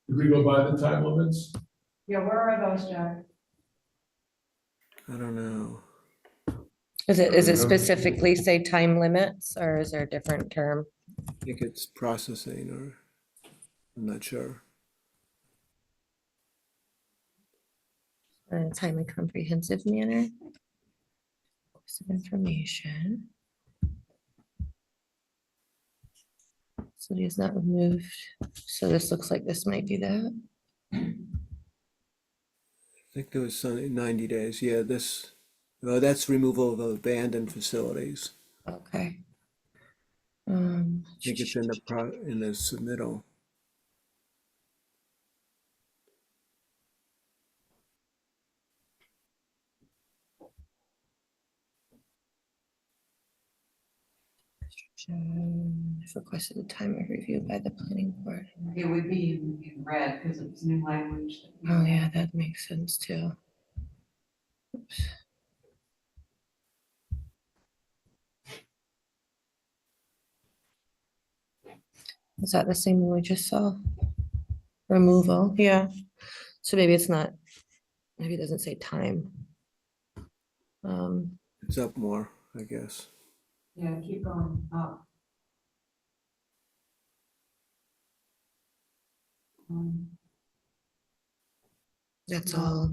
Did we go by the time limits? yeah, where are those, Jack? I don't know. Is it specifically say time limits or is there a different term? I think it's processing or I'm not sure. In a timely, comprehensive manner. Some information. So he is not removed. So this looks like this might be that. I think there was some 90 days. Yeah, that's removal of abandoned facilities. Okay. I think it's in the submittal. If requested a time of review by the planning board. It would be in red because it was new language. Oh, yeah, that makes sense too. Oops. Is that the same one we just saw? Removal, yeah. So maybe it's not, maybe it doesn't say time. It's up more, I guess. Yeah, keep going up. That's all.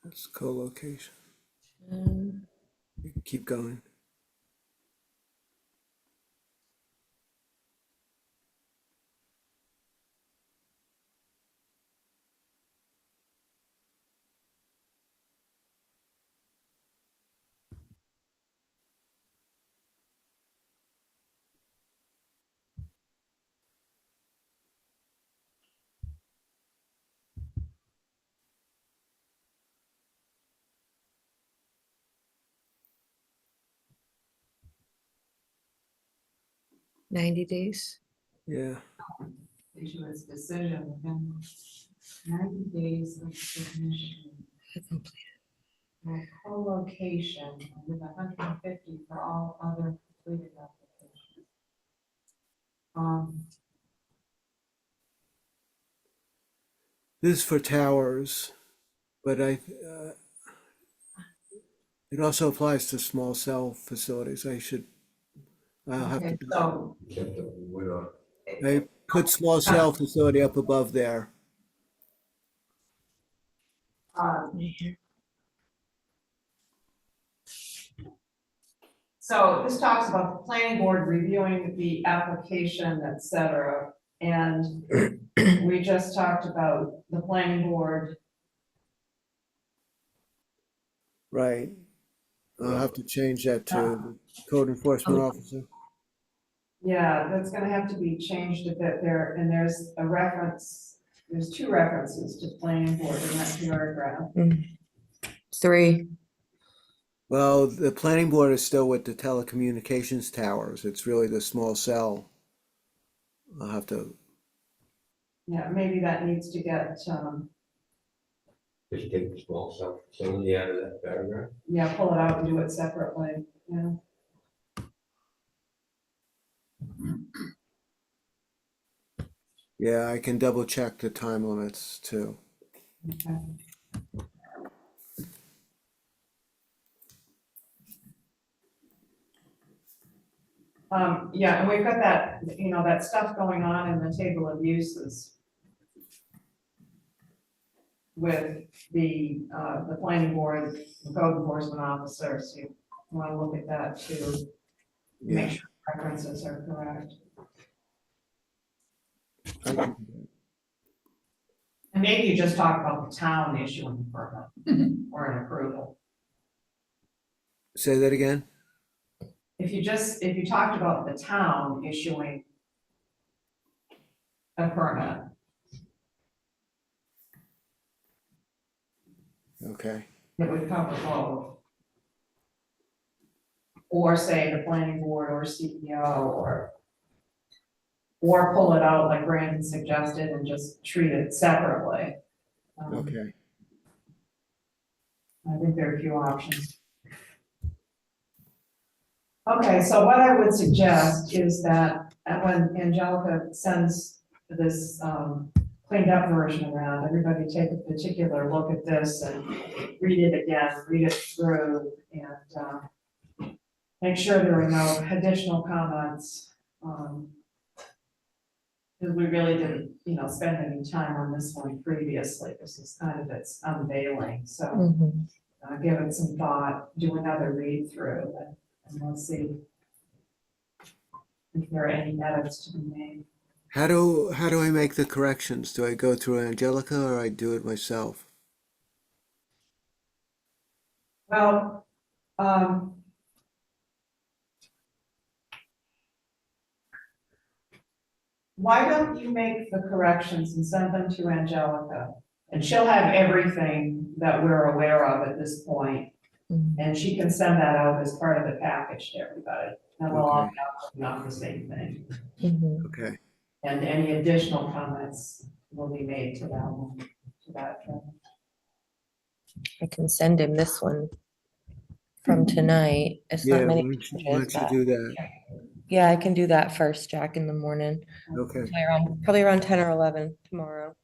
That's co-location. Um, Keep going. days. Yeah. Issue its decision within 90 days of submission. Or co-location with 150 for all other completed applications. This is for towers, but it also applies to small cell facilities. I'll have Okay, to, so. Except that we're not, I put small cell facility up above there. So this talks about the planning board reviewing the application, et cetera. And we just talked about the planning board. Right. I'll have to change that to code enforcement officer. Yeah, that's gonna have to be changed a bit there. And there's a reference, there's 2 references to planning board in that paragraph. 3. Well, the planning board is still with the telecommunications towers. It's really the small cell. I'll have to, Yeah, maybe that needs to get, just take the small cell facility out of that paragraph. yeah, pull it out and do it separately, yeah. yeah, I can double check the time limits too. Okay. Yeah, and we've got that, that stuff going on in the table of uses with the planning board, the code enforcement officer, so you want to look at that too, Yeah. make sure references are correct. I can- And maybe you just talk about the town issuing a permit or an approval. Say that again? If you talked about the town issuing a permit, Okay. it would cover both. Or say the planning board or CEO or pull it out like Brandon suggested and just treat it separately. Okay. I think there are a few options. Okay, so what I would suggest is that when Angelica sends this cleaned up version around, everybody take a particular look at this and read it again, read it through, and make sure there are no additional comments. Because we really didn't, spend any time on this one previously. This is kind of its unveiling, so give it some thought, do another read through, and we'll see if there are any edits to be made. How do I make the corrections? Do I go through Angelica or I do it myself? Well, why don't you make the corrections and send them to Angelica? And she'll have everything that we're aware of at this point, and she can send that out as part of the package to everybody. And we'll all be on the same thing. Okay. And any additional comments will be made to that one, to that. I can send him this one from tonight. It's Yeah, not why many don't you pages, but do that? yeah, I can do that first, Jack, in the morning. Okay. Probably around 10 or 11 tomorrow.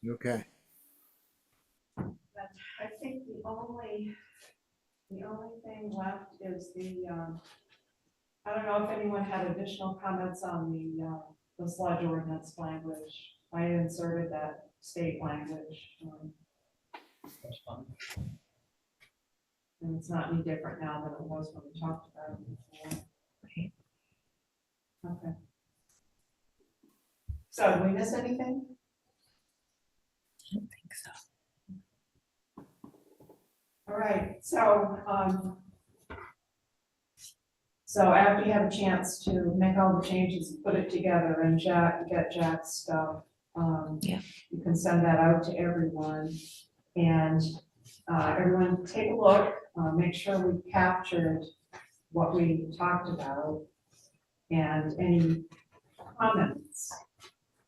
Okay. I think the only thing left is I don't know if anyone had additional comments on the sludge ordinance language. I inserted that state language. And it's not any different now than it was when we talked about it before. Right. Okay. So, did we miss anything? I don't think so. All right, so, so after you have a chance to make all the changes, put it together and get Jack's stuff. Yeah. You can send that out to everyone and, everyone take a look, make sure we captured what we talked about and any comments.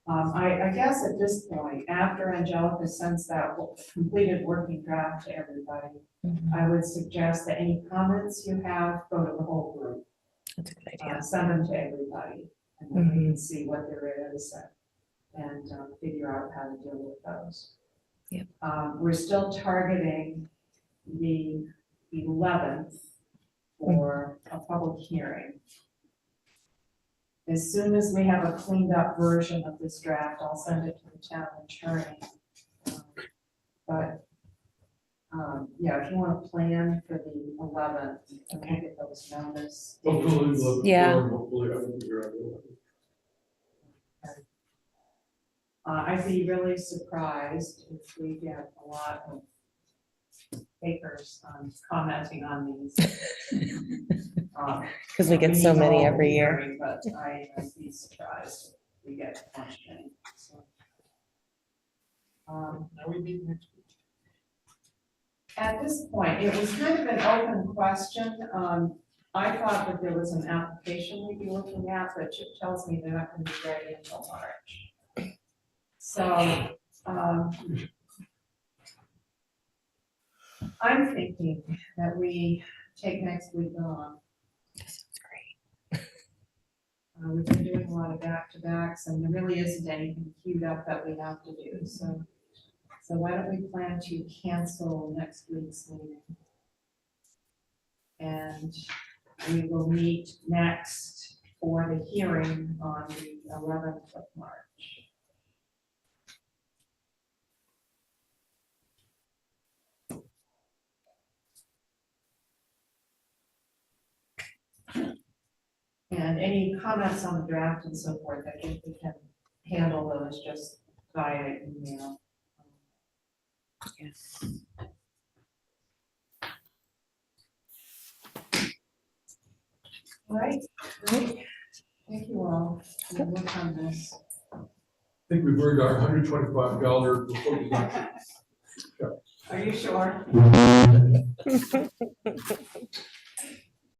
I guess at this point, after Angelica sends that completed working draft to everybody, I would suggest that any comments you have, go to the whole group. That's a good idea. Send them to everybody, and then we can see what there is and figure out how to deal with those. Yep. We're still targeting the 11th for a public hearing. As soon as we have a cleaned up version of this draft, I'll send it to the town attorney. But yeah, if you want to plan for the 11th, and we'll get those notice. Hopefully, Yeah. hopefully I will figure out. I'd be really surprised if we get a lot of takers commenting on these. Because we get so need many all every the year. hearing, But I'd be surprised if we get much many, so. Are we meeting next week? At this point, it was kind of an open question. I thought that there was an application we'd be looking at, but Chip tells me they're not going to be ready until March. So, I'm thinking that we take next week off. That's great. We've been doing a lot of back-to-backs and there really isn't anything queued up that we have to do, so why don't we plan to cancel next week's meeting? And we will meet next for the hearing on the 11th of March. And any comments on the draft and so forth, I think we can handle those just via email. Yes. All right, great. Thank you all. We'll work on this. I think we've earned our $125 before deduction. Are you sure?